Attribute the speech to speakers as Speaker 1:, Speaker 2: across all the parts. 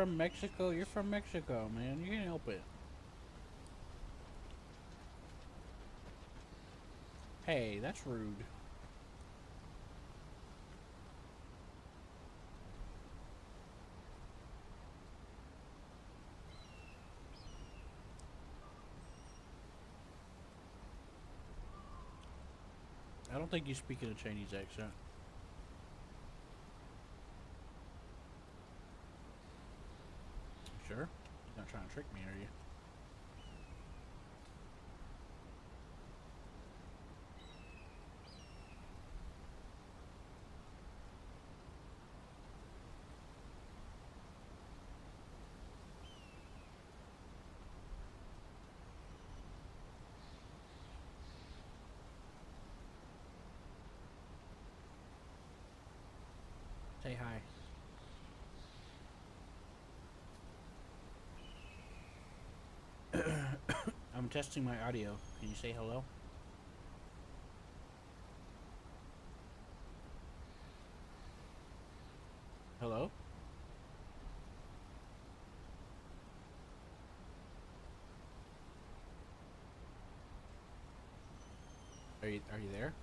Speaker 1: from Mexico. You're from Mexico, man. You can't help it. Hey, that's rude. I don't think you speak in a Chinese accent. Sure? You're not trying to trick me, are you? Say hi. I'm testing my audio. Can you say hello? Hello? Are you there?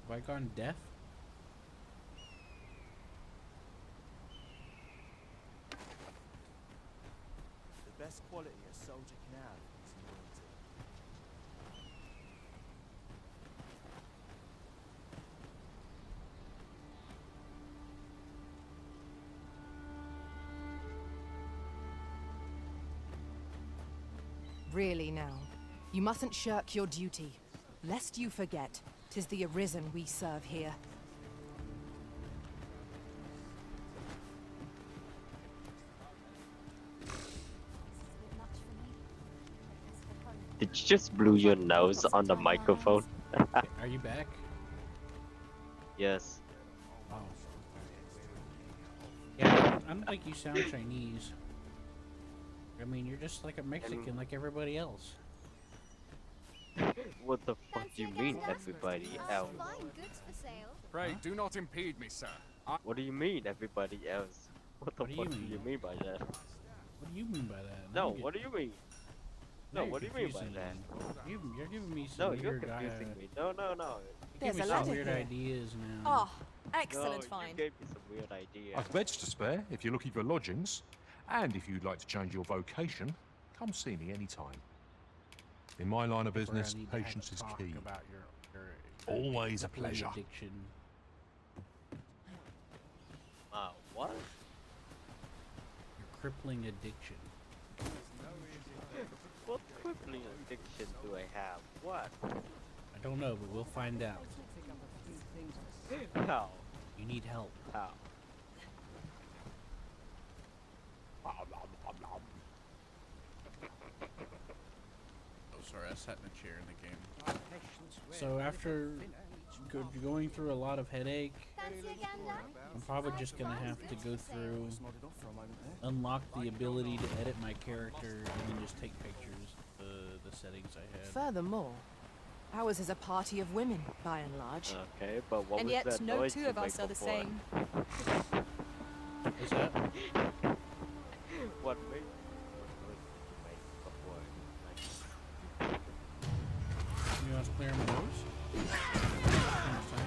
Speaker 1: Have I gone deaf?
Speaker 2: The best quality a soldier can have is loyalty.
Speaker 3: Really now, you mustn't shirk your duty, lest you forget 'tis the Arisen we serve here.
Speaker 4: Did you just blew your nose on the microphone?
Speaker 1: Are you back?
Speaker 4: Yes.
Speaker 1: Oh. Yeah, I don't think you sound Chinese. I mean, you're just like a Mexican like everybody else.
Speaker 4: What the fuck do you mean, everybody else?
Speaker 5: Pray, do not impede me, sir.
Speaker 4: What do you mean, everybody else? What the
Speaker 1: What do
Speaker 4: fuck
Speaker 1: you
Speaker 4: do you
Speaker 1: mean?
Speaker 4: mean by that?
Speaker 1: What do you mean by that?
Speaker 4: No,
Speaker 1: You
Speaker 4: what do you mean?
Speaker 1: now
Speaker 4: No,
Speaker 1: you're
Speaker 4: what do you mean by
Speaker 1: confusing
Speaker 4: that?
Speaker 1: me. You're giving me some
Speaker 4: No, you're
Speaker 1: weird,
Speaker 4: confusing me. No, no, no.
Speaker 1: You're
Speaker 3: There's
Speaker 1: giving me
Speaker 3: a
Speaker 1: some
Speaker 3: ladder
Speaker 1: weird
Speaker 3: here.
Speaker 1: ideas now.
Speaker 3: Ah,
Speaker 4: No,
Speaker 3: excellent
Speaker 4: you
Speaker 3: find.
Speaker 4: gave me some weird idea.
Speaker 6: I've beds to spare if you're looking for lodgings. And if you'd like to change your vocation, come see me anytime. In my line of
Speaker 1: That's where I
Speaker 6: business,
Speaker 1: need to have
Speaker 6: patience
Speaker 1: a
Speaker 6: is
Speaker 1: talk
Speaker 6: key.
Speaker 1: about your
Speaker 6: Always a
Speaker 1: opiate
Speaker 6: pleasure.
Speaker 1: addiction.
Speaker 4: What?
Speaker 1: Your crippling addiction.
Speaker 4: What crippling addiction do I have? What?
Speaker 1: I don't know, but we'll find out.
Speaker 4: How?
Speaker 1: You need help.
Speaker 4: How?
Speaker 5: Oh, sorry, I sat in a chair in the game.
Speaker 1: So after going through a lot of headache, I'm probably just gonna have to go through, unlock the ability to edit my character, and then just take pictures of the settings I had.
Speaker 3: Furthermore, ours is a party of women, by and large.
Speaker 4: Okay, but what
Speaker 3: And
Speaker 4: was
Speaker 3: yet,
Speaker 4: that
Speaker 3: no
Speaker 4: noise
Speaker 3: two
Speaker 4: you
Speaker 3: of us
Speaker 4: made
Speaker 3: are the
Speaker 4: before?
Speaker 3: same.
Speaker 1: What's that?
Speaker 4: What made noise did you make before?
Speaker 1: You want to clear my nose?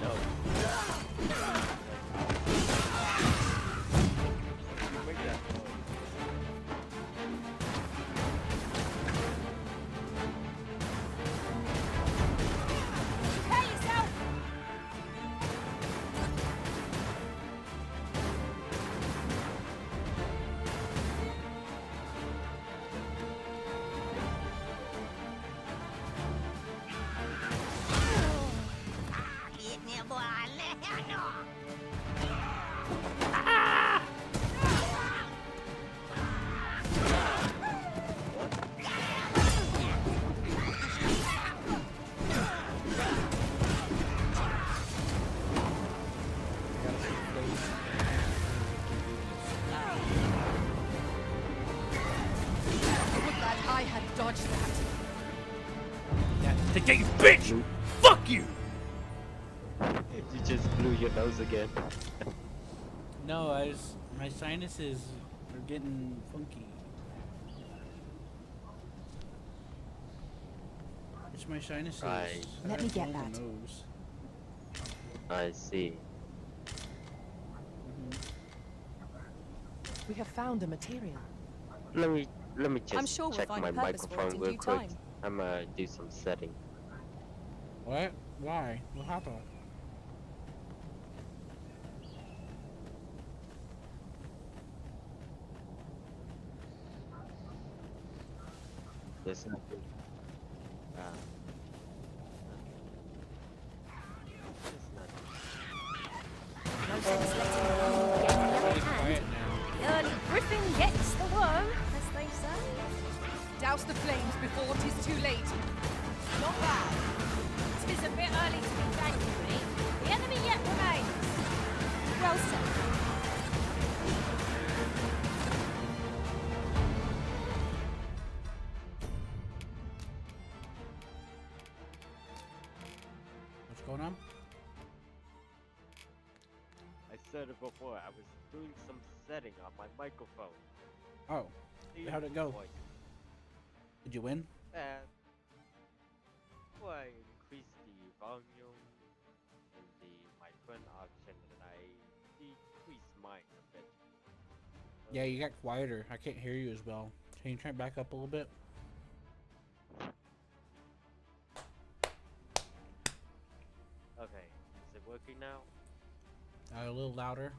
Speaker 4: No. You make that noise.
Speaker 3: Prepare yourself!
Speaker 1: Today, bitch! Fuck you!
Speaker 4: You just blew your nose again.
Speaker 1: No, my sinuses are getting funky. It's my sinuses.
Speaker 4: Right.
Speaker 1: I
Speaker 3: Let me
Speaker 1: have
Speaker 3: get
Speaker 1: longer
Speaker 3: that.
Speaker 1: nose.
Speaker 4: I see.
Speaker 3: We have found a material.
Speaker 4: Let me just
Speaker 7: I'm sure we'll
Speaker 4: check
Speaker 7: find
Speaker 4: my
Speaker 7: a purpose for it
Speaker 4: microphone
Speaker 7: in
Speaker 4: real
Speaker 7: due
Speaker 4: quick.
Speaker 7: time.
Speaker 4: I'm gonna do some setting.
Speaker 1: What? Why? What happened?
Speaker 4: There's nothing. There's nothing.
Speaker 7: No sense letting the worm get in the
Speaker 1: Really
Speaker 7: upper hand.
Speaker 1: quiet now.
Speaker 7: The early griffin gets the worm, as they say.
Speaker 3: Douse the flames before 'tis too late.
Speaker 7: Not bad. 'Tis a bit early to be thanking me. The enemy yet remains. Well said.
Speaker 1: What's going on?
Speaker 4: I said it before. I was doing some setting on my microphone.
Speaker 1: Oh, how'd it go?
Speaker 4: Voice.
Speaker 1: Did you win?
Speaker 4: And I increased the volume in the microphone option, and I decreased mine a bit.
Speaker 1: Yeah, you got quieter. I can't hear you as well. Can you turn it back up a little bit?
Speaker 4: Okay, is it working now?
Speaker 1: A little louder.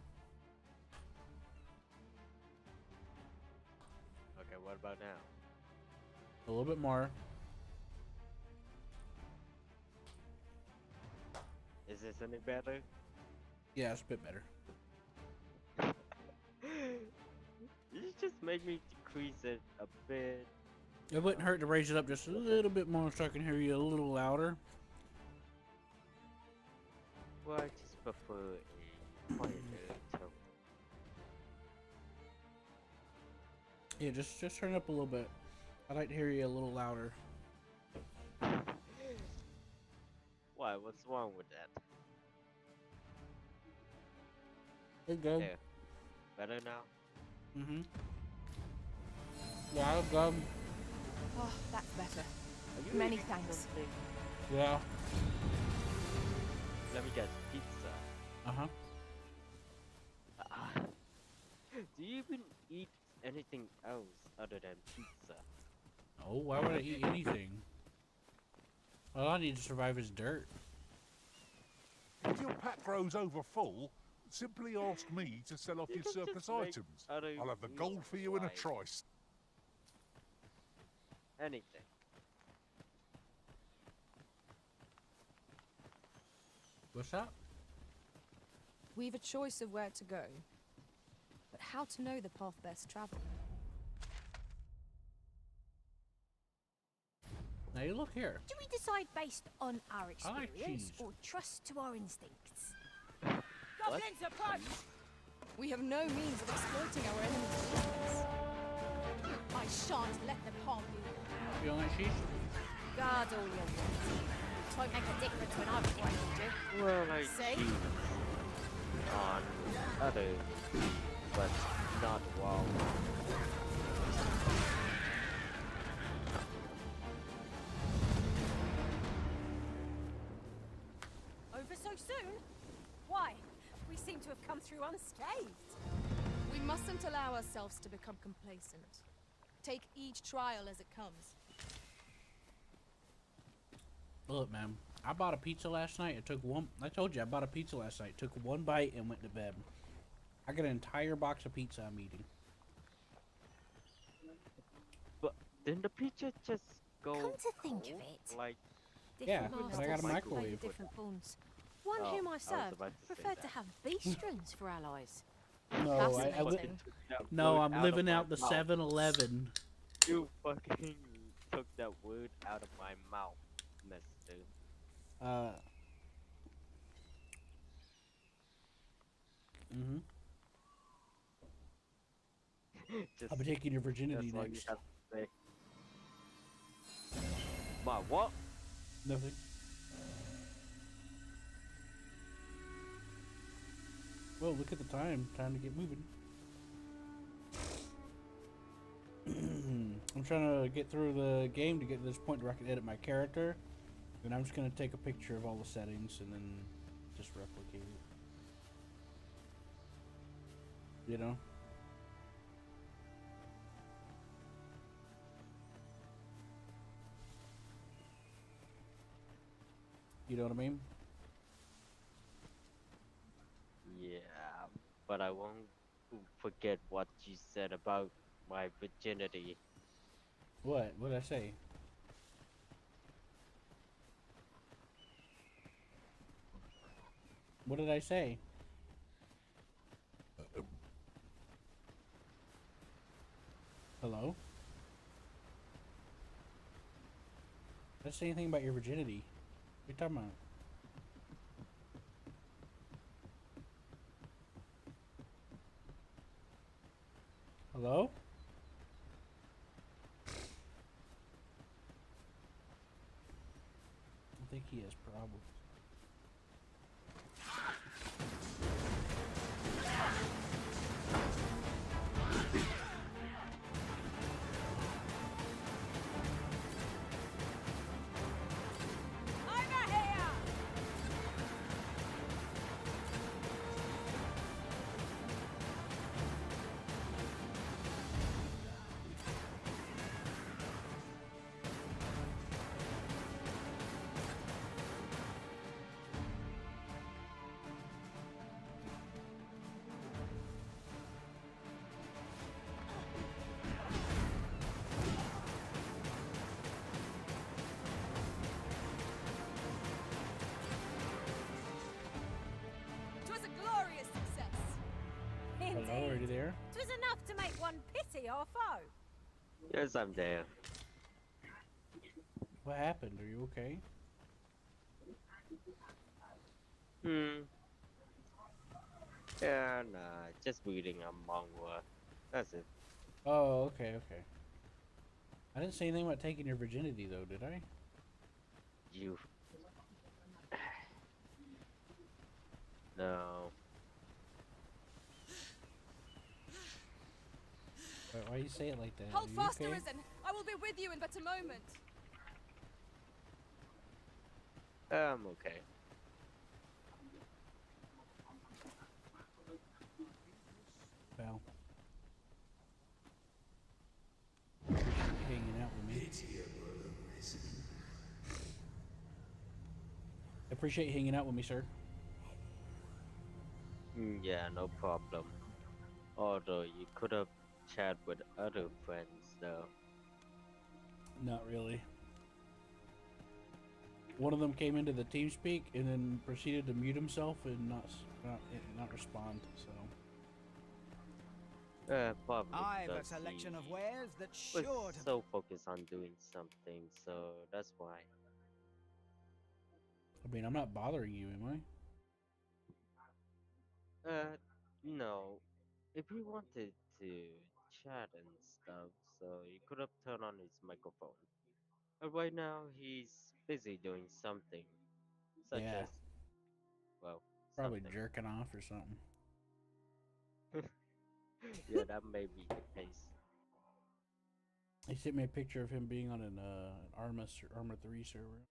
Speaker 4: Okay, what about now?
Speaker 1: A little bit more.
Speaker 4: Is this any better?
Speaker 1: Yeah, it's a bit better.
Speaker 4: You just make me decrease it a bit.
Speaker 1: It wouldn't hurt to raise it up just a little bit more so I can hear you a little louder.
Speaker 4: Well, I just prefer a quieter tone.
Speaker 1: Yeah, just turn it up a little bit. I'd like to hear you a little louder.
Speaker 4: Why? What's wrong with that?
Speaker 1: It's good.
Speaker 4: There. Better now?
Speaker 1: Mm-hmm. Yeah, it's good.
Speaker 3: Oh, that's better.
Speaker 4: Are you
Speaker 3: Many
Speaker 4: eating
Speaker 3: thanks.
Speaker 4: something?
Speaker 1: Yeah.
Speaker 4: Let me guess. Pizza.
Speaker 1: Uh-huh.
Speaker 4: Do you even eat anything else other than pizza?
Speaker 1: Oh, why would I eat anything? All I need to survive is dirt.
Speaker 6: If your pack grows over full, simply ask me to sell off
Speaker 4: You
Speaker 6: your
Speaker 4: can just
Speaker 6: surplus
Speaker 4: make
Speaker 6: items.
Speaker 4: other
Speaker 6: I'll have the
Speaker 4: meals
Speaker 6: gold for you in a
Speaker 4: like
Speaker 6: trice.
Speaker 4: Anything.
Speaker 1: What's that?
Speaker 7: We've a choice of where to go, but how to know the path best traveled?
Speaker 1: Now you look here.
Speaker 7: Do we decide based on our
Speaker 1: I like
Speaker 7: experience
Speaker 1: cheese.
Speaker 7: or trust to our instincts?
Speaker 4: Goblins
Speaker 7: approach! We have no means of exploiting our enemy's weakness. I shan't let them harm you.
Speaker 1: You don't like cheese?
Speaker 7: Guard all your words. It won't make a difference when I've acquainted you.
Speaker 4: Well, I
Speaker 7: See?
Speaker 4: cheese on other, but not while.
Speaker 7: Over so soon? Why? We seem to have come through unscathed.
Speaker 8: We mustn't allow ourselves to become complacent. Take each trial as it comes.
Speaker 1: Look, man. I bought a pizza last night. It took one. I told you I bought a pizza last night. Took one bite and went to bed. I got an entire box of pizza I'm eating.
Speaker 4: But didn't the pizza just go
Speaker 7: Come to think
Speaker 4: cold?
Speaker 7: of it.
Speaker 4: Like,
Speaker 1: Yeah,
Speaker 7: Different
Speaker 1: but I got a
Speaker 7: masters
Speaker 1: microwave.
Speaker 7: played different pawns. One
Speaker 4: Oh,
Speaker 7: whom
Speaker 4: I
Speaker 7: I
Speaker 4: was
Speaker 7: served
Speaker 4: about to say
Speaker 7: preferred to
Speaker 4: that.
Speaker 7: have beestrons for allies.
Speaker 1: No,
Speaker 7: Fascinating.
Speaker 1: no, I'm
Speaker 4: Out
Speaker 1: living
Speaker 4: of
Speaker 1: out
Speaker 4: my
Speaker 1: the
Speaker 4: mouth.
Speaker 1: 7-Eleven.
Speaker 4: You fucking took that word out of my mouth, mister.
Speaker 1: Mm-hmm.
Speaker 4: Just,
Speaker 1: I'll be taking your virginity
Speaker 4: that's all you
Speaker 1: next.
Speaker 4: have to say. My what?
Speaker 1: Nothing. Well, look at the time. Time to get moving. I'm trying to get through the game to get to this point where I can edit my character. And I'm just going to take a picture of all the settings and then just replicate it. You know? You know what I mean?
Speaker 4: Yeah, but I won't forget what you said about my virginity.
Speaker 1: What? What did I say? What did I say? Hello? Did I say anything about your virginity? What are you talking about? Hello? I think he has problems. Hello, are you there?
Speaker 9: 'Twas enough to make one pity our foe.
Speaker 4: Yes, I'm there.
Speaker 1: What happened? Are you okay?
Speaker 4: Yeah, nah, just reading a manga. That's it.
Speaker 1: Oh, okay, okay. I didn't say anything about taking your virginity, though, did I?
Speaker 4: You. No.
Speaker 1: Why you say it like that?
Speaker 8: Hold
Speaker 1: Are you
Speaker 8: fast,
Speaker 1: okay?
Speaker 8: Arisen. I will be with you in but a moment.
Speaker 4: I'm okay.
Speaker 1: Well. Appreciate you hanging out with me. Appreciate you hanging out with me, sir.
Speaker 4: Yeah, no problem. Although you could have chat with other friends, though.
Speaker 1: Not really. One of them came into the TeamSpeak and then proceeded to mute himself and not respond. So.
Speaker 4: Probably
Speaker 2: I've a
Speaker 4: because
Speaker 2: selection of
Speaker 4: he
Speaker 2: wares that
Speaker 4: was
Speaker 2: sure to
Speaker 4: so focused on doing something, so that's why.
Speaker 1: I mean, I'm not bothering you, am I?
Speaker 4: No. If you wanted to chat and stuff, so you could have turned on his microphone. But right now, he's busy doing something, such
Speaker 1: Yeah.
Speaker 4: as, well,
Speaker 1: Probably
Speaker 4: something.
Speaker 1: jerking off or something.
Speaker 4: Yeah, that may be the case.
Speaker 1: He sent me a picture of him being on an Arma 3 server.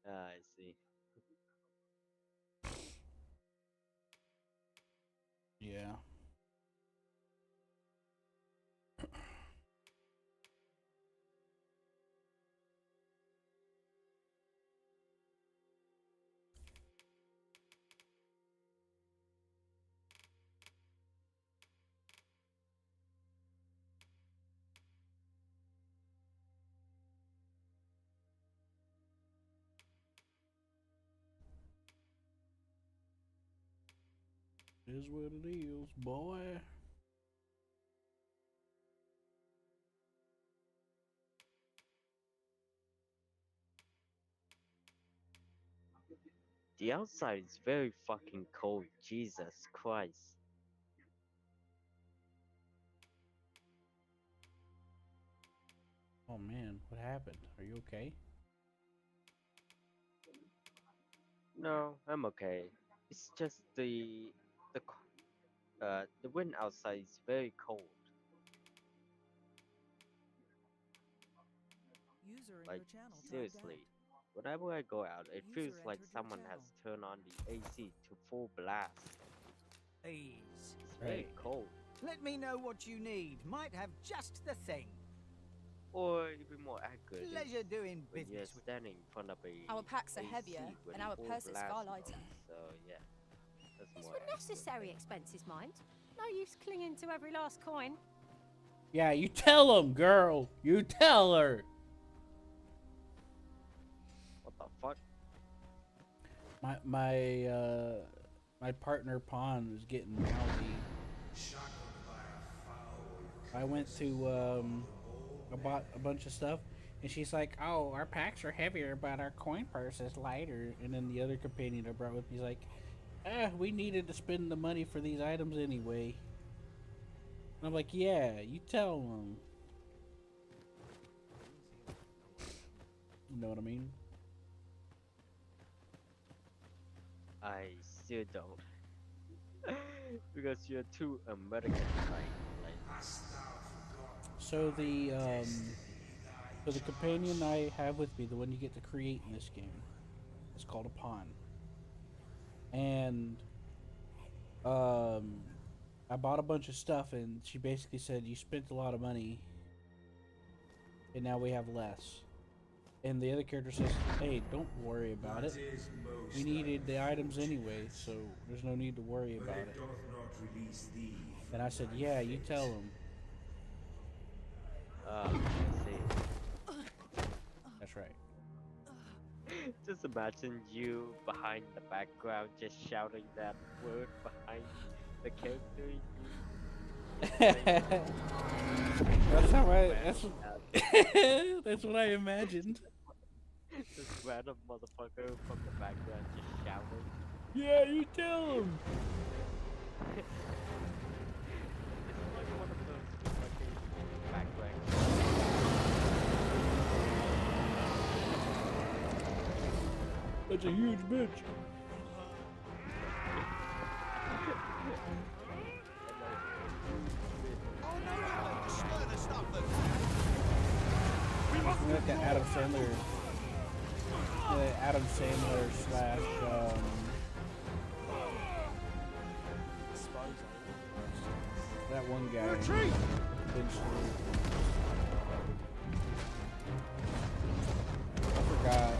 Speaker 4: I see.
Speaker 1: Yeah. Is what it is, boy.
Speaker 4: The outside is very fucking cold, Jesus Christ.
Speaker 1: Oh man, what happened? Are you okay?
Speaker 4: No, I'm okay. It's just the wind outside is very cold.
Speaker 10: User in
Speaker 4: Like
Speaker 10: your channel timed out.
Speaker 4: seriously, whenever I go out, it feels
Speaker 10: User
Speaker 4: like
Speaker 10: entered your
Speaker 4: someone has
Speaker 10: channel.
Speaker 4: turned on the AC to full blast.
Speaker 11: Please,
Speaker 4: It's very
Speaker 1: Right.
Speaker 4: cold.
Speaker 11: let me know what you need. Might have just the thing.
Speaker 4: Or even more accurate
Speaker 11: Pleasure
Speaker 4: is
Speaker 11: doing
Speaker 4: when you're
Speaker 11: business with.
Speaker 4: standing in front of a
Speaker 8: Our packs are
Speaker 4: AC
Speaker 8: heavier,
Speaker 4: when
Speaker 8: and our
Speaker 4: full
Speaker 8: purses
Speaker 4: blast
Speaker 8: far
Speaker 4: is
Speaker 8: lighter.
Speaker 4: on. So yeah, that's
Speaker 9: It's
Speaker 4: more
Speaker 9: for
Speaker 4: accurate.
Speaker 9: necessary expenses, mind. No use clinging to every last coin.
Speaker 1: Yeah, you tell him, girl. You tell her.
Speaker 4: What the fuck?
Speaker 1: My partner Pawn was getting mouthy. I went to I bought a bunch of stuff, and she's like, "Oh, our packs are heavier, but our coin purse is lighter." And then the other companion I brought with me is like, we needed to spend the money for these items anyway." And I'm like, "Yeah, you tell them." You know what I mean?
Speaker 4: I still don't. Because you're too American, like
Speaker 1: So the companion I have with me, the one you get to create in this game, is called a pawn. And I bought a bunch of stuff, and she basically said, "You spent a lot of money, and now we have less." And the other character says, "Hey, don't worry about it. We needed the items anyway, so there's no need to worry about it." And I said, "Yeah, you tell them."
Speaker 4: I see.
Speaker 1: That's right.
Speaker 4: Just imagine you behind the background just shouting that word behind the character
Speaker 1: That's how I.
Speaker 4: Random
Speaker 1: That's what I imagined.
Speaker 4: This random motherfucker from the background just shouting.
Speaker 1: Yeah, you tell them.
Speaker 4: It's like one of those fucking background.
Speaker 1: That's a huge bitch. Like the Adam Sandler slash that one guy.
Speaker 6: Retreat!
Speaker 1: I forgot.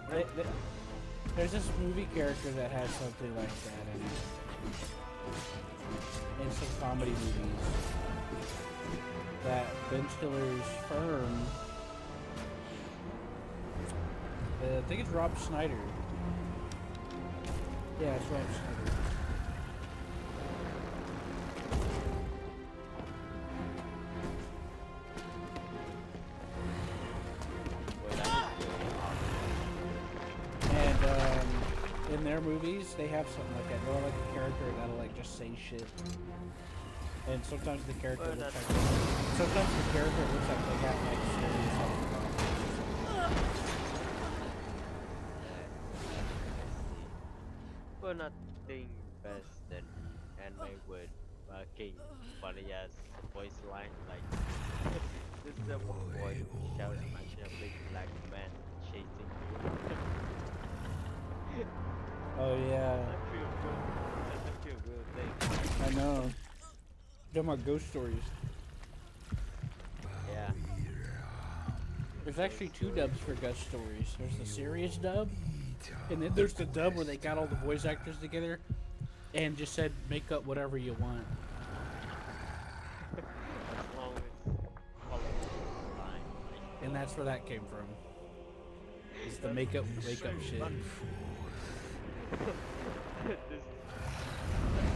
Speaker 1: But there's this movie character that has something like that in some comedy movies. That Ben Stiller's firm. I think it's Rob Schneider. Yeah, it's Rob Schneider. And in their movies, they have something like that. They're like a character that'll like just say shit. And sometimes the character looks like they got like serious health problems.
Speaker 4: But nothing best than anime with fucking funny ass voice line like this is a one boy who shouts imagine a big black man chasing you.
Speaker 1: Oh yeah.
Speaker 4: That's actually a real thing.
Speaker 1: I know. Talking about ghost stories.
Speaker 4: Yeah.
Speaker 1: There's actually two dubs for ghost stories. There's the serious dub, and then there's the dub where they got all the voice actors together and just said, "Make up whatever you want."
Speaker 4: As long as follow the line.
Speaker 1: And that's where that came from. It's the make up shit.
Speaker 4: This is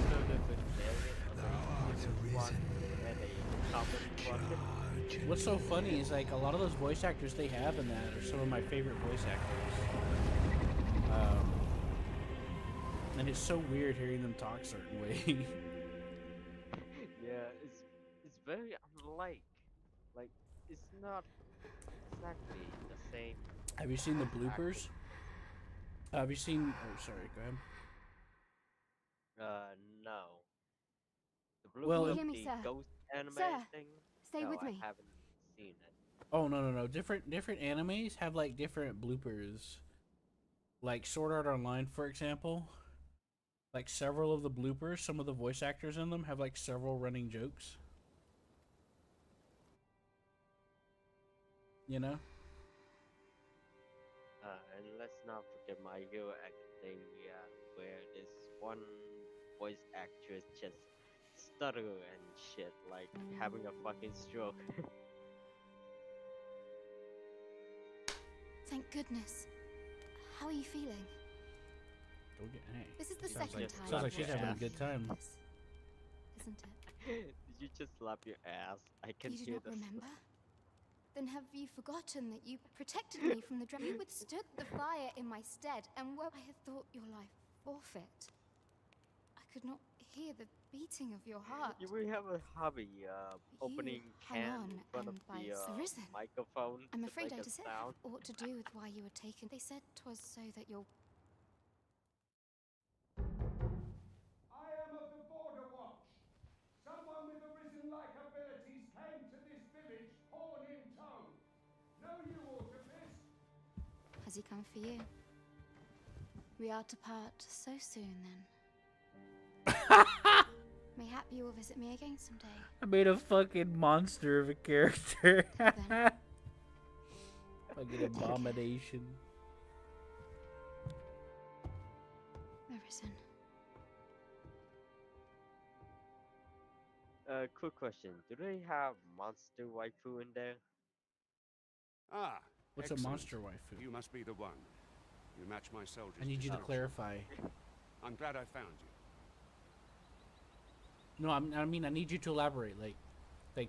Speaker 4: so different. One and a comedy one.
Speaker 1: What's so funny is like a lot of those voice actors they have in that are some of my favorite voice actors. And it's so weird hearing them talk a certain way.
Speaker 4: Yeah, it's very unlike. Like it's not exactly the same
Speaker 1: Have you seen the
Speaker 4: acting.
Speaker 1: bloopers? Have you seen? Oh, sorry. Go ahead.
Speaker 4: No. The
Speaker 1: Well,
Speaker 4: bloopers
Speaker 7: you
Speaker 4: of
Speaker 7: hear me,
Speaker 4: the
Speaker 7: sir?
Speaker 4: ghost anime
Speaker 7: Sir,
Speaker 4: thing?
Speaker 7: stay
Speaker 4: No,
Speaker 7: with
Speaker 4: I
Speaker 7: me.
Speaker 4: haven't seen it.
Speaker 1: oh no. Different animes have like different bloopers. Like Sword Art Online, for example. Like several of the bloopers, some of the voice actors in them have like several running jokes. You know?
Speaker 4: And let's not forget My Hero Academia, where this one voice actress just stutter and shit, like having a fucking stroke.
Speaker 8: Thank goodness. How are you feeling?
Speaker 1: Don't get hey.
Speaker 8: This is the
Speaker 4: Did you
Speaker 8: second
Speaker 4: just
Speaker 8: time
Speaker 1: Sounds like
Speaker 8: I've
Speaker 1: she's
Speaker 8: watched
Speaker 1: having a
Speaker 8: you
Speaker 1: good time.
Speaker 8: like this, isn't it?
Speaker 4: Did you just slap your ass? I can
Speaker 8: You do
Speaker 4: hear
Speaker 8: not
Speaker 4: the
Speaker 8: remember? Then have you forgotten that you protected me from the dragon? You withstood the fire in my stead, and where I had thought your life forfeit, I could not hear the beating of your heart.
Speaker 4: We have a hobby,
Speaker 8: But you
Speaker 4: opening
Speaker 8: hung
Speaker 4: can
Speaker 8: on,
Speaker 4: in front of
Speaker 8: and by
Speaker 4: the
Speaker 8: arisen.
Speaker 4: microphone
Speaker 8: I'm
Speaker 4: to
Speaker 8: afraid
Speaker 4: make
Speaker 8: I
Speaker 4: a
Speaker 8: just said
Speaker 4: sound.
Speaker 8: aught to do with why you were taken. They said 'twas so that your
Speaker 10: I am of the Border Watch. Someone with arisen-like abilities came to this village, horn in tow. Know you, Autofist?
Speaker 8: has he come for you? We are to part so soon, then. Mayhap you will visit me again someday.
Speaker 1: I made a fucking monster of a character.
Speaker 8: Till then.
Speaker 1: Fucking abomination.
Speaker 8: Arisen.
Speaker 4: Quick question: do they have monster waifu in there?
Speaker 10: Ah,
Speaker 1: What's
Speaker 10: excellent.
Speaker 1: a monster waifu?
Speaker 10: You must be the one. You match my soldier's
Speaker 1: I need you to
Speaker 10: description.
Speaker 1: clarify.
Speaker 10: I'm glad I found you.
Speaker 1: No, I mean I need you to elaborate. Like,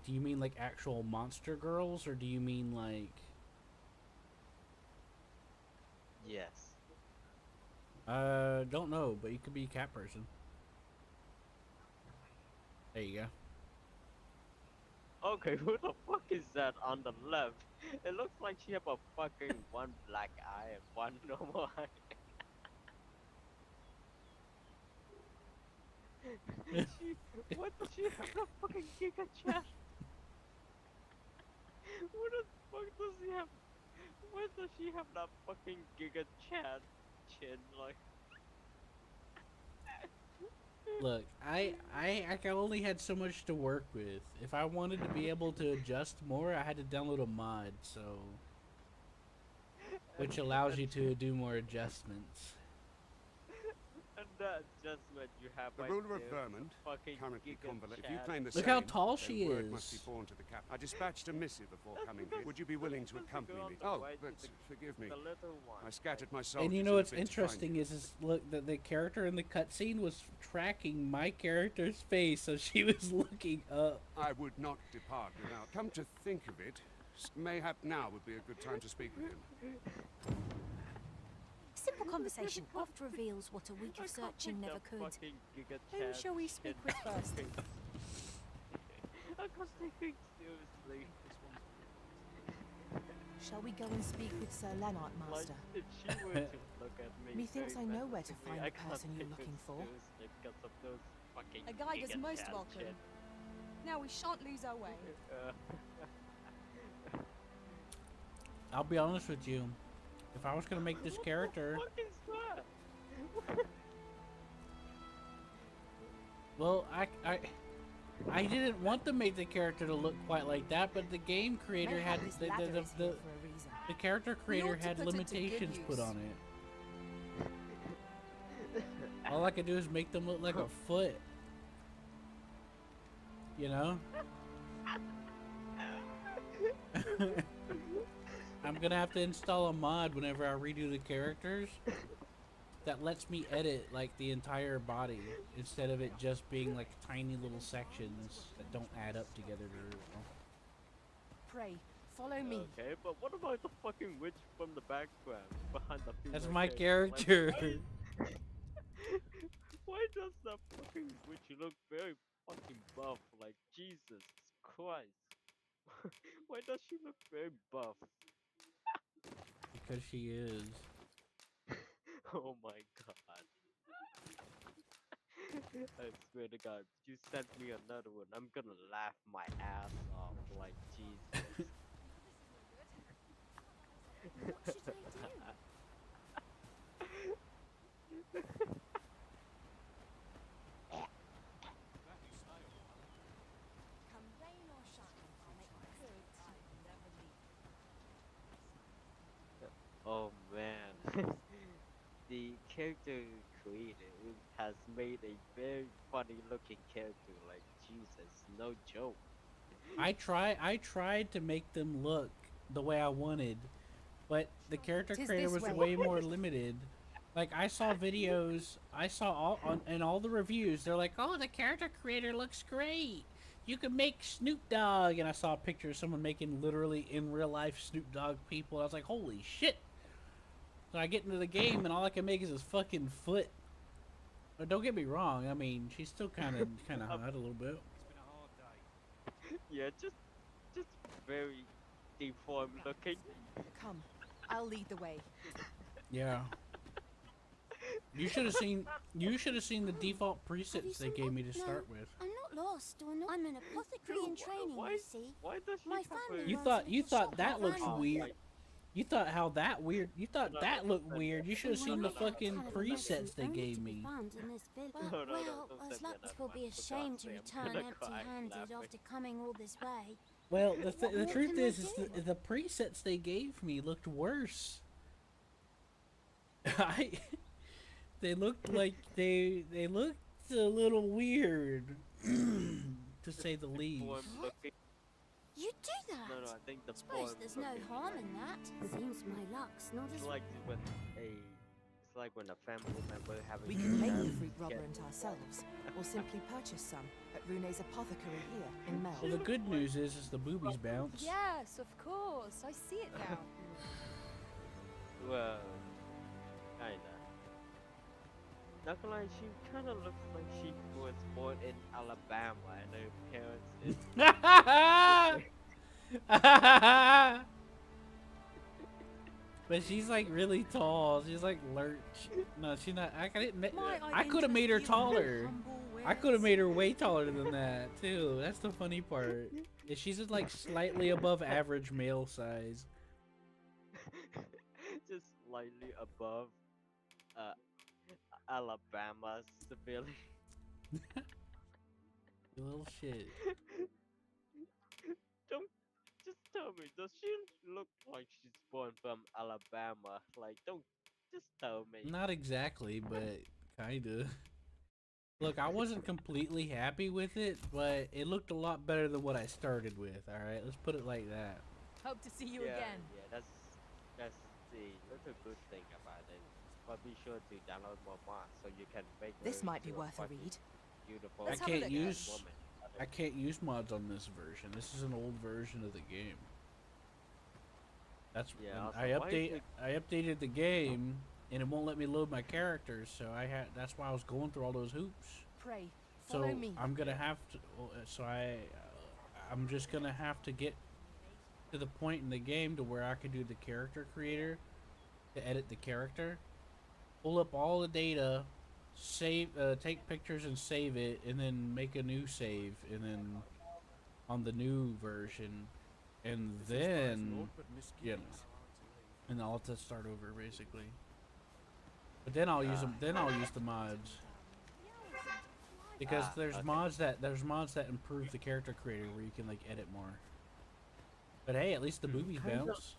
Speaker 1: do you mean like actual monster girls, or do you mean like?
Speaker 4: Yes.
Speaker 1: Don't know, but you could be a cat person. There you go.
Speaker 4: Okay, who the fuck is that on the left? It looks like she have a fucking one black eye and one normal eye. What does she have a fucking giga chat? What the fuck does she have? Why does she have that fucking giga chat chin like?
Speaker 1: Look, I only had so much to work with. If I wanted to be able to adjust more, I had to download a mod, so which allows you to do more adjustments.
Speaker 4: And that adjustment you have
Speaker 10: The
Speaker 4: right
Speaker 10: ruler of
Speaker 4: there,
Speaker 10: Vermont,
Speaker 4: fucking
Speaker 10: currently
Speaker 4: giga
Speaker 10: convalescent. If you
Speaker 4: chat.
Speaker 10: claim the
Speaker 1: Look
Speaker 10: same,
Speaker 1: how tall
Speaker 10: then
Speaker 1: she
Speaker 10: word must be
Speaker 1: is.
Speaker 10: borne to the cap. I dispatched a missive before coming here.
Speaker 4: because-
Speaker 10: Would you be willing to
Speaker 4: because the
Speaker 10: accompany
Speaker 4: girl
Speaker 10: me?
Speaker 4: on the
Speaker 10: Oh,
Speaker 4: right
Speaker 10: but
Speaker 4: is
Speaker 10: forgive me.
Speaker 4: The little one.
Speaker 10: I scattered my soldiers.
Speaker 1: And you know
Speaker 10: in a
Speaker 1: what's
Speaker 10: bid to find
Speaker 1: interesting
Speaker 10: you.
Speaker 1: is look that the character in the cutscene was tracking my character's face, so she was looking up.
Speaker 10: I would not depart without. Come to think of it, mayhap now would be a good time to speak with him.
Speaker 9: Simple conversation oft reveals what a week of searching never could. Who shall we speak with first?
Speaker 4: I can't take it seriously.
Speaker 3: Shall we go and speak with Sir Lennart,
Speaker 4: Like,
Speaker 3: Master?
Speaker 4: if she were to look at me,
Speaker 3: Methinks I know where to
Speaker 4: very
Speaker 3: find
Speaker 4: I
Speaker 3: the
Speaker 4: can't
Speaker 3: person you're
Speaker 4: take it
Speaker 3: looking for.
Speaker 4: seriously because of those fucking
Speaker 7: A guide is
Speaker 4: giga
Speaker 7: most
Speaker 4: chat
Speaker 7: welcome.
Speaker 4: shit.
Speaker 7: Now we shan't lose our way.
Speaker 1: I'll be honest with you. If I was gonna make this character,
Speaker 4: What is that?
Speaker 1: well, I didn't want to make the character to look quite like that, but the game creator
Speaker 3: Mayhap
Speaker 1: had
Speaker 3: this ladder is here for a reason.
Speaker 1: the character creator
Speaker 7: ought to
Speaker 1: had
Speaker 7: put it to good
Speaker 1: limitations put
Speaker 7: use.
Speaker 1: on it. All I could do is make them look like a foot. You know? I'm gonna have to install a mod whenever I redo the characters that lets me edit like the entire body instead of it just being like tiny little sections that don't add up together very well.
Speaker 3: Pray, follow me.
Speaker 4: Okay, but what about the fucking witch from the background behind the female
Speaker 1: That's my
Speaker 4: character?
Speaker 1: character.
Speaker 4: Like, why does that fucking witch look very fucking buff? Like, Jesus Christ. Why does she look very buff?
Speaker 1: Because she is.
Speaker 4: Oh my god. I swear to god, if you send me another one, I'm gonna laugh my ass off like Jesus.
Speaker 9: What should I do? Come rain or shine, I'll make my good time never leave.
Speaker 4: Oh man. The character creator has made a very funny looking character, like Jesus, no joke.
Speaker 1: I tried to make them look the way I wanted, but the character
Speaker 3: Tis
Speaker 1: creator
Speaker 3: this
Speaker 1: was
Speaker 3: way.
Speaker 1: way more limited. Like I saw videos, I saw all on and all the reviews. They're like, "Oh, the character creator looks great. You can make Snoop Dogg." And I saw a picture of someone making literally in real life Snoop Dogg people. I was like, "Holy shit!" So I get into the game and all I can make is his fucking foot. But don't get me wrong. I mean, she's still kind of hot a little bit.
Speaker 4: Yeah, just very deformed looking.
Speaker 3: Come, I'll lead the way.
Speaker 1: Yeah. You should have seen. You should have seen the default presets they gave me to start with.
Speaker 9: I'm not lost or not. I'm an apothecary in training, you see.
Speaker 4: Why does she
Speaker 9: My
Speaker 4: have
Speaker 9: family
Speaker 4: a-
Speaker 1: You
Speaker 9: runs
Speaker 1: thought
Speaker 9: a
Speaker 1: you
Speaker 9: little
Speaker 1: thought
Speaker 9: shop
Speaker 1: that
Speaker 9: in
Speaker 1: looks
Speaker 9: Randall.
Speaker 1: weird. You thought how that weird. You thought that looked weird. You should have seen the fucking presets they gave me.
Speaker 9: Well, us Lux will be ashamed to return empty-handed after coming all this way.
Speaker 1: Well, the
Speaker 9: What
Speaker 1: truth
Speaker 9: can I
Speaker 1: is
Speaker 9: do?
Speaker 1: the presets they gave me looked worse. They looked like they looked a little weird, to say the least.
Speaker 4: Deformed looking.
Speaker 9: You do that?
Speaker 4: No, I think the
Speaker 9: Suppose
Speaker 4: form
Speaker 9: there's no
Speaker 4: looking.
Speaker 9: harm in that. Seems my luck's not
Speaker 4: It's
Speaker 9: as
Speaker 4: like when it's like when a family member having.
Speaker 3: We
Speaker 4: a
Speaker 3: can make the
Speaker 4: child
Speaker 3: fruit
Speaker 4: get-
Speaker 3: rodent ourselves, or simply purchase some at Rune's apothecary here in Mel.
Speaker 1: Well, the good news is the boobies bounce.
Speaker 7: Yes, of course. I see it now.
Speaker 4: Well, kinda. Not gonna lie, she kinda looks like she was born in Alabama and her parents is.
Speaker 1: But she's like really tall. She's like lurch. No, she's not. I
Speaker 3: My
Speaker 1: could have made her
Speaker 3: identity
Speaker 1: taller.
Speaker 3: humble
Speaker 1: I could have
Speaker 3: ways.
Speaker 1: made her way taller than that too. That's the funny part. Is she's just like slightly above average male size.
Speaker 4: Just slightly above Alabama's civilian.
Speaker 1: You little shit.
Speaker 4: Don't just tell me, does she look like she's born from Alabama? Like, don't just tell me.
Speaker 1: Not exactly, but kinda. Look, I wasn't completely happy with it, but it looked a lot better than what I started with. All right, let's put it like that.
Speaker 3: Hope to see you
Speaker 4: Yeah,
Speaker 3: again.
Speaker 4: yeah, that's a good thing about it. But be sure to download more mods so you can make
Speaker 3: This
Speaker 4: her
Speaker 3: might be
Speaker 4: into
Speaker 3: worth a
Speaker 4: fucking
Speaker 3: read.
Speaker 4: Beautiful.
Speaker 3: Let's
Speaker 1: I
Speaker 3: have a
Speaker 1: can't
Speaker 3: look.
Speaker 1: use
Speaker 4: woman.
Speaker 1: I can't use mods on this version. This is an old version of the game. That's
Speaker 4: Yeah,
Speaker 1: and
Speaker 4: also,
Speaker 1: I
Speaker 4: why is it-
Speaker 1: updated the game and it won't let me load my characters, so that's why I was going through all those hoops.
Speaker 3: Pray,
Speaker 1: So
Speaker 3: follow me.
Speaker 1: I'm gonna have to. So I'm just gonna have to get to the point in the game to where I can do the character creator to edit the character, pull up all the data, save, take pictures and save it, and then make a new save, and then on the new version, and then you know, and I'll have to start over basically. But then I'll use them. Then I'll use the mods. Because there's
Speaker 4: okay.
Speaker 1: mods that improve the character creator where you can like edit more. But hey, at least the boobies
Speaker 4: kinda-
Speaker 1: bounce.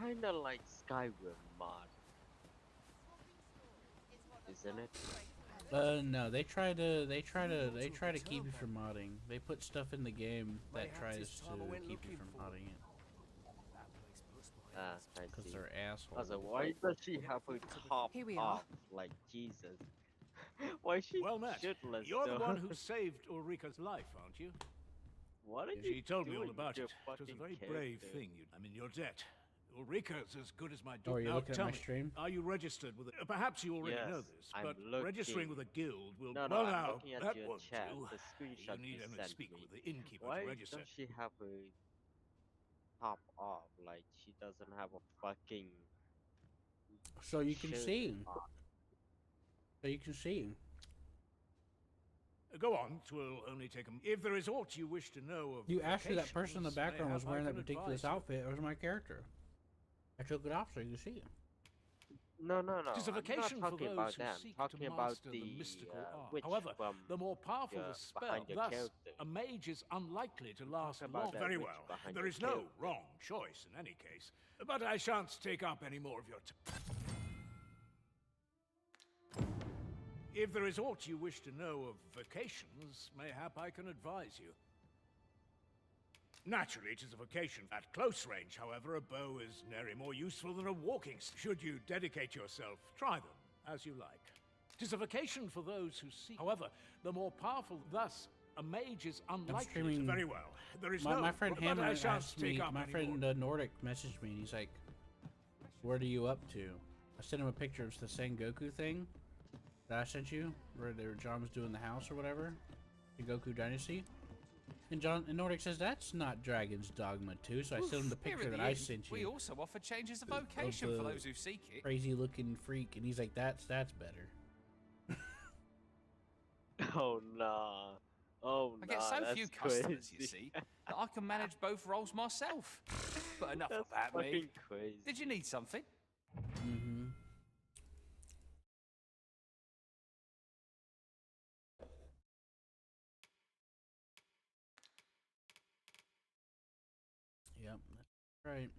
Speaker 4: Kinda like Skyrim mod, isn't it?
Speaker 1: No, they try to keep you from modding. They put stuff in the game that tries to keep you from modding it
Speaker 4: I
Speaker 1: because
Speaker 4: see.
Speaker 1: they're assholes.
Speaker 4: Also, why does she have her top
Speaker 3: Here we are.
Speaker 4: off like Jesus? Why is she
Speaker 11: Well met.
Speaker 4: shitless?
Speaker 11: You're the
Speaker 4: though?
Speaker 11: one who saved Ulrika's life, aren't you?
Speaker 4: What are you
Speaker 11: She told me all
Speaker 4: doing
Speaker 11: about
Speaker 4: with
Speaker 11: it.
Speaker 4: your
Speaker 11: It was a
Speaker 4: fucking
Speaker 11: very brave
Speaker 4: character?
Speaker 11: thing. I'm in your debt.
Speaker 10: Ulrika's as good as my
Speaker 1: Oh,
Speaker 10: daughter.
Speaker 1: you're
Speaker 10: Now,
Speaker 1: looking at
Speaker 10: tell
Speaker 1: my
Speaker 10: me,
Speaker 1: stream?
Speaker 10: are you registered with a... Perhaps you already know
Speaker 4: Yes,
Speaker 10: this,
Speaker 4: I'm
Speaker 10: but
Speaker 4: looking.
Speaker 10: registering with a guild will...
Speaker 4: No,
Speaker 10: well,
Speaker 4: I'm
Speaker 10: now,
Speaker 4: looking at
Speaker 10: that
Speaker 4: your
Speaker 10: won't
Speaker 4: chat,
Speaker 10: do.
Speaker 4: the screenshot
Speaker 10: You need
Speaker 4: you
Speaker 10: only
Speaker 4: sent
Speaker 10: speak
Speaker 4: me.
Speaker 10: with the innkeeper
Speaker 4: Why
Speaker 10: to register.
Speaker 4: does she have a top off? Like, she doesn't have a fucking
Speaker 1: So you can
Speaker 4: shirt
Speaker 1: see him.
Speaker 4: on.
Speaker 1: So you can see him.
Speaker 10: Go on, 'twill only take a... If there is aught you wish to know of...
Speaker 1: You asked me that person in the
Speaker 10: vacations,
Speaker 1: background was
Speaker 10: mayhap I
Speaker 1: wearing that
Speaker 10: can
Speaker 1: ridiculous
Speaker 10: advise you.
Speaker 1: outfit. It was my character. I took it off so you can see him.
Speaker 4: No, no, no.
Speaker 10: Tis a
Speaker 4: I'm not
Speaker 10: vacation for
Speaker 4: talking
Speaker 10: those
Speaker 4: about
Speaker 10: who
Speaker 4: them.
Speaker 10: seek
Speaker 4: Talking
Speaker 10: to
Speaker 4: about
Speaker 10: master
Speaker 4: the
Speaker 10: the mystical art.
Speaker 4: witch
Speaker 10: However,
Speaker 4: from
Speaker 10: the more powerful the spell,
Speaker 4: behind your
Speaker 10: thus,
Speaker 4: character.
Speaker 10: a mage is unlikely to last
Speaker 4: about
Speaker 10: long.
Speaker 4: that
Speaker 10: Very
Speaker 4: witch
Speaker 10: well.
Speaker 4: behind
Speaker 10: There
Speaker 4: your
Speaker 10: is no
Speaker 4: character.
Speaker 10: wrong choice in any case. But I shan't take up any more of your time. If there is aught you wish to know of vacations, mayhap I can advise you. Naturally, it is a vocation. At close range, however, a bow is nary more useful than a walking stick. Should you dedicate yourself, try them, as you like. It is a vocation for those who seek. However, the more powerful, thus, a mage is unlikely to...
Speaker 1: streaming-
Speaker 10: Very well. There is
Speaker 1: My friend
Speaker 10: but
Speaker 1: Hammer
Speaker 10: I shan't
Speaker 1: asked me,
Speaker 10: take up
Speaker 1: my
Speaker 10: any
Speaker 1: friend
Speaker 10: more.
Speaker 1: Nordic messaged me and he's like, what are you up to? I sent him a picture of the Sengoku thing that I sent you, where John was doing the house or whatever, the Goku Dynasty. And Nordic says, that's not Dragon's Dogma 2, so I sent him the
Speaker 12: Here
Speaker 1: picture
Speaker 12: at
Speaker 1: that
Speaker 12: the
Speaker 1: I
Speaker 12: inn,
Speaker 1: sent you.
Speaker 12: We also offer changes of vocation for
Speaker 1: the
Speaker 12: those who seek it.
Speaker 1: Crazy looking freak, and he's like, that's better.
Speaker 4: Oh nah. Oh
Speaker 12: I get
Speaker 4: nah,
Speaker 12: so
Speaker 4: that's
Speaker 12: few customers, you
Speaker 4: crazy.
Speaker 12: see, that I can manage both roles myself. But enough
Speaker 4: That's
Speaker 12: about me.
Speaker 4: fucking crazy.
Speaker 12: Did you need something?
Speaker 1: Mm-hmm. Yep, that's right.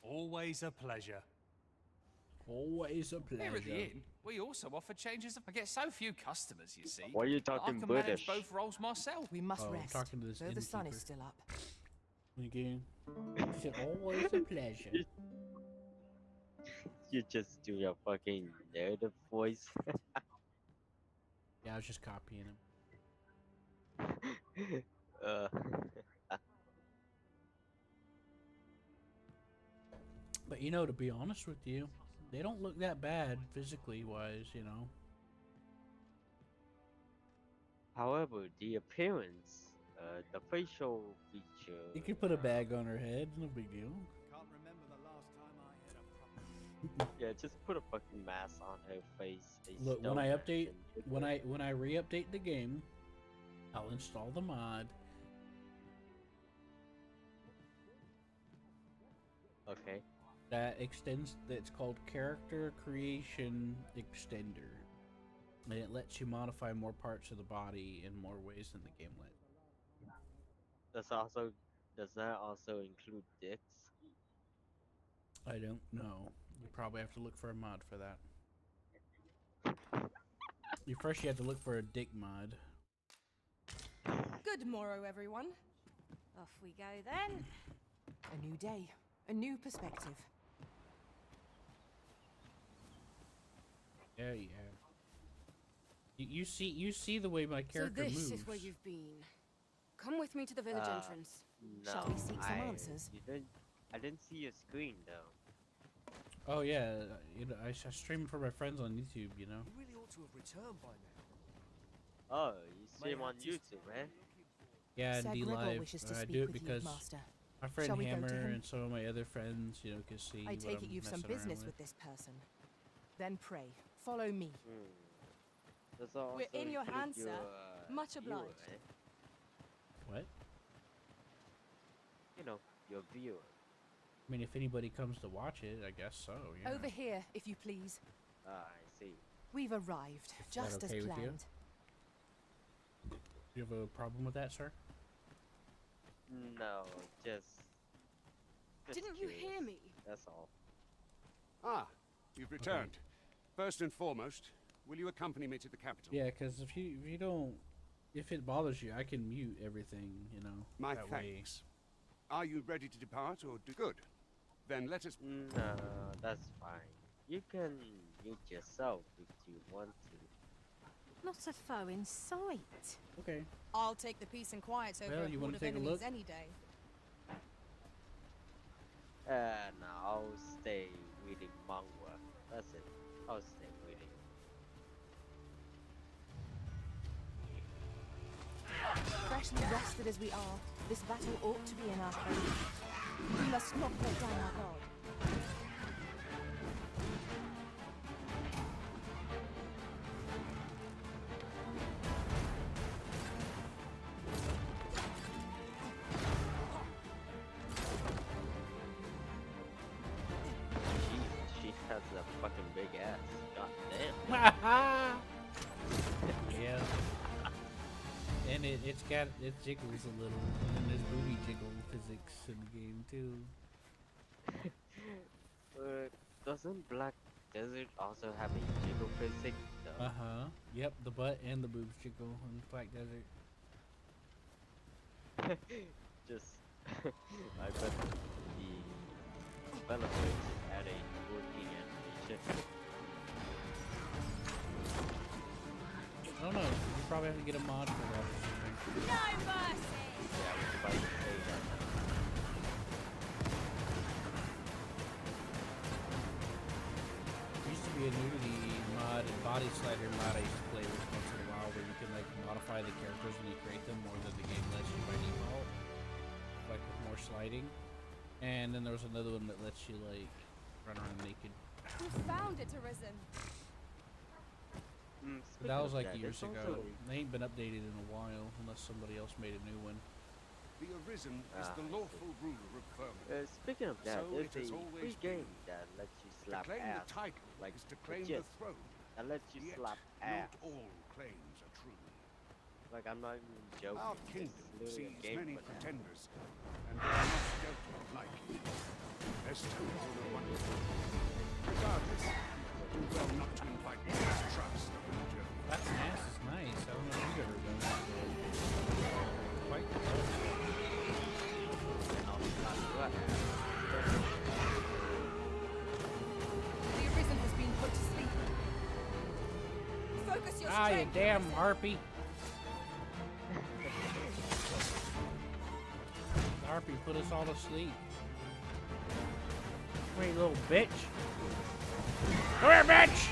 Speaker 12: Always a pleasure.
Speaker 1: Always a pleasure.
Speaker 12: Here at the inn, we also offer changes of... I get so few customers, you see.
Speaker 4: Why are you
Speaker 12: that I
Speaker 4: talking
Speaker 12: can
Speaker 4: British?
Speaker 12: manage both roles myself.
Speaker 3: We must
Speaker 1: Oh,
Speaker 3: rest,
Speaker 1: talking to this
Speaker 3: though the sun is
Speaker 1: innkeeper.
Speaker 3: still up.
Speaker 1: Again, it's always a pleasure.
Speaker 4: You just do your fucking narrative voice.
Speaker 1: Yeah, I was just copying him.
Speaker 4: uh,
Speaker 1: But you know, to be honest with you, they don't look that bad physically wise, you know.
Speaker 4: however, the appearance, the facial feature.
Speaker 1: You could put a bag on her head, no big deal.
Speaker 11: Can't remember the last time I had a proper...
Speaker 4: Yeah, just put a fucking mask on her face. a
Speaker 1: Look, when
Speaker 4: stone
Speaker 1: I
Speaker 4: mask,
Speaker 1: update,
Speaker 4: and you're good.
Speaker 1: when I re-update the game, I'll install the mod.
Speaker 4: Okay.
Speaker 1: That extends. It's called Character Creation Extender, and it lets you modify more parts of the body in more ways than the game lets.
Speaker 4: Does that also include dicks?
Speaker 1: I don't know. You probably have to look for a mod for that. You have to look for a dick mod.
Speaker 7: Good morrow, everyone.
Speaker 9: Off we go then.
Speaker 3: A new day, a new perspective.
Speaker 1: Yeah, yeah. You see the way my character
Speaker 3: so this
Speaker 1: moves.
Speaker 3: is where you've been. Come with me to the village entrance.
Speaker 4: No,
Speaker 3: Shall we seek some answers?
Speaker 4: I didn't see your screen though.
Speaker 1: Oh yeah, you know, I stream for my friends on YouTube. You know.
Speaker 2: You really ought to have returned by now.
Speaker 4: Oh, you stream on YouTube, eh?
Speaker 1: Yeah, and
Speaker 3: Sir
Speaker 1: D
Speaker 3: Gregor
Speaker 1: Live.
Speaker 3: wishes to
Speaker 1: I
Speaker 3: speak
Speaker 1: do it
Speaker 3: with you,
Speaker 1: because
Speaker 3: Master.
Speaker 1: my friend
Speaker 3: Shall we go to
Speaker 1: Hammer
Speaker 3: him?
Speaker 1: and some of my other friends, you know, can see.
Speaker 3: I
Speaker 1: what
Speaker 3: take
Speaker 1: I'm
Speaker 3: it you've some
Speaker 1: messing around
Speaker 3: business with this person. Then pray, follow me.
Speaker 4: That's also
Speaker 7: We're in your
Speaker 4: include
Speaker 7: hands, sir. Much
Speaker 4: viewer,
Speaker 7: obliged.
Speaker 4: eh?
Speaker 1: What?
Speaker 4: You know, your viewer.
Speaker 1: I mean, if anybody comes to watch it, I guess so. Yeah.
Speaker 3: Over here, if you please.
Speaker 4: Ah, I see.
Speaker 3: We've arrived,
Speaker 1: Is
Speaker 3: just
Speaker 1: that
Speaker 3: as
Speaker 1: okay with you?
Speaker 3: planned.
Speaker 1: Do you have a problem with that, sir?
Speaker 4: No, just
Speaker 7: Didn't you
Speaker 4: curious.
Speaker 7: hear me?
Speaker 4: That's all.
Speaker 13: Ah, you've returned. First and foremost, will you accompany me to the capital?
Speaker 1: Yeah, because if you don't, if it bothers you, I can mute everything. You know.
Speaker 13: My
Speaker 1: that way.
Speaker 13: thanks. Are you ready to depart, or do good? Then let us.
Speaker 4: No, that's fine. You can mute yourself if you want to.
Speaker 9: Not a foe in sight.
Speaker 1: Okay.
Speaker 7: I'll take the peace and quiet over
Speaker 1: Well,
Speaker 7: a
Speaker 1: you
Speaker 7: horde
Speaker 1: wanna
Speaker 7: of
Speaker 1: take a
Speaker 7: enemies
Speaker 1: look?
Speaker 7: any day.
Speaker 4: No, I'll stay reading manga. That's it. I'll stay reading.
Speaker 3: Freshly rested as we are, this battle ought to be in our favor. We must not let down our guard.
Speaker 4: She has a fucking big ass. God damn.
Speaker 1: Yeah. And it jiggles a little, and there's booty jiggle physics in the game too.
Speaker 4: Doesn't Black Desert also have a jiggle physics? though?
Speaker 1: Yep, the butt and the boobs jiggle in Black Desert.
Speaker 4: Just, I bet the developers had a working animation.
Speaker 1: I don't know. You probably have to get a mod for that. Or something.
Speaker 7: No mercy!
Speaker 4: Yeah, I was about to say that.
Speaker 1: There used to be a nudity mod and body slider mod I used to play with once in a while where you can like modify the characters when you create them more than the game lets you by default. Like with more sliding. And then there was another one that lets you like run around naked.
Speaker 7: Who found it, Arisen?
Speaker 1: But that was like
Speaker 4: Speaking of
Speaker 1: years
Speaker 4: that,
Speaker 1: ago.
Speaker 4: there's also-
Speaker 1: They ain't been updated in a while unless somebody else made a new one.
Speaker 13: The Arisen is
Speaker 4: Ah,
Speaker 13: the
Speaker 4: I
Speaker 13: lawful ruler of Vermont.
Speaker 4: Speaking of that,
Speaker 13: So
Speaker 4: there's
Speaker 13: it has
Speaker 4: a
Speaker 13: always
Speaker 4: free
Speaker 13: been.
Speaker 4: game that lets you
Speaker 13: To
Speaker 4: slap
Speaker 13: claim
Speaker 4: ass.
Speaker 13: the title
Speaker 4: like
Speaker 13: is to claim
Speaker 4: legit.
Speaker 13: the throne.
Speaker 4: That lets you
Speaker 13: Yet,
Speaker 4: slap ass.
Speaker 13: not all claims are true.
Speaker 4: Like, I'm not even joking.
Speaker 13: Our
Speaker 4: It's
Speaker 13: kingdom
Speaker 4: literally a
Speaker 13: sees
Speaker 4: game
Speaker 13: many
Speaker 4: for that.
Speaker 13: pretenders, and they are not dealt with lightly. There's still no one. Regardless, do well not to invite mistrust of the journey.
Speaker 1: That's ass is nice. I don't know if you've ever done that. Quite close.
Speaker 7: The Arisen has been put to sleep. Focus your
Speaker 1: Ah, you
Speaker 7: strength,
Speaker 1: damn
Speaker 7: Arisen.
Speaker 1: harpy. The harpy put us all to sleep. Come here, you little bitch. Come here, bitch!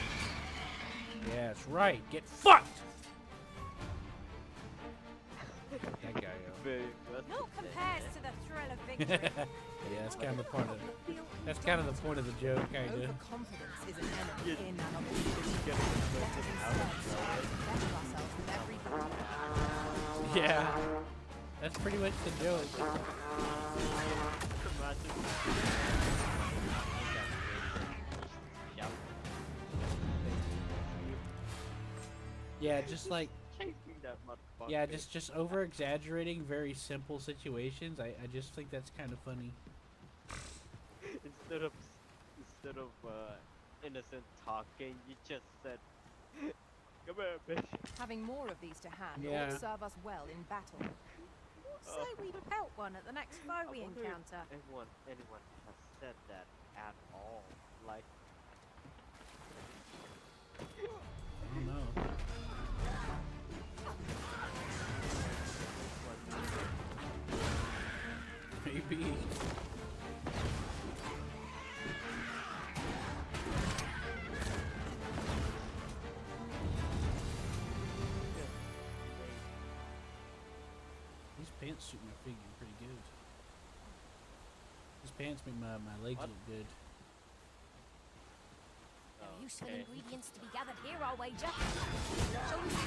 Speaker 1: Yeah, that's right. Get fucked! That guy,
Speaker 9: No compares to the thrill of victory.
Speaker 1: yeah, that's kind of the point of that's kind of the point of the joke, kind of.
Speaker 3: Overconfidence is an enemy in and of itself. Let us instead strive to better ourselves with every battle.
Speaker 1: Yeah, that's pretty much the joke. Yeah, just like yeah, just over exaggerating very simple situations. I just think that's kind of funny.
Speaker 4: Instead of innocent talking, you just said, "Come here, bitch."
Speaker 3: Having more of these to hand
Speaker 1: Yeah.
Speaker 3: will serve us well in battle.
Speaker 9: Say we pelt one at the next foe we
Speaker 4: I wonder if
Speaker 9: encounter.
Speaker 4: anyone has said that at all. Like,
Speaker 1: pants suit my figure pretty good. These pants make my legs look good.
Speaker 9: There are useful ingredients to be gathered here, I'll wager. Shall we see?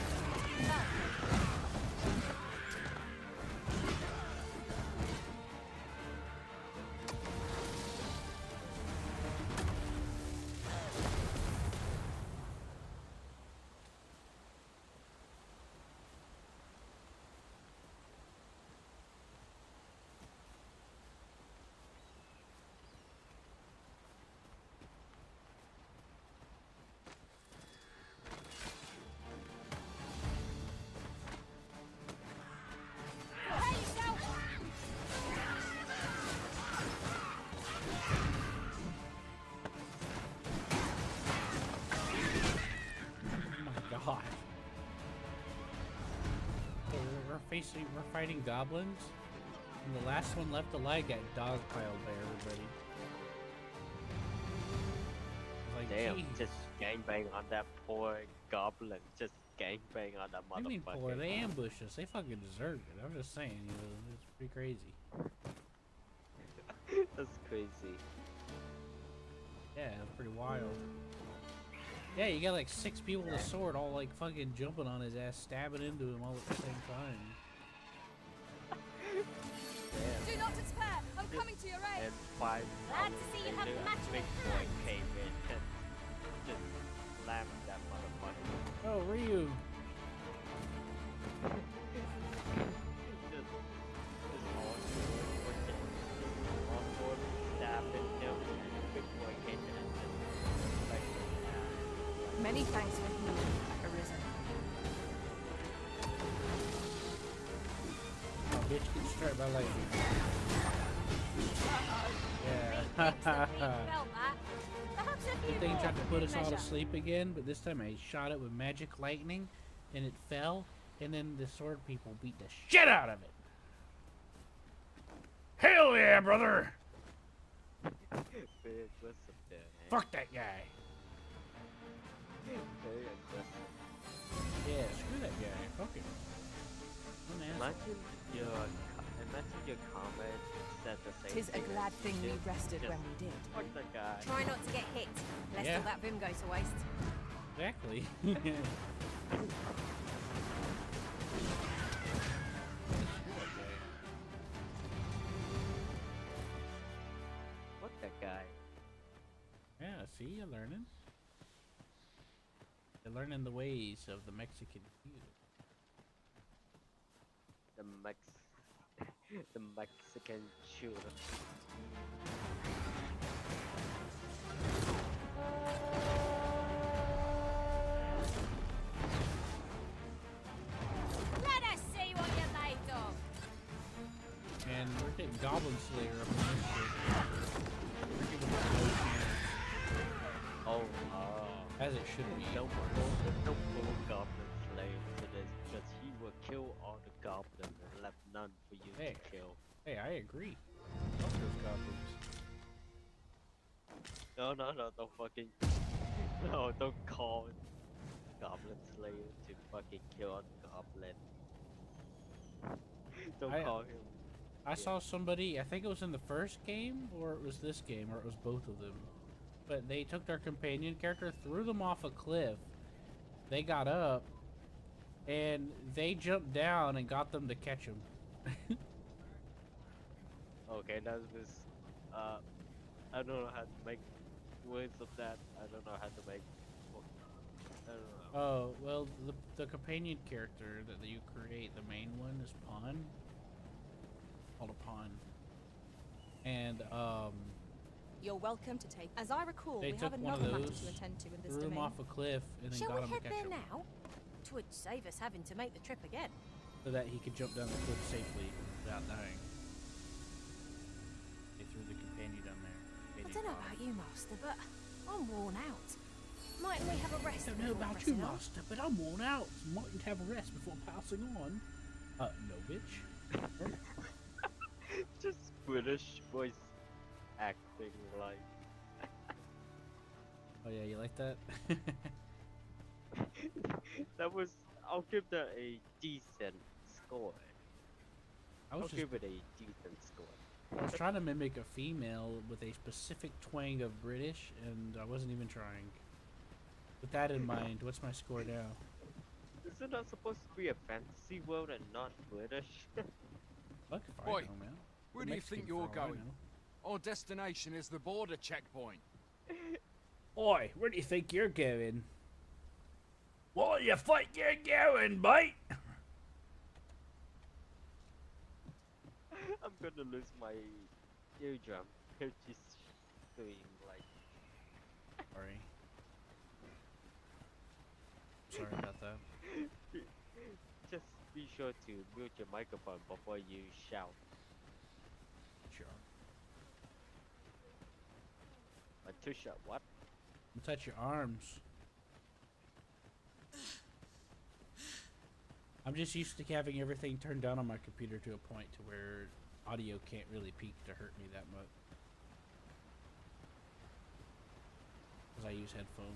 Speaker 1: God. So we're fighting goblins, and the last one left alive got dogpiled by everybody. Like,
Speaker 4: Damn,
Speaker 1: geez.
Speaker 4: just gangbang on that poor goblin. Just gangbang on that motherfucker.
Speaker 1: I mean, poor, they ambushed us. They fucking deserved it. I'm just saying, you know, it's pretty crazy.
Speaker 4: That's crazy.
Speaker 1: Yeah, it's pretty wild. Yeah, you got like 6 people with a sword all like fucking jumping on his ass, stabbing into him all at the same time.
Speaker 7: Do not despair! I'm coming to your aid!
Speaker 4: And 5
Speaker 9: Glad to see you have the match
Speaker 4: big
Speaker 9: in
Speaker 4: boy
Speaker 9: hand.
Speaker 4: came in and just slammed that motherfucker.
Speaker 1: Oh, Ryu!
Speaker 3: Many thanks for healing, Arisen.
Speaker 1: Oh, bitch, get struck by lightning. Yeah.
Speaker 9: Felt that. Perhaps a
Speaker 1: The
Speaker 9: few
Speaker 1: thing
Speaker 9: more
Speaker 1: tried to
Speaker 9: for
Speaker 1: put
Speaker 9: good
Speaker 1: us all to
Speaker 9: measure.
Speaker 1: sleep again, but this time I shot it with magic lightning, and it fell, and then the sword people beat the shit out of it.
Speaker 13: Hell yeah, brother!
Speaker 4: Big, what's up there, man?
Speaker 1: Fuck that guy.
Speaker 4: Very aggressive.
Speaker 1: Yeah, screw that guy. Fuck him. What an asshole.
Speaker 4: Imagine your comment said the same
Speaker 3: Tis a
Speaker 4: thing.
Speaker 3: glad thing we
Speaker 4: Just-
Speaker 3: rested
Speaker 4: just
Speaker 3: when we did.
Speaker 4: Fuck the guy.
Speaker 9: Try not to get hit, lest
Speaker 1: Yeah.
Speaker 9: all that vim go to waste.
Speaker 1: Exactly.
Speaker 4: Fuck that guy.
Speaker 1: Yeah, see, you're learning. You're learning the ways of the Mexican feud.
Speaker 4: The Mexican shooter.
Speaker 9: Let us see what you're made of.
Speaker 1: And we're getting Goblin Slayer up in this shit. We're giving him no chance.
Speaker 4: Oh,
Speaker 1: As it should be.
Speaker 4: no full goblin slave to this, because he will kill all the goblins and left none for you
Speaker 1: Hey.
Speaker 4: to kill.
Speaker 1: Hey, I agree. Fuck those goblins.
Speaker 4: No, don't fucking. No, don't call Goblin Slayer to fucking kill a goblin. Don't call him.
Speaker 1: I saw somebody, I think it was in the first game, or it was this game, or it was both of them. But they took their companion character, threw them off a cliff. They got up, and they jumped down and got them to catch them.
Speaker 4: Okay, that was. I don't know how to make words of that. I don't know how to make. I don't know.
Speaker 1: Oh, well, the companion character that you create, the main one, is Pawn. Called a Pawn. And,
Speaker 7: You're welcome to take. As I recall,
Speaker 1: they
Speaker 7: we
Speaker 1: took
Speaker 7: have
Speaker 1: one of
Speaker 7: another matter
Speaker 1: those,
Speaker 7: to attend to in this
Speaker 1: threw him
Speaker 7: domain.
Speaker 1: off a cliff, and then
Speaker 9: Shall
Speaker 1: got
Speaker 9: we
Speaker 1: him to
Speaker 9: head
Speaker 1: catch
Speaker 9: there
Speaker 1: him.
Speaker 9: now? 'Twould save us having to make the trip again.
Speaker 1: So that he could jump down the cliff safely without dying. They threw the companion down there.
Speaker 9: I don't know about you, Master, but I'm worn out. Mightn't we have a rest?
Speaker 1: I don't know
Speaker 9: before
Speaker 1: about you,
Speaker 9: pressing on?
Speaker 1: Master, but I'm worn out. Mightn't have a rest before passing on. No, bitch.
Speaker 4: Just British voice acting like.
Speaker 1: Oh yeah, you like that?
Speaker 4: That was. I'll give that a decent score. I'll give it a decent score.
Speaker 1: I was trying to mimic a female with a specific twang of British, and I wasn't even trying. With that in mind, what's my score now?
Speaker 4: Isn't that supposed to be a fantasy world and not British?
Speaker 1: Look, if I
Speaker 13: Boy,
Speaker 1: know, man.
Speaker 13: where do you think you're going? Our destination is the border checkpoint.
Speaker 1: Oi, where do you think you're going? Where do you think you're going, mate?
Speaker 4: I'm gonna lose my eardrum. They're just doing like.
Speaker 1: Sorry. Sorry about that.
Speaker 4: Just be sure to mute your microphone before you shout.
Speaker 1: Sure.
Speaker 4: To shout what?
Speaker 1: Touch your arms. I'm just used to having everything turned down on my computer to a point to where audio can't really peak to hurt me that much. Because I use headphones.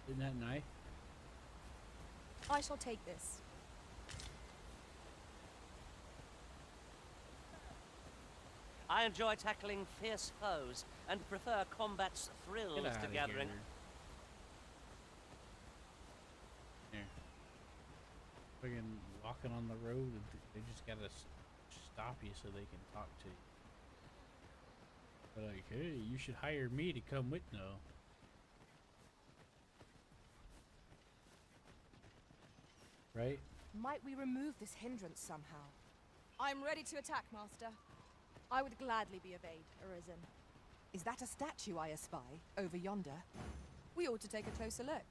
Speaker 1: Isn't that nice?
Speaker 7: I shall take this.
Speaker 14: I enjoy tackling fierce foes and prefer combat's thrills
Speaker 1: Get
Speaker 14: to
Speaker 1: outta
Speaker 14: gathering.
Speaker 1: Here. Friggin' walking on the road, and they just gotta stop you so they can talk to you. They're like, hey, you should hire me to come with no. Right?
Speaker 3: Might we remove this hindrance somehow?
Speaker 7: I'm ready to attack, Master. I would gladly be obeyed, Arisen.
Speaker 3: Is that a statue I espy over yonder?
Speaker 7: We ought to take a closer look.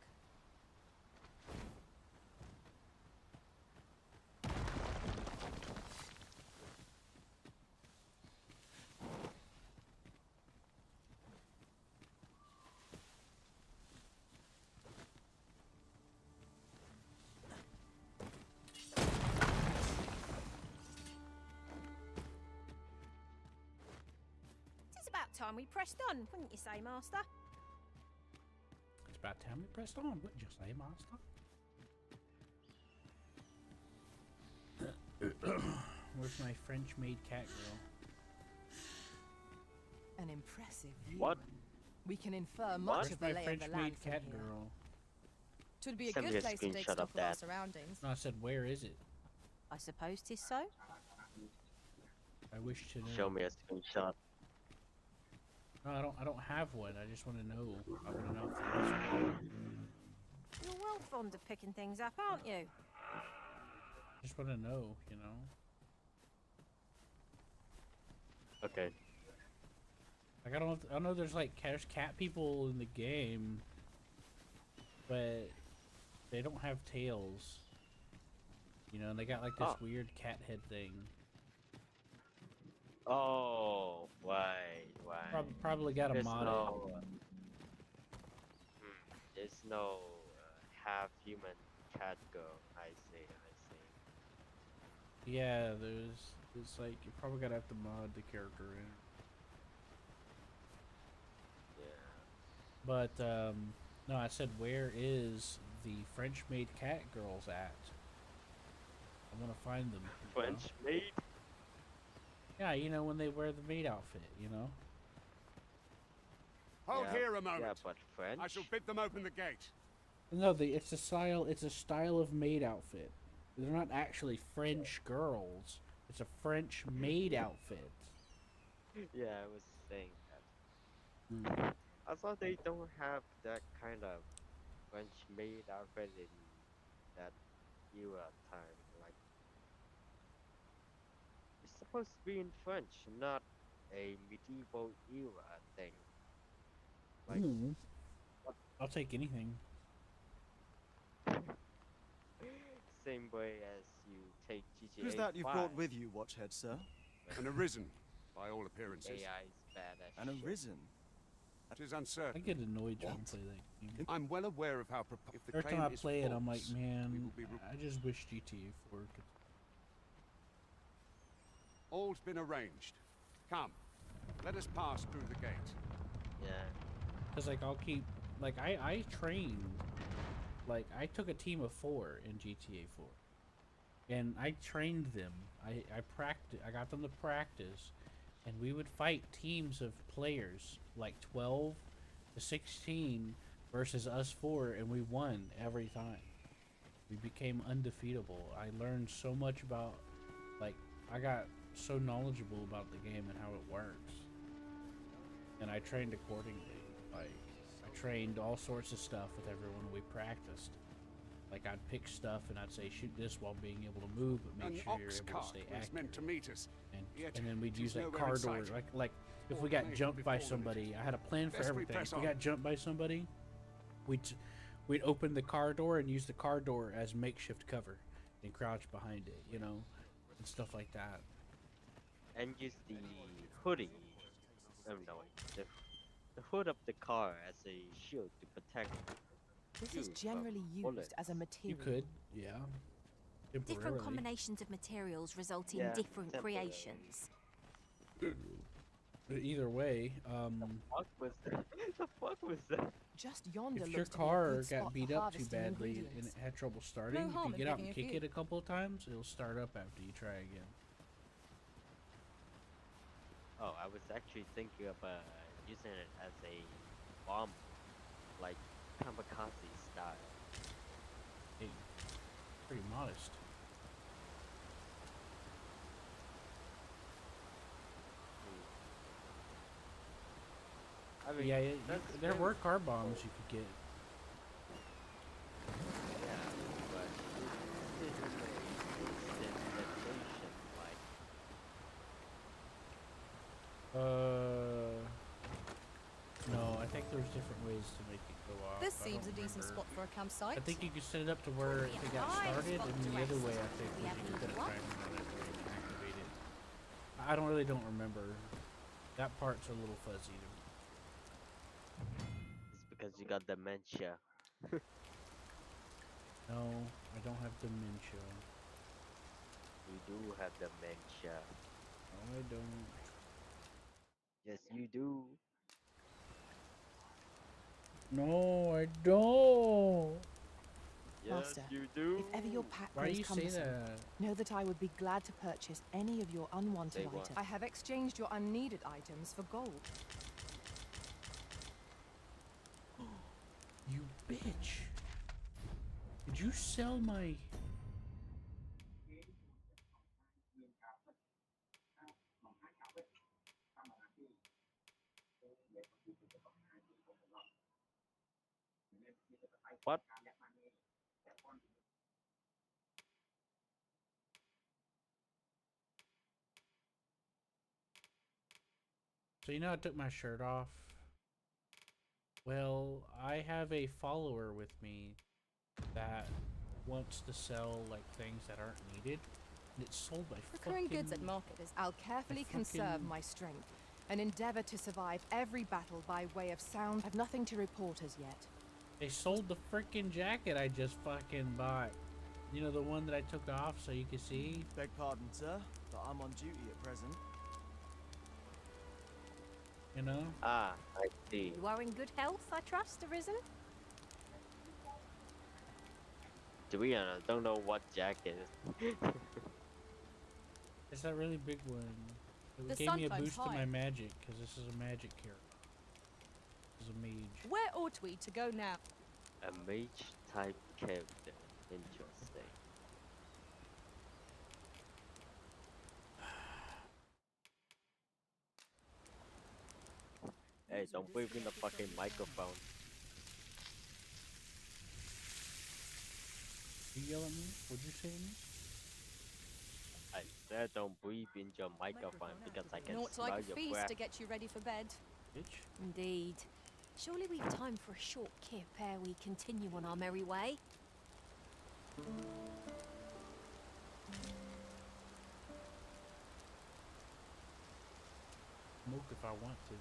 Speaker 9: It's about time we pressed on, wouldn't you say, Master?
Speaker 1: It's about time we pressed on, wouldn't you say, Master? Where's my French-made cat girl?
Speaker 3: An impressive view.
Speaker 4: What?
Speaker 3: We can infer much of the
Speaker 1: Where's my
Speaker 3: lay of the land
Speaker 1: French-made
Speaker 3: from
Speaker 1: cat
Speaker 3: here.
Speaker 1: girl?
Speaker 7: Twould be a
Speaker 4: Send me
Speaker 7: good
Speaker 4: a
Speaker 7: place to take
Speaker 4: screenshot
Speaker 7: stock
Speaker 4: of
Speaker 7: of our
Speaker 4: that.
Speaker 7: surroundings.
Speaker 1: No, I said, where is it?
Speaker 9: I suppose 'tis so.
Speaker 1: I wish to know.
Speaker 4: Show me a screenshot.
Speaker 1: No, I don't have one. I just want to know. I want to know if there is one.
Speaker 9: You're well fond of picking things up, aren't you?
Speaker 1: I just want to know, you know?
Speaker 4: Okay.
Speaker 1: Like, I know there's like there's cat people in the game, but they don't have tails. You know, and they got like this weird cat head thing.
Speaker 4: Oh, why?
Speaker 1: Probably got a
Speaker 4: There's
Speaker 1: mod.
Speaker 4: no, there's no half human cat girl. I see.
Speaker 1: Yeah, it's like you probably gotta have to mod the character in.
Speaker 4: Yeah.
Speaker 1: But no, I said, where is the French-made cat girls at? I want to find them. you know?
Speaker 4: French maid?
Speaker 1: Yeah, you know, when they wear the maid outfit, you know?
Speaker 13: Hold
Speaker 4: Yeah,
Speaker 13: here a moment.
Speaker 4: Yeah, but French?
Speaker 13: I shall bid them open the gate.
Speaker 1: No, it's a style of maid outfit. They're not actually French girls. It's a French maid outfit.
Speaker 4: Yeah, I was saying that. I thought they don't have that kind of French maid outfit in that era time. Like, it's supposed to be in French, not a medieval era thing. Like,
Speaker 1: I'll take anything.
Speaker 4: same way as you take GTA
Speaker 2: Who's that you've
Speaker 4: 5.
Speaker 2: brought with you, Watchhead, sir?
Speaker 13: An arisen, by all appearances.
Speaker 4: AI's bad as
Speaker 2: An
Speaker 4: shit.
Speaker 2: arisen?
Speaker 13: It is
Speaker 1: I
Speaker 13: uncertain.
Speaker 1: get annoyed trying to play that game.
Speaker 13: I'm well aware of how if the
Speaker 1: Every
Speaker 13: claim
Speaker 1: time I
Speaker 13: is
Speaker 1: play it, I'm like,
Speaker 13: false, we
Speaker 1: man,
Speaker 13: will be
Speaker 1: I just wish GTA 4 could.
Speaker 13: All's been arranged. Come, let us pass through the gate.
Speaker 4: Yeah.
Speaker 1: Cause like I'll keep, like I train Like, I took a team of 4 in GTA 4, and I trained them. I got them to practice, and we would fight teams of players, like 12 to 16 versus us 4, and we won every time. We became undefeatable. I learned so much about, like, I got so knowledgeable about the game and how it works. And I trained accordingly. Like, I trained all sorts of stuff with everyone we practiced. Like, I'd pick stuff and I'd say shoot this while being able to move, but make sure you're able to stay accurate.
Speaker 13: Meant to meet us.
Speaker 1: And then we'd use like car doors. Like if we got jumped by somebody, I had a plan for everything. If we got jumped by somebody, we'd open the car door and use the car door as makeshift cover and crouch behind it, you know, and stuff like that.
Speaker 4: And use the hoodie. Oh no, the hood of the car as a shield to protect.
Speaker 3: This is generally used as a material.
Speaker 1: You could, yeah.
Speaker 9: Different combinations of materials result in different creations.
Speaker 1: Either way,
Speaker 4: The fuck was that? The fuck was that?
Speaker 3: Just yonder.
Speaker 1: If your car got beat up too badly and it had trouble starting, if you get out and kick it a couple of times, it'll start up after you try again.
Speaker 4: Oh, I was actually thinking of using it as a bomb, like kamikaze style.
Speaker 1: Hey, pretty modest.
Speaker 4: I mean,
Speaker 1: yeah, there were car bombs you could get.
Speaker 4: Yeah, but this isn't an instant detonation, like.
Speaker 1: No, I think there's different ways to make it go off.
Speaker 7: This seems a decent spot for a campsite.
Speaker 1: I think you could set it up to where if it got started, and the other way I think was you could put a timer on it where you can activate it. I don't remember. That part's a little fuzzy to me.
Speaker 4: It's because you got dementia.
Speaker 1: No, I don't have dementia.
Speaker 4: You do have dementia.
Speaker 1: No, I don't.
Speaker 4: Yes, you do.
Speaker 1: No, I don't.
Speaker 4: Yes,
Speaker 3: Master,
Speaker 4: you do.
Speaker 3: if ever your pack
Speaker 1: Why do
Speaker 3: grows
Speaker 1: you say
Speaker 3: cumbersome,
Speaker 1: that?
Speaker 3: know that I would be glad to purchase any of your unwanted
Speaker 4: Say what?
Speaker 3: items.
Speaker 7: I have exchanged your unneeded items for gold.
Speaker 1: You bitch. Did you sell my...
Speaker 4: What?
Speaker 1: So you know I took my shirt off? Well, I have a follower with me that wants to sell like things that aren't needed. And it's sold by
Speaker 7: Procuring goods at market is I'll carefully conserve my strength and endeavor to survive every battle by way of sound.
Speaker 3: I've nothing to report as yet.
Speaker 1: They sold the freaking jacket I just fucking bought. You know, the one that I took off so you could see?
Speaker 2: Beg pardon, sir, but I'm on duty at present.
Speaker 1: You know?
Speaker 4: Ah, I see.
Speaker 9: You are in good health, I trust, Arisen?
Speaker 4: To be honest, don't know what jacket.
Speaker 1: It's that really big one. It
Speaker 7: The
Speaker 1: gave me a
Speaker 7: sun
Speaker 1: boost to
Speaker 7: climbs
Speaker 1: my
Speaker 7: high.
Speaker 1: magic, because this is a magic character. This is a mage.
Speaker 7: Where ought we to go now?
Speaker 4: A mage type character. Interesting. Hey, don't breathe in the fucking microphone.
Speaker 1: You yell at me? What'd you say to me?
Speaker 4: I said don't breathe in your microphone because I can
Speaker 7: Naught
Speaker 4: smell
Speaker 7: like a
Speaker 4: your
Speaker 7: feast
Speaker 4: breath.
Speaker 7: to get you ready for bed.
Speaker 1: Bitch.
Speaker 9: Indeed. Surely we've time for a short kip ere we continue on our merry way.
Speaker 1: Smoke if I want to.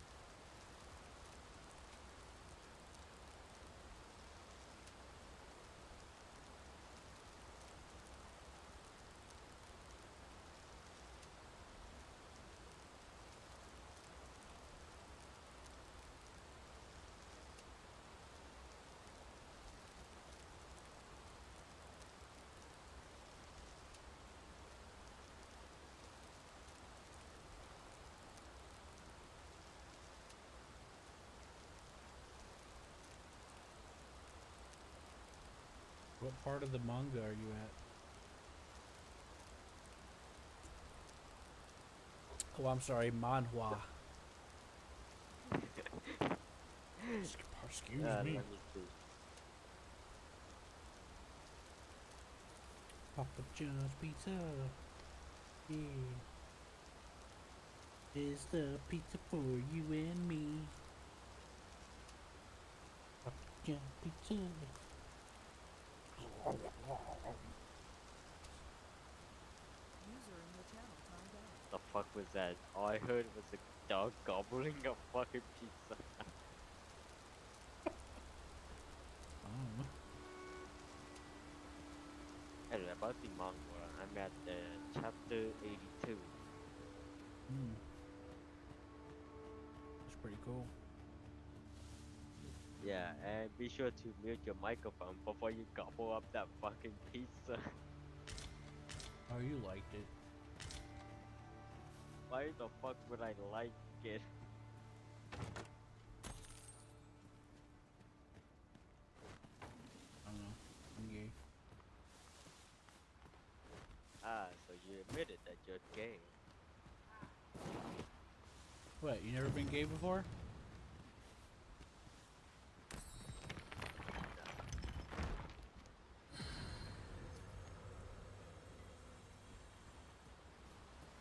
Speaker 1: What part of the manga are you at? Oh, I'm sorry, manhwa. Excuse me.
Speaker 4: Let me see.
Speaker 1: Papa John's Pizza. Yeah. Is the pizza for you and me? Papa John's Pizza.
Speaker 4: The fuck was that? All I heard was a dog gobbling a fucking pizza.
Speaker 1: Oh.
Speaker 4: Anyway, about the manga, I'm at chapter 82.
Speaker 1: That's pretty cool.
Speaker 4: Yeah, and be sure to mute your microphone before you gobble up that fucking pizza.
Speaker 1: Oh, you liked it.
Speaker 4: Why the fuck would I like it?
Speaker 1: I don't know. I'm gay.
Speaker 4: Ah, so you admitted that you're gay.
Speaker 1: What, you never been gay before?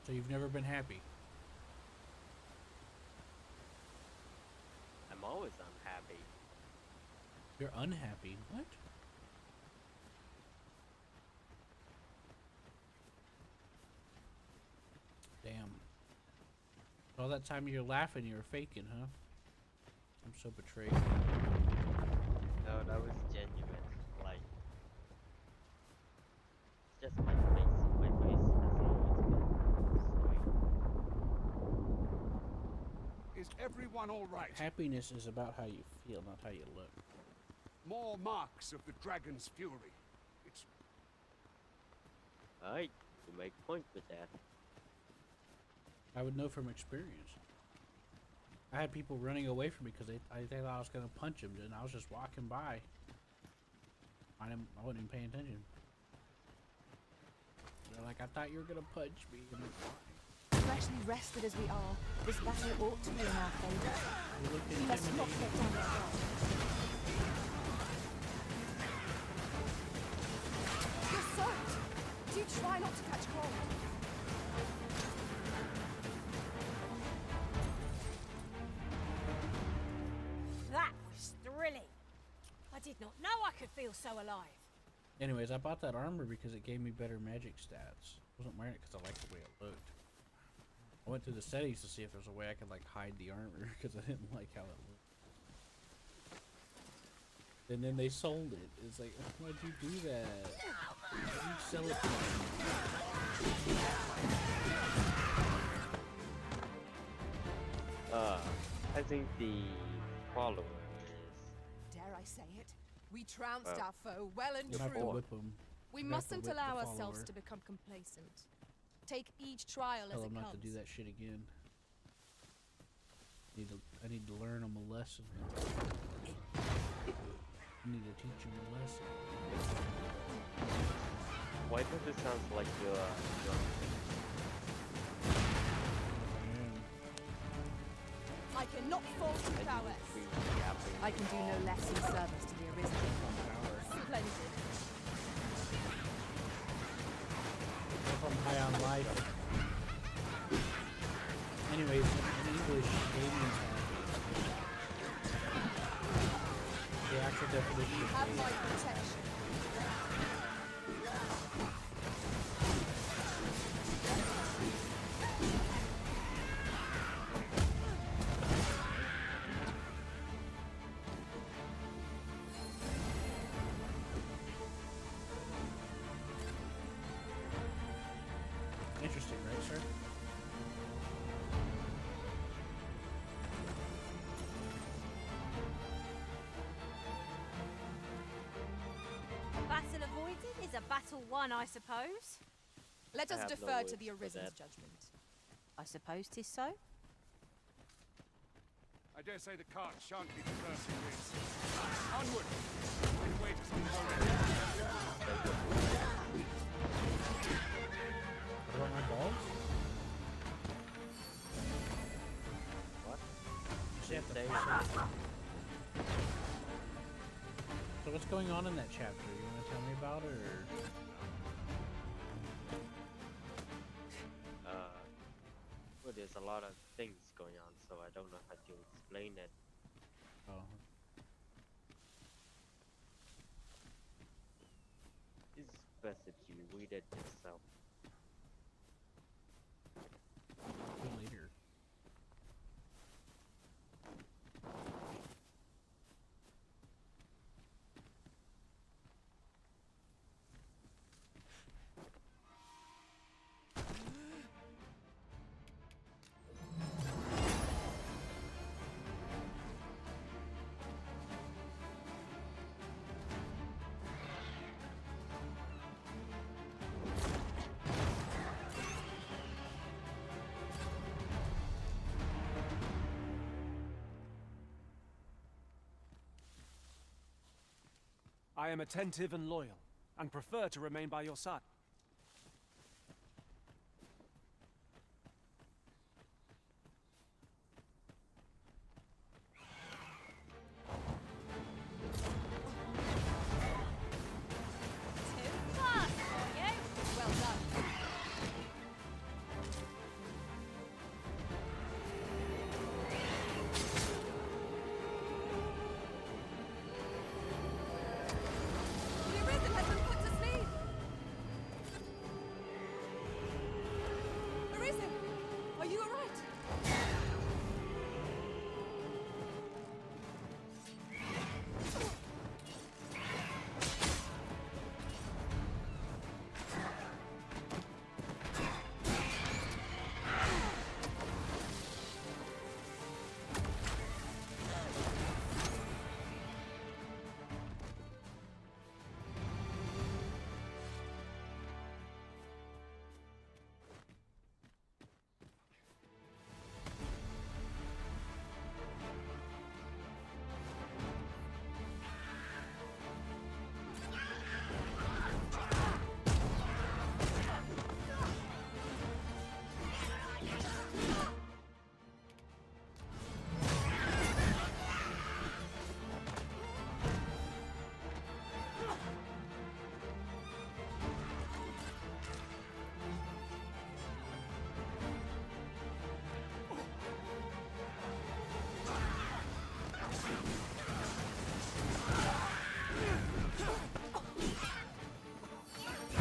Speaker 1: So you've never been happy?
Speaker 4: I'm always unhappy.
Speaker 1: You're unhappy? What? Damn. All that time you're laughing, you were faking, huh? I'm so betrayed.
Speaker 4: No, that was genuine. Like, it's just my face. My face has always been sweet.
Speaker 13: Is everyone all right?
Speaker 1: Happiness is about how you feel, not how you look.
Speaker 13: More marks of the dragon's fury. It's
Speaker 4: Alright, you make point with that.
Speaker 1: I would know from experience. I had people running away from me because they thought I was gonna punch them, and I was just walking by. I wasn't even paying attention. They're like, I thought you were gonna punch me. I'm like, why?
Speaker 3: Freshly rested as we are, this battle ought to be in our favour. We must not let down our guard. You're soaked! Do try not to catch cold.
Speaker 9: That was thrilling. I did not know I could feel so alive.
Speaker 1: Anyways, I bought that armor because it gave me better magic stats. I wasn't wearing it because I liked the way it looked. I went through the settings to see if there's a way I could like hide the armor because I didn't like how it looked. And then they sold it. It's like, why'd you do that? Why'd you sell it to me?
Speaker 4: I think the follower is...
Speaker 3: Dare I say it? We trounced our foe well and
Speaker 1: You'll have to
Speaker 3: true.
Speaker 1: whip him.
Speaker 7: We
Speaker 1: You'll have to
Speaker 7: mustn't
Speaker 1: whip the
Speaker 7: allow ourselves
Speaker 1: follower.
Speaker 7: to become complacent. Take each trial
Speaker 1: Tell
Speaker 7: as
Speaker 1: them
Speaker 7: it
Speaker 1: not
Speaker 7: comes.
Speaker 1: to do that shit again. I need to learn them a lesson. I need to teach them a lesson.
Speaker 4: Why does it sound like you're
Speaker 3: I cannot fault you, prowess.
Speaker 4: I
Speaker 3: can do no less in service to the Arisen. Splendid.
Speaker 1: If I'm high on life. Anyways, in English, Damien's happy. The actual definition
Speaker 3: You
Speaker 1: of
Speaker 3: have my
Speaker 1: Damien.
Speaker 3: protection.
Speaker 1: Interesting, right, sir?
Speaker 9: A battle avoided is a battle won, I suppose.
Speaker 3: Let
Speaker 4: I
Speaker 3: us
Speaker 4: have no
Speaker 3: defer to
Speaker 4: words
Speaker 3: the
Speaker 4: for
Speaker 3: Arisen's
Speaker 4: that.
Speaker 3: judgment.
Speaker 9: I suppose 'tis so.
Speaker 13: I I dare say the cart shan't be the first in this. Onward! We'll wait as we go.
Speaker 1: What about my balls?
Speaker 4: What?
Speaker 1: You have to push it. So what's going on in that chapter? You want to tell me about it, or?
Speaker 4: Well, there's a lot of things going on, so I don't know how to explain it.
Speaker 1: Oh.
Speaker 4: It's best if you read it yourself.
Speaker 1: Later.
Speaker 15: I am attentive and loyal, and prefer to remain by your side.
Speaker 7: Too fast for you. Well done. The Arisen has been put to sleep. Arisen, are you alright?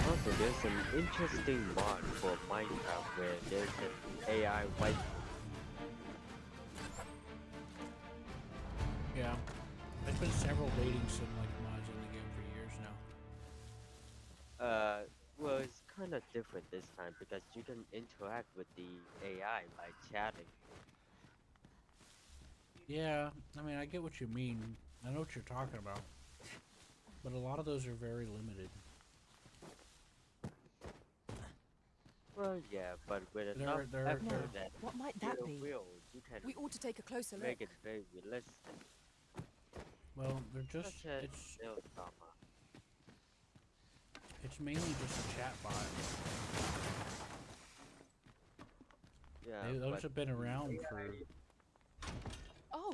Speaker 4: Also, there's an interesting mod for Minecraft where there's an AI wipe.
Speaker 1: Yeah. There's been several dating sim like mods in the game for years now.
Speaker 4: Well, it's kind of different this time because you can interact with the AI by chatting.
Speaker 1: Yeah, I mean, I get what you mean. I know what you're talking about. But a lot of those are very limited.
Speaker 4: Well, yeah, but with
Speaker 1: They're-
Speaker 4: enough
Speaker 1: they're-
Speaker 4: effort
Speaker 1: they're-
Speaker 4: that
Speaker 7: What might that
Speaker 4: you
Speaker 7: be?
Speaker 4: you can
Speaker 7: We ought to take a closer
Speaker 4: make
Speaker 7: look.
Speaker 4: it very realistic.
Speaker 1: Well, they're just,
Speaker 4: Such as
Speaker 1: it's
Speaker 4: Neosama.
Speaker 1: mainly just a chat bot.
Speaker 4: Yeah,
Speaker 1: Those
Speaker 4: but
Speaker 1: have been around
Speaker 4: the
Speaker 1: for...
Speaker 4: AI
Speaker 7: Oh,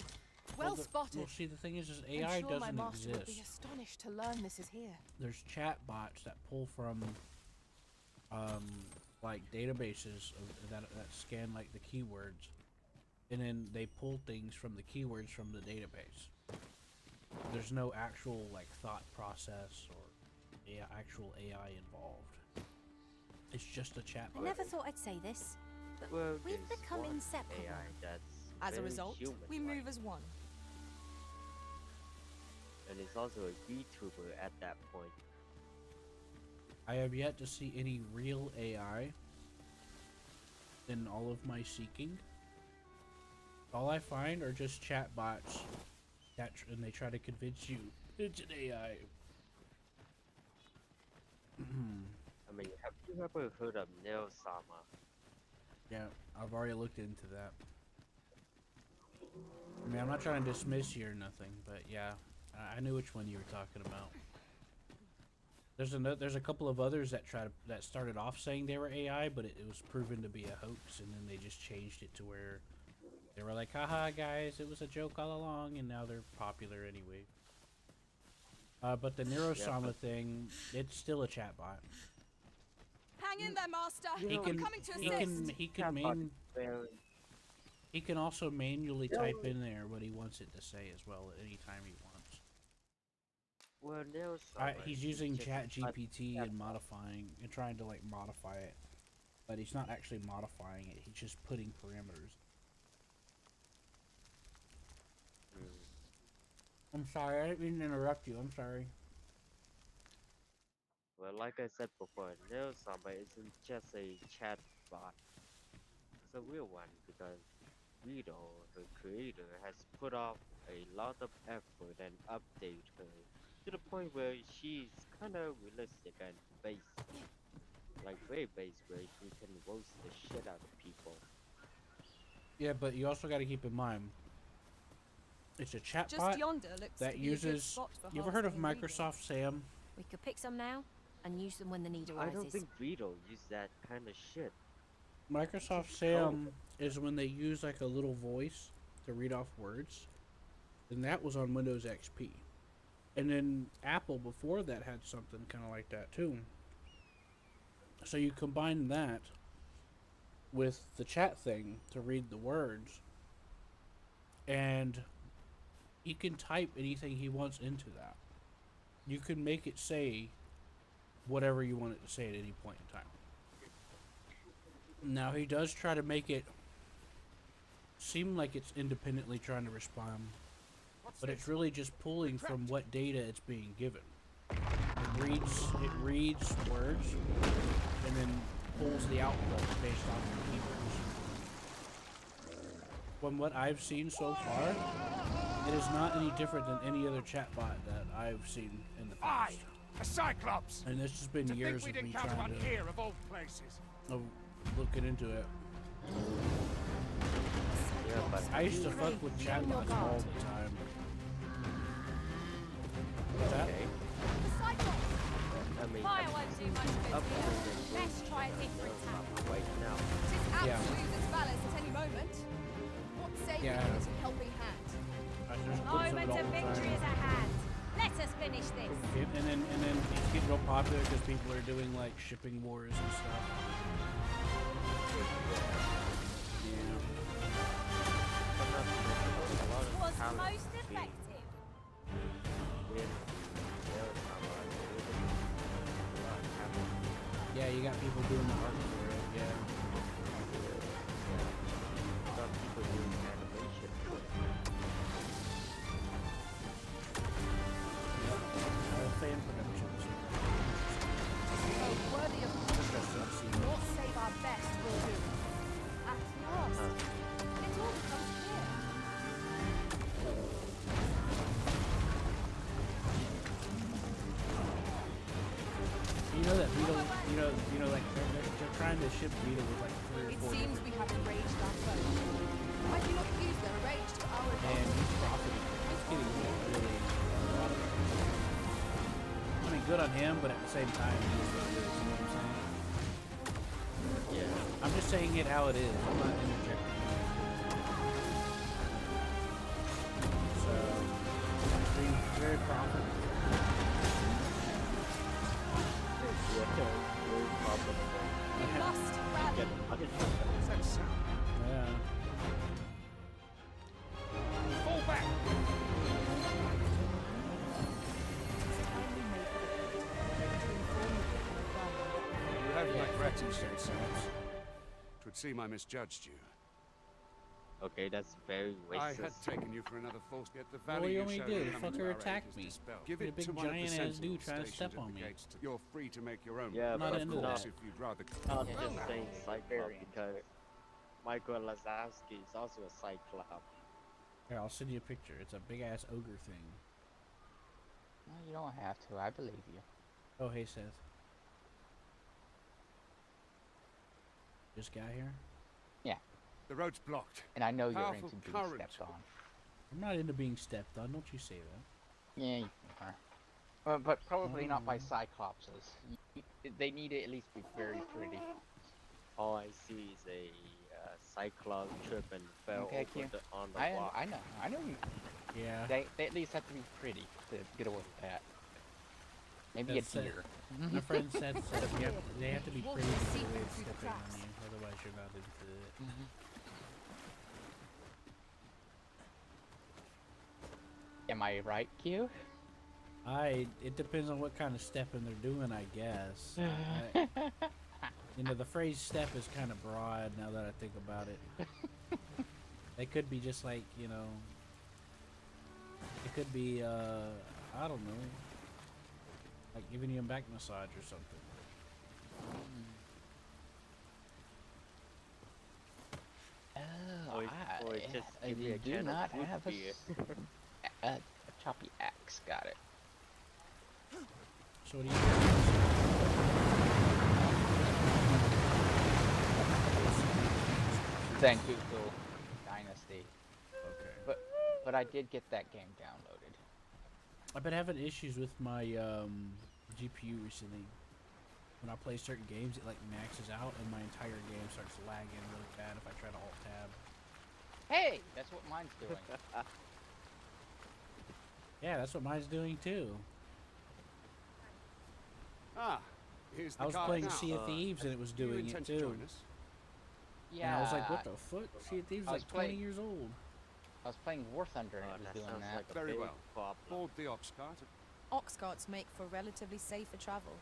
Speaker 7: well
Speaker 1: the-
Speaker 7: spotted.
Speaker 1: Well, see, the thing is
Speaker 7: I'm
Speaker 1: AI
Speaker 7: sure my
Speaker 1: doesn't
Speaker 7: master would be
Speaker 1: exist.
Speaker 7: astonished to learn this is here.
Speaker 1: There's chat bots that pull from, like databases that scan like the keywords, and then they pull things from the keywords from the database. There's no actual like thought process or actual AI involved. It's just a chat
Speaker 9: I
Speaker 1: bot.
Speaker 9: never thought I'd say this, but
Speaker 4: Well,
Speaker 9: we've
Speaker 4: there's
Speaker 9: become
Speaker 4: one
Speaker 9: inseparable.
Speaker 4: AI that's
Speaker 7: As a
Speaker 4: very
Speaker 7: result, we
Speaker 4: human-like,
Speaker 7: move as one.
Speaker 4: and is also a YouTuber at that point.
Speaker 1: I have yet to see any real AI in all of my seeking. All I find are just chat bots that and they try to convince you it's an AI.
Speaker 4: I mean, have you ever heard of Neosama?
Speaker 1: Yeah, I've already looked into that. I mean, I'm not trying to dismiss you or nothing, but yeah, I knew which one you were talking about. There's a couple of others that started off saying they were AI, but it was proven to be a hoax, and then they just changed it to where they were like, haha, guys, it was a joke all along, and now they're popular anyway. But the Neurosama thing, it's still a chatbot.
Speaker 7: Hang in there, Master.
Speaker 1: He
Speaker 7: I'm
Speaker 1: can,
Speaker 7: coming to assist.
Speaker 1: he can also manually type in there what he wants it to say as well at any time he wants.
Speaker 4: Well, Neurosama
Speaker 1: He's using ChatGPT and trying to like modify it, but he's not actually modifying it. He's just putting parameters. I'm sorry, I didn't mean to interrupt you. I'm sorry.
Speaker 4: Well, like I said before, Neurosama isn't just a chat bot. It's a real one because Rito, her creator, has put off a lot of effort and update her to the point where she's kind of realistic and base. Like very base, where she can roast the shit out of people.
Speaker 1: Yeah, but you also got to keep in mind, it's a chatbot that uses. You ever heard of Microsoft Sam?
Speaker 9: We could pick some now and use them when the need arises.
Speaker 4: I don't think Rito used that kind of shit.
Speaker 1: Microsoft Sam is when they use like a little voice to read off words, and that was on Windows XP. And then Apple before that had something kind of like that too. So you combine that with the chat thing to read the words, and he can type anything he wants into that. You can make it say whatever you want it to say at any point in time. Now he does try to make it seem like it's independently trying to respond, but it's really just pulling from what data it's being given. It reads words and then pulls the output based on the keywords. From what I've seen so far, it is not any different than any other chatbot that I've seen in the past.
Speaker 13: A Cyclops!
Speaker 1: And this has been years of me trying to
Speaker 13: here of all places.
Speaker 1: Looking into it. Yeah, but I used to fuck with chatbots all the time. What's that?
Speaker 4: I mean,
Speaker 7: Fire won't do much good here. Let's try a different tack.
Speaker 4: Right now.
Speaker 7: It is absolute its balance at any moment. What say you is a helping hand?
Speaker 9: Moment of victory is at hand. Let us finish this.
Speaker 1: And then it's getting real popular because people are doing like shipping wars and stuff.
Speaker 9: Was most effective.
Speaker 1: Yeah, you got people doing the art for it, yeah.
Speaker 4: Got people doing animation for it.
Speaker 1: Yep, fan productions.
Speaker 7: Oh, worthy of caution. Not save our best will do. At last, it all becomes clear.
Speaker 1: You know that Vito, you know, like they're trying to ship Vito with like 3 or 4
Speaker 7: It seems we have enraged our foe. Why do you not use their rage to our
Speaker 1: and he's profiting. He's getting really a lot of it. I mean, good on him, but at the same time, he's what it is. You know what I'm saying?
Speaker 4: Yeah.
Speaker 1: I'm just saying it how it is. I'm not interjecting. So, he's being very profitable.
Speaker 7: We must rally.
Speaker 1: Yeah.
Speaker 13: Fall back! You have my gratitude, sir. Twould seem I misjudged you.
Speaker 4: Okay, that's very racist.
Speaker 13: I had taken you for another false, yet the
Speaker 1: Well,
Speaker 13: value
Speaker 1: you
Speaker 13: you
Speaker 1: only
Speaker 13: showed
Speaker 1: did.
Speaker 13: in
Speaker 1: The
Speaker 13: coming to
Speaker 1: fucker
Speaker 13: our
Speaker 1: attacked
Speaker 13: aid is
Speaker 1: me.
Speaker 13: dispelled.
Speaker 1: He
Speaker 13: Give
Speaker 1: had a
Speaker 13: it
Speaker 1: big
Speaker 13: to one of the
Speaker 1: giant-ass
Speaker 13: sentinels
Speaker 1: dude trying to
Speaker 13: stationed
Speaker 1: step
Speaker 13: at
Speaker 1: on
Speaker 13: the
Speaker 1: me.
Speaker 13: gates to- You're free to make your own.
Speaker 4: Yeah,
Speaker 1: Not
Speaker 4: but
Speaker 1: into
Speaker 4: I'm
Speaker 1: that.
Speaker 4: not,
Speaker 13: If you'd rather.
Speaker 4: not just saying Cyclops because Michael Lazowski is also a Cyclops.
Speaker 1: Here, I'll send you a picture. It's a big ass ogre thing.
Speaker 16: No, you don't have to. I believe you.
Speaker 1: Oh, hey, Seth. This guy here?
Speaker 16: Yeah.
Speaker 13: The road's blocked.
Speaker 16: And I know you're
Speaker 13: Powerful
Speaker 16: into being
Speaker 13: current.
Speaker 16: stepped on.
Speaker 1: I'm not into being stepped on. Don't you say that.
Speaker 16: Yeah, you are. But probably not by Cyclopses. They need to at least be very pretty.
Speaker 4: All I see is a cyclops trip and fell
Speaker 16: Okay,
Speaker 4: over
Speaker 16: Q.
Speaker 4: on the
Speaker 16: I
Speaker 4: walk.
Speaker 16: know you.
Speaker 1: Yeah.
Speaker 16: They at least have to be pretty to get away with that. Maybe
Speaker 1: That's
Speaker 16: a
Speaker 1: it.
Speaker 16: deer.
Speaker 1: My friend said they have to be
Speaker 7: Walk
Speaker 1: pretty
Speaker 7: the
Speaker 1: to
Speaker 7: secret
Speaker 1: get away with
Speaker 7: through the
Speaker 1: stepping on
Speaker 7: cracks.
Speaker 1: you. Otherwise, you're not into it.
Speaker 16: Am I right, Q?
Speaker 1: It depends on what kind of stepping they're doing, I guess. You know, the phrase "step" is kind of broad now that I think about it. They could be just like, you know, it could be, I don't know, like giving you a back massage or something.
Speaker 16: Oh,
Speaker 4: Or just give me a
Speaker 16: do
Speaker 4: can of
Speaker 16: not
Speaker 4: root
Speaker 16: have
Speaker 4: beer.
Speaker 16: a choppy axe. Got it.
Speaker 1: So what do you
Speaker 16: Thank you, Google Dynasty.
Speaker 5: Okay.
Speaker 16: But I did get that game downloaded.
Speaker 1: I've been having issues with my GPU recently. When I play certain games, it like maxes out, and my entire game starts lagging really bad if I try to alt tab.
Speaker 16: Hey, that's what mine's doing.
Speaker 1: Yeah, that's what mine's doing too.
Speaker 13: Ah, here's the
Speaker 1: I was
Speaker 13: cart
Speaker 1: playing
Speaker 13: now.
Speaker 1: Sea of Thieves, and it was
Speaker 13: Do you
Speaker 1: doing it
Speaker 13: intend to
Speaker 1: too.
Speaker 13: join us?
Speaker 16: Yeah.
Speaker 1: And I was like, what the fuck? Sea of Thieves is
Speaker 16: I was
Speaker 1: like 20
Speaker 16: playing-
Speaker 1: years old.
Speaker 16: I was playing War Thunder and
Speaker 4: Oh,
Speaker 16: it was
Speaker 4: that
Speaker 16: doing
Speaker 4: sounds
Speaker 16: that.
Speaker 4: like a
Speaker 13: Very
Speaker 4: big
Speaker 13: well.
Speaker 4: problem.
Speaker 13: Board the ox cart.
Speaker 3: Ox carts make for relatively safer travel.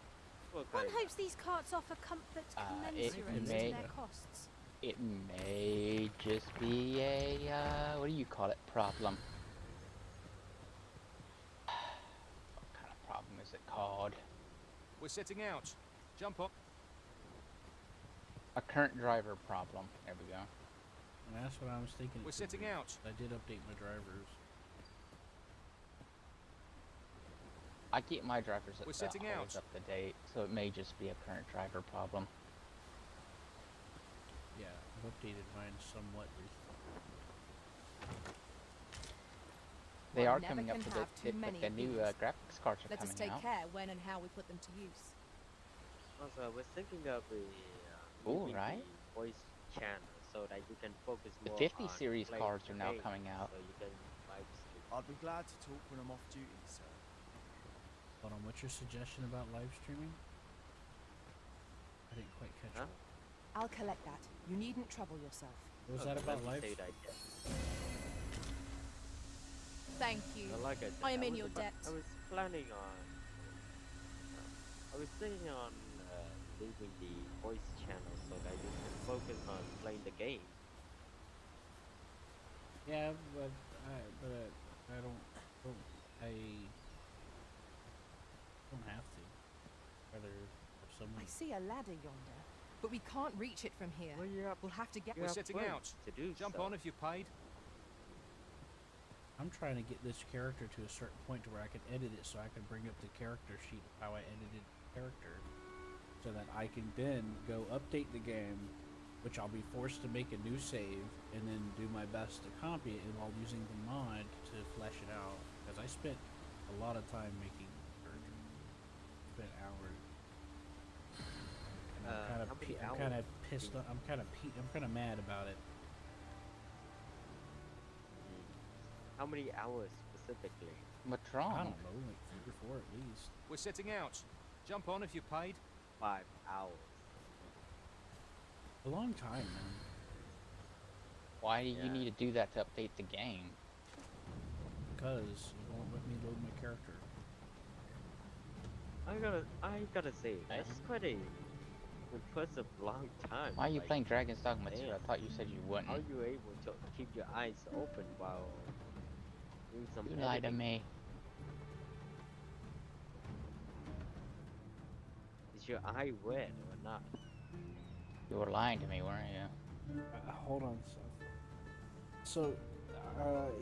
Speaker 4: What
Speaker 9: One
Speaker 4: kind of-
Speaker 9: hopes these carts offer comfort commensurate to
Speaker 16: may-
Speaker 9: their costs.
Speaker 16: It may just be a, what do you call it, problem. What kind of problem is it called?
Speaker 12: We're setting out. Jump up.
Speaker 16: A current driver problem. There we go.
Speaker 1: And that's what I was thinking.
Speaker 12: We're setting out.
Speaker 1: I did update my drivers.
Speaker 16: I keep my drivers
Speaker 12: We're setting out.
Speaker 16: always up to date, so it may just be a current driver problem.
Speaker 1: Yeah, I've updated mine somewhat recently.
Speaker 16: They
Speaker 3: One
Speaker 16: are
Speaker 3: never
Speaker 16: coming up
Speaker 3: can
Speaker 16: with
Speaker 3: have too
Speaker 16: the
Speaker 3: many of
Speaker 16: new
Speaker 3: these.
Speaker 16: graphics cards are
Speaker 3: Let us
Speaker 16: coming
Speaker 3: take
Speaker 16: out.
Speaker 3: care when and how we put them to use.
Speaker 4: Also, I was thinking of
Speaker 16: Ooh,
Speaker 4: moving
Speaker 16: right?
Speaker 4: the voice channel so that you can focus
Speaker 16: The
Speaker 4: more
Speaker 16: 50
Speaker 4: on
Speaker 16: series
Speaker 4: playing
Speaker 16: cards
Speaker 4: the
Speaker 16: are now
Speaker 4: game,
Speaker 16: coming out.
Speaker 4: So you can live stream.
Speaker 2: I'd be glad to talk when I'm off duty, sir.
Speaker 1: Hold on, what's your suggestion about live streaming? I didn't quite catch
Speaker 4: Huh?
Speaker 1: it.
Speaker 3: I'll collect that. You needn't trouble yourself.
Speaker 1: What was
Speaker 4: Okay,
Speaker 1: that about
Speaker 4: let me
Speaker 1: live?
Speaker 4: say that again.
Speaker 7: Thank you.
Speaker 4: So like I said,
Speaker 7: I am in
Speaker 4: was
Speaker 7: your
Speaker 4: about-
Speaker 7: debt.
Speaker 4: I was planning on. I was thinking on leaving the voice channel so that you can focus on playing the game.
Speaker 1: Yeah, but I don't have to. Rather, if someone.
Speaker 3: I see a ladder yonder, but we can't reach it from here.
Speaker 4: Well,
Speaker 3: We'll have to get.
Speaker 12: We're setting out.
Speaker 4: To do
Speaker 12: Jump
Speaker 4: so.
Speaker 12: on if you've paid.
Speaker 1: I'm trying to get this character to a certain point to where I can edit it, so I can bring up the character sheet of how I edited the character, so that I can then go update the game, which I'll be forced to make a new save and then do my best to copy it while using the mod to flesh it out. Because I spent a lot of time making the character. Spent hours. And
Speaker 4: how many
Speaker 1: I'm kind of
Speaker 4: hours
Speaker 1: pissed.
Speaker 4: do you-
Speaker 1: I'm kind of mad about it.
Speaker 4: How many hours specifically?
Speaker 16: What's
Speaker 1: I
Speaker 16: wrong?
Speaker 1: don't know, like 3 or 4 at least.
Speaker 12: We're setting out. Jump on if you've paid.
Speaker 4: 5 hours.
Speaker 1: A long time, man.
Speaker 16: Why do
Speaker 4: Yeah.
Speaker 16: you need to do that to update the game?
Speaker 1: Because it won't let me load my character.
Speaker 4: I gotta say, that's quite a impressive long time.
Speaker 16: Why are you
Speaker 4: like,
Speaker 16: playing Dragon's Dogma 2? I
Speaker 4: damn.
Speaker 16: thought you said you wouldn't.
Speaker 4: How are you able to keep your eyes open while doing some
Speaker 16: You lied to
Speaker 4: editing?
Speaker 16: me.
Speaker 4: Is your eye red or not?
Speaker 16: You were lying to me, weren't you?
Speaker 1: Hold on, Seth. So,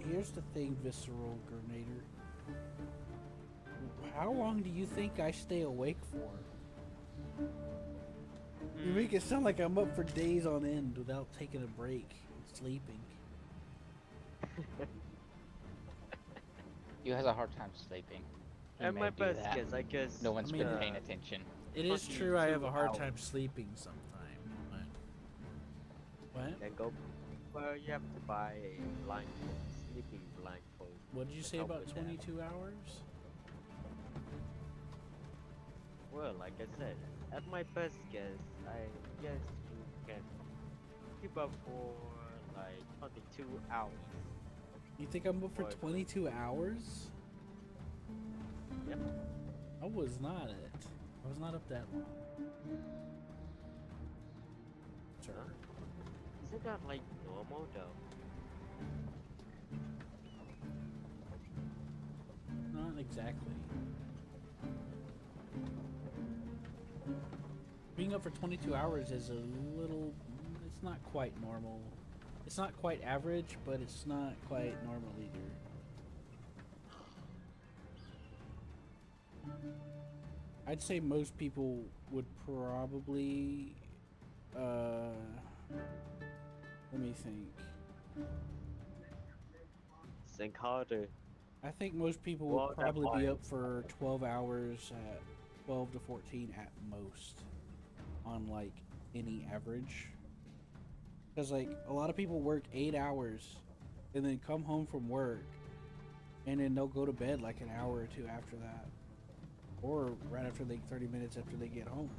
Speaker 1: here's the thing, Visceral Grenadier. How long do you think I stay awake for? You make it sound like I'm up for days on end without taking a break. sleeping.
Speaker 16: You has a hard time sleeping. He
Speaker 4: At
Speaker 16: may
Speaker 4: my
Speaker 16: do
Speaker 4: best
Speaker 16: that.
Speaker 4: guess, I guess.
Speaker 16: No one's
Speaker 1: I
Speaker 16: been
Speaker 1: mean,
Speaker 16: paying attention.
Speaker 1: It is true I have a hard
Speaker 4: 22
Speaker 1: time sleeping sometime, but... What?
Speaker 4: Then go. Well, you have to buy a blindfold, sleeping blindfold.
Speaker 1: What did you
Speaker 4: to
Speaker 1: say
Speaker 4: help
Speaker 1: about
Speaker 4: with that.
Speaker 1: 22 hours?
Speaker 4: Well, like I said, at my best guess, I guess you can keep up for like 22 hours.
Speaker 1: You think I'm up for 22 hours?
Speaker 4: Yep.
Speaker 1: I was not it. I was not up that long. Sir?
Speaker 4: Isn't that like normal though?
Speaker 1: Not exactly. Being up for 22 hours is a little... It's not quite normal. It's not quite average, but it's not quite normal either. I'd say most people would probably... let me think.
Speaker 4: Think harder.
Speaker 1: I think most people
Speaker 4: Well,
Speaker 1: would
Speaker 4: that
Speaker 1: probably be
Speaker 4: point-
Speaker 1: up for 12 hours at 12 to 14 at most on like any average. Because like a lot of people work 8 hours and then come home from work and then they'll go to bed like an hour or two after that. Or right after 30 minutes after they get home.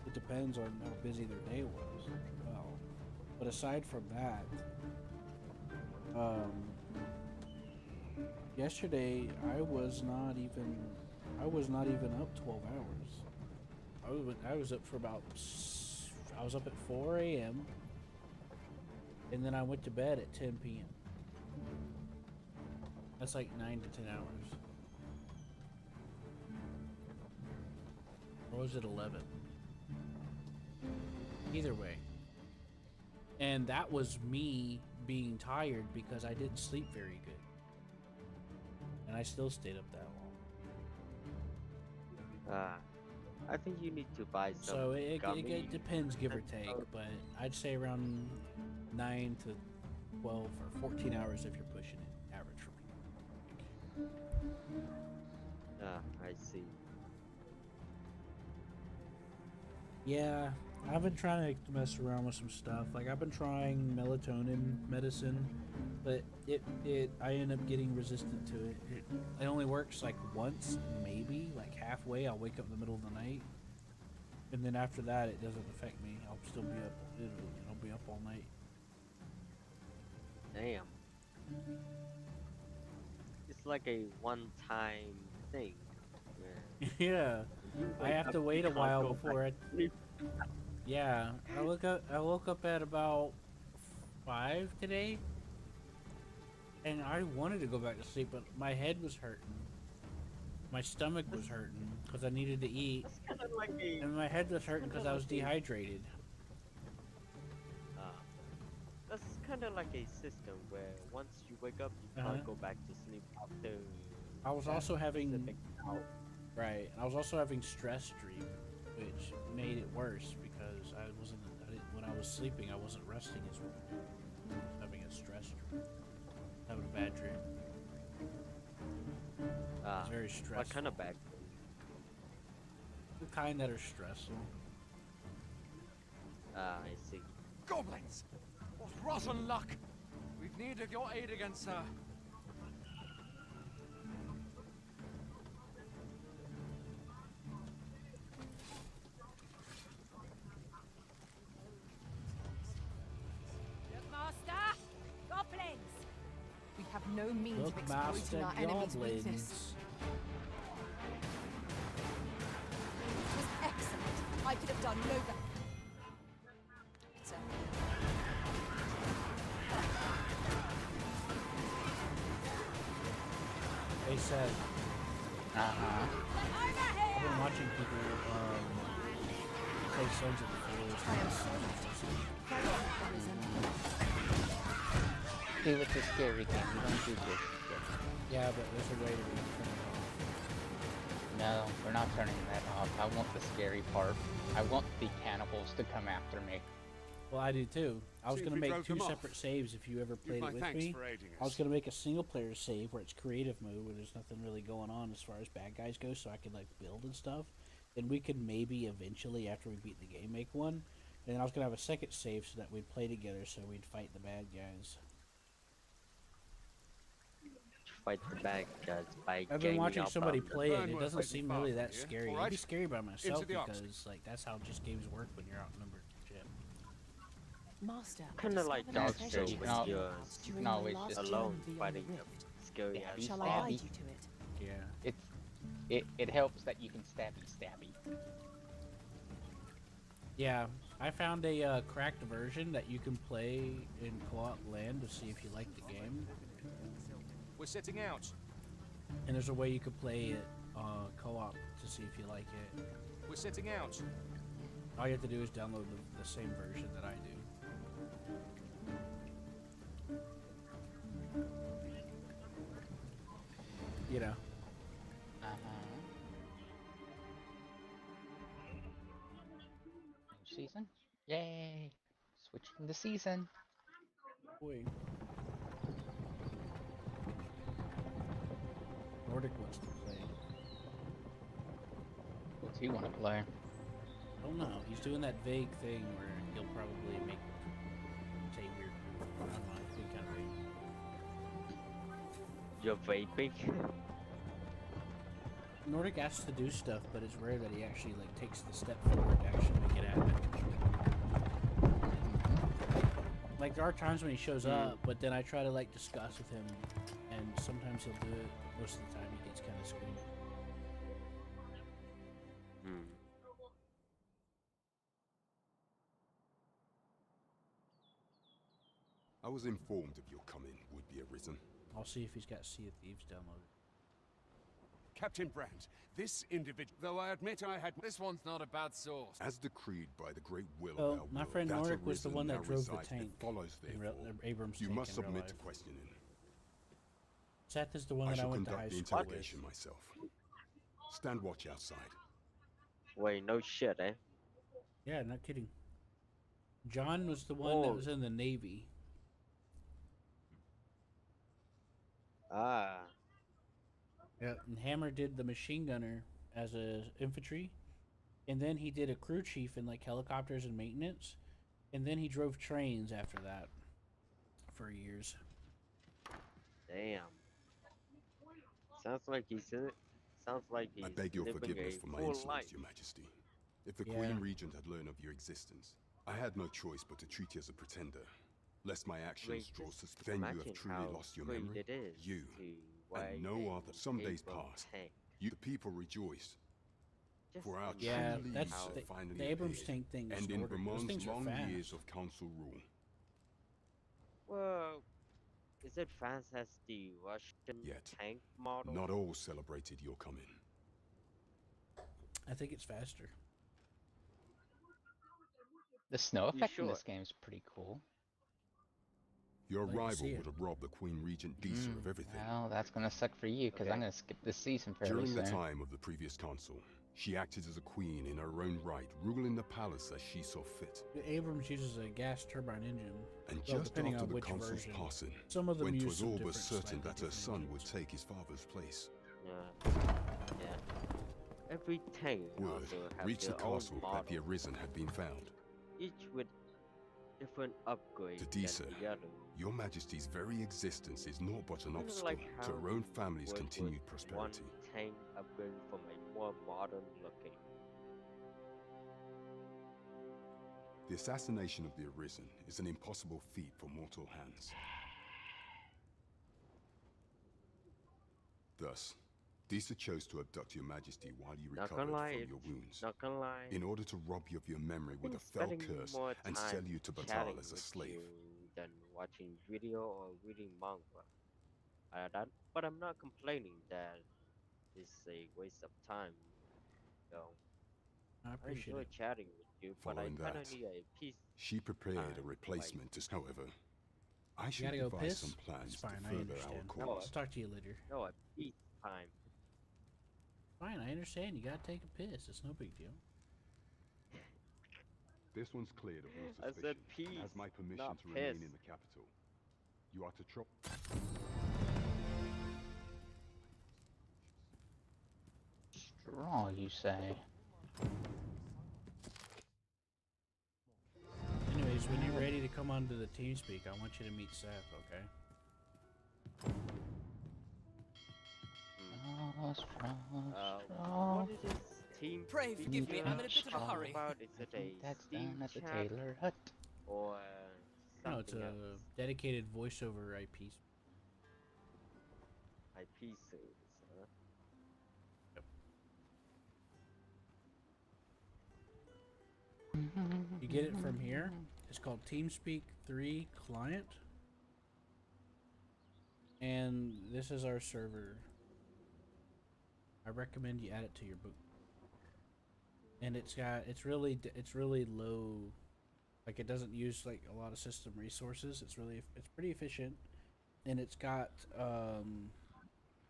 Speaker 1: It depends on how busy their day was as well. But aside from that, yesterday I was not even up 12 hours. I was up for about I was up at 4 a.m. and then I went to bed at 10 p.m. That's like 9 to 10 hours. Or was it 11? Either way. And that was me being tired because I didn't sleep very good. And I still stayed up that long.
Speaker 4: I think you need to buy some
Speaker 1: So it depends, give or
Speaker 4: and
Speaker 1: take,
Speaker 4: stuff.
Speaker 1: but I'd say around 9 to 12 or 14 hours if you're pushing it, average for me.
Speaker 4: I see.
Speaker 1: Yeah, I've been trying to mess around with some stuff. Like I've been trying melatonin medicine, but I end up getting resistant to it. It only works like once, maybe, like halfway. I'll wake up in the middle of the night, and then after that, it doesn't affect me. I'll still be up. I'll be up all night.
Speaker 4: Damn. It's like a one-time thing.
Speaker 1: Yeah, I
Speaker 4: wake
Speaker 1: have
Speaker 4: up,
Speaker 1: to wait
Speaker 4: you
Speaker 1: a
Speaker 4: can't
Speaker 1: while
Speaker 4: go
Speaker 1: before
Speaker 4: back to sleep.
Speaker 1: Yeah, I woke up at about 5 today, and I wanted to go back to sleep, but my head was hurting. My stomach was hurting because I needed to eat, and my head was hurting because I was dehydrated.
Speaker 4: That's kind of like a system where once you wake up, you can't go back to sleep after.
Speaker 1: I was also having
Speaker 4: specific hour.
Speaker 1: right. I was also having stress dream, which made it worse because when I was sleeping, I wasn't resting as well. I was having a stress dream, having a bad dream. It's very stressful.
Speaker 4: What kind of bad?
Speaker 1: The kind that are stressful.
Speaker 4: I see.
Speaker 15: Goblins! What rotten luck! We've needed your aid against her.
Speaker 3: Master! Goblins! We have no means of
Speaker 1: Master
Speaker 3: exploiting our enemy's weakness.
Speaker 1: Goblins.
Speaker 3: It was excellent. I could have done no better.
Speaker 1: They said. I've been watching people play Sons of the Forest.
Speaker 16: See, with the scary game, you don't do this.
Speaker 1: Yeah, but there's a way to turn it off.
Speaker 16: No, we're not turning that off. I want the scary part. I want the cannibals to come after me.
Speaker 1: Well, I do too. I was
Speaker 13: See if
Speaker 1: gonna
Speaker 13: we
Speaker 1: make
Speaker 13: drove
Speaker 1: 2
Speaker 13: them off.
Speaker 1: separate saves if you ever
Speaker 13: Give
Speaker 1: played
Speaker 13: my
Speaker 1: it with
Speaker 13: thanks
Speaker 1: me.
Speaker 13: for aiding
Speaker 1: I was
Speaker 13: us.
Speaker 1: gonna make a single player save where it's creative mode, where there's nothing really going on as far as bad guys go, so I could like build and stuff. Then we could maybe eventually, after we beat the game, make one. And then I was gonna have a second save so that we'd play together, so we'd fight the bad guys.
Speaker 4: Fight the bad guys by
Speaker 1: I've been watching
Speaker 4: ganging up
Speaker 1: somebody
Speaker 4: on them.
Speaker 1: play it, and it
Speaker 13: Burnworth
Speaker 1: doesn't
Speaker 13: isn't
Speaker 1: seem
Speaker 13: far
Speaker 1: really
Speaker 13: from
Speaker 1: that
Speaker 13: here.
Speaker 1: scary.
Speaker 13: All
Speaker 1: It'd be
Speaker 13: right.
Speaker 1: scary by myself
Speaker 13: Into the ox.
Speaker 1: because like that's how just games work when you're outnumbered. Shit.
Speaker 3: Master, I
Speaker 4: Kind of like
Speaker 3: discovered a
Speaker 4: Dark
Speaker 3: treasure
Speaker 4: Souls
Speaker 3: chest
Speaker 4: when
Speaker 16: no,
Speaker 4: you're
Speaker 3: hereabouts during
Speaker 16: no,
Speaker 3: my
Speaker 16: it's
Speaker 3: last
Speaker 16: just
Speaker 3: journey
Speaker 4: alone
Speaker 3: beyond
Speaker 4: fighting
Speaker 3: the
Speaker 4: a
Speaker 3: rift.
Speaker 4: scary
Speaker 16: Yeah,
Speaker 4: ass
Speaker 16: you
Speaker 3: Shall I
Speaker 16: stabby.
Speaker 3: guide you to it?
Speaker 1: Yeah.
Speaker 16: It helps that you can stabby.
Speaker 1: Yeah, I found a cracked version that you can play in co-op land to see if you like the game.
Speaker 12: We're setting out.
Speaker 1: And there's a way you could play it co-op to see if you like it.
Speaker 12: We're setting out.
Speaker 1: All you have to do is download the same version that I do. You know.
Speaker 16: New season? Yay! Switching the season.
Speaker 1: Boy. Nordic wants to play.
Speaker 16: What's he want to play?
Speaker 1: I don't know. He's doing that vague thing where he'll probably say weird. I don't know. It's kind of vague.
Speaker 4: You're vaping?
Speaker 1: Nordic asks to do stuff, but it's rare that he actually like takes the step forward to actually make it happen. Like there are times when he shows up, but then I try to like discuss with him, and sometimes he'll do it. Most of the time, he gets kind of screwed.
Speaker 13: I was informed of your coming would be arisen.
Speaker 1: I'll see if he's got Sea of Thieves downloaded.
Speaker 13: Captain Brandt, this individual, though I admit I had...
Speaker 12: This one's not a bad source.
Speaker 13: As decreed by the great will
Speaker 1: Oh,
Speaker 13: of our
Speaker 1: my
Speaker 13: world,
Speaker 1: friend
Speaker 13: that
Speaker 1: Nordic was the
Speaker 13: arisen
Speaker 1: one that
Speaker 13: now
Speaker 1: drove the
Speaker 13: resides and
Speaker 1: tank
Speaker 13: follows,
Speaker 1: in real-
Speaker 13: therefore,
Speaker 1: Abrams
Speaker 13: you
Speaker 1: tank
Speaker 13: must
Speaker 1: in real
Speaker 13: submit to
Speaker 1: life.
Speaker 13: questioning.
Speaker 1: Seth is the one
Speaker 13: I
Speaker 1: that I
Speaker 13: shall
Speaker 1: went to
Speaker 13: conduct
Speaker 1: high
Speaker 13: the
Speaker 1: school with.
Speaker 13: interrogation myself. Stand watch outside.
Speaker 4: Wait, no shit, eh?
Speaker 1: Yeah, not kidding. John was the one that was in the Navy.
Speaker 4: Ah.
Speaker 1: Yeah, and Hammer did the machine gunner as a infantry, and then he did a crew chief in like helicopters and maintenance, and then he drove trains after that for years.
Speaker 4: Damn. Sounds like he's in it. Sounds like he's
Speaker 13: I beg your
Speaker 4: living
Speaker 13: forgiveness
Speaker 4: a
Speaker 13: for my
Speaker 4: full
Speaker 13: insolence,
Speaker 4: life.
Speaker 13: Your Majesty. If the
Speaker 1: Yeah.
Speaker 13: Queen Regent had learned of your existence, I had no choice but to treat you as a pretender, lest my actions draw
Speaker 4: just
Speaker 13: suspicion. Then you have
Speaker 4: imagine
Speaker 13: truly
Speaker 4: how
Speaker 13: lost your
Speaker 4: great
Speaker 13: memory.
Speaker 4: it is
Speaker 13: You
Speaker 4: to ride
Speaker 13: and no
Speaker 4: a
Speaker 13: other. Some days
Speaker 4: Abrams
Speaker 13: pass.
Speaker 4: tank.
Speaker 13: You, the people rejoice.
Speaker 4: Just
Speaker 13: For our
Speaker 1: Yeah,
Speaker 13: true
Speaker 1: that's
Speaker 13: leaders
Speaker 1: the,
Speaker 13: have finally
Speaker 1: the Abrams
Speaker 13: appeared,
Speaker 1: tank thing.
Speaker 13: and in
Speaker 1: Those
Speaker 13: Vermont's
Speaker 1: things are
Speaker 13: long
Speaker 1: fast.
Speaker 13: years of council rule.
Speaker 4: Well, is it fast as the Russian
Speaker 13: Yet,
Speaker 4: tank model?
Speaker 13: not all celebrated your coming.
Speaker 1: I think it's faster.
Speaker 16: The snow
Speaker 4: You
Speaker 16: effect in
Speaker 4: sure?
Speaker 16: this game is pretty cool.
Speaker 13: Your
Speaker 1: Like to
Speaker 13: arrival
Speaker 1: see it.
Speaker 13: would have robbed the Queen Regent Geezer of everything.
Speaker 16: Well, that's gonna suck for you, because I'm
Speaker 4: Okay.
Speaker 16: gonna skip this season fairly
Speaker 13: During
Speaker 16: soon.
Speaker 13: the time of the previous council, she acted as a queen in her own right, ruling the palace as she saw fit.
Speaker 1: The Abrams uses a gas turbine engine.
Speaker 13: And
Speaker 1: well,
Speaker 13: just
Speaker 1: depending
Speaker 13: after
Speaker 1: on
Speaker 13: the
Speaker 1: which
Speaker 13: consul's
Speaker 1: version.
Speaker 13: passing,
Speaker 1: Some of them
Speaker 13: when
Speaker 1: use
Speaker 13: 'twas
Speaker 1: some
Speaker 13: all but
Speaker 1: different,
Speaker 13: certain
Speaker 1: slightly
Speaker 13: that her
Speaker 1: different
Speaker 13: son would
Speaker 1: engines.
Speaker 13: take his father's place,
Speaker 4: Yeah. Every tank
Speaker 13: word
Speaker 4: also has
Speaker 13: reached the
Speaker 4: their own
Speaker 13: castle that
Speaker 4: model,
Speaker 13: the Arisen had been found.
Speaker 4: each with different upgrades
Speaker 13: To
Speaker 4: than
Speaker 13: Disa,
Speaker 4: the other.
Speaker 13: Your Majesty's very existence is naught but an
Speaker 4: Kinda
Speaker 13: obstacle
Speaker 4: like
Speaker 13: to
Speaker 4: how
Speaker 13: her own family's
Speaker 4: work
Speaker 13: continued
Speaker 4: with
Speaker 13: prosperity.
Speaker 4: One tank upgraded from a more modern looking.
Speaker 13: The assassination of the Arisen is an impossible feat for mortal hands. Thus, Disa chose to abduct your Majesty while you
Speaker 4: Not
Speaker 13: recovered
Speaker 4: gonna lie,
Speaker 13: from your wounds,
Speaker 4: not gonna lie.
Speaker 13: in order to rob you of your memory with
Speaker 4: been
Speaker 13: a fell
Speaker 4: spending
Speaker 13: curse
Speaker 4: more
Speaker 13: and
Speaker 4: time
Speaker 13: sell you to
Speaker 4: chatting
Speaker 13: Batal as a
Speaker 4: with
Speaker 13: slave.
Speaker 4: you than watching video or reading manga. But I'm not complaining that it's a waste of time. So
Speaker 1: I appreciate
Speaker 4: enjoy
Speaker 1: it.
Speaker 4: chatting with you, but I
Speaker 13: Following
Speaker 4: kind
Speaker 13: that,
Speaker 4: of need a peace.
Speaker 13: she prepared
Speaker 4: time,
Speaker 13: a replacement. However, I
Speaker 1: You
Speaker 13: should
Speaker 1: gotta go
Speaker 13: devise
Speaker 1: piss?
Speaker 13: some plans
Speaker 1: It's fine,
Speaker 13: to
Speaker 1: I
Speaker 13: further our
Speaker 1: understand.
Speaker 4: No,
Speaker 13: cause.
Speaker 1: I'll talk to you later.
Speaker 4: No, a peace time.
Speaker 1: Fine, I understand. You gotta take a piss. It's no big deal.
Speaker 17: This one's cleared of all
Speaker 4: I said
Speaker 17: suspicion
Speaker 4: peace,
Speaker 17: and has my permission
Speaker 4: not
Speaker 17: to remain
Speaker 4: piss.
Speaker 17: in the capital. You are to drop.
Speaker 16: Straw, you say?
Speaker 1: Anyways, when you're ready to come onto the TeamSpeak, I want you to meet Seth, okay?
Speaker 4: What is this team?
Speaker 3: Pray forgive me, I'm in a bit of a hurry.
Speaker 4: About? Is it a
Speaker 16: That's
Speaker 4: Steam
Speaker 16: done at the
Speaker 4: chat
Speaker 16: Taylor Hut.
Speaker 4: or
Speaker 1: No, it's
Speaker 4: something
Speaker 1: a
Speaker 4: else?
Speaker 1: dedicated voiceover IP.
Speaker 4: IP service, huh?
Speaker 1: You get it from here. It's called TeamSpeak 3 Client. And this is our server. I recommend you add it to your book. And it's really low, like it doesn't use like a lot of system resources. It's pretty efficient, and it's got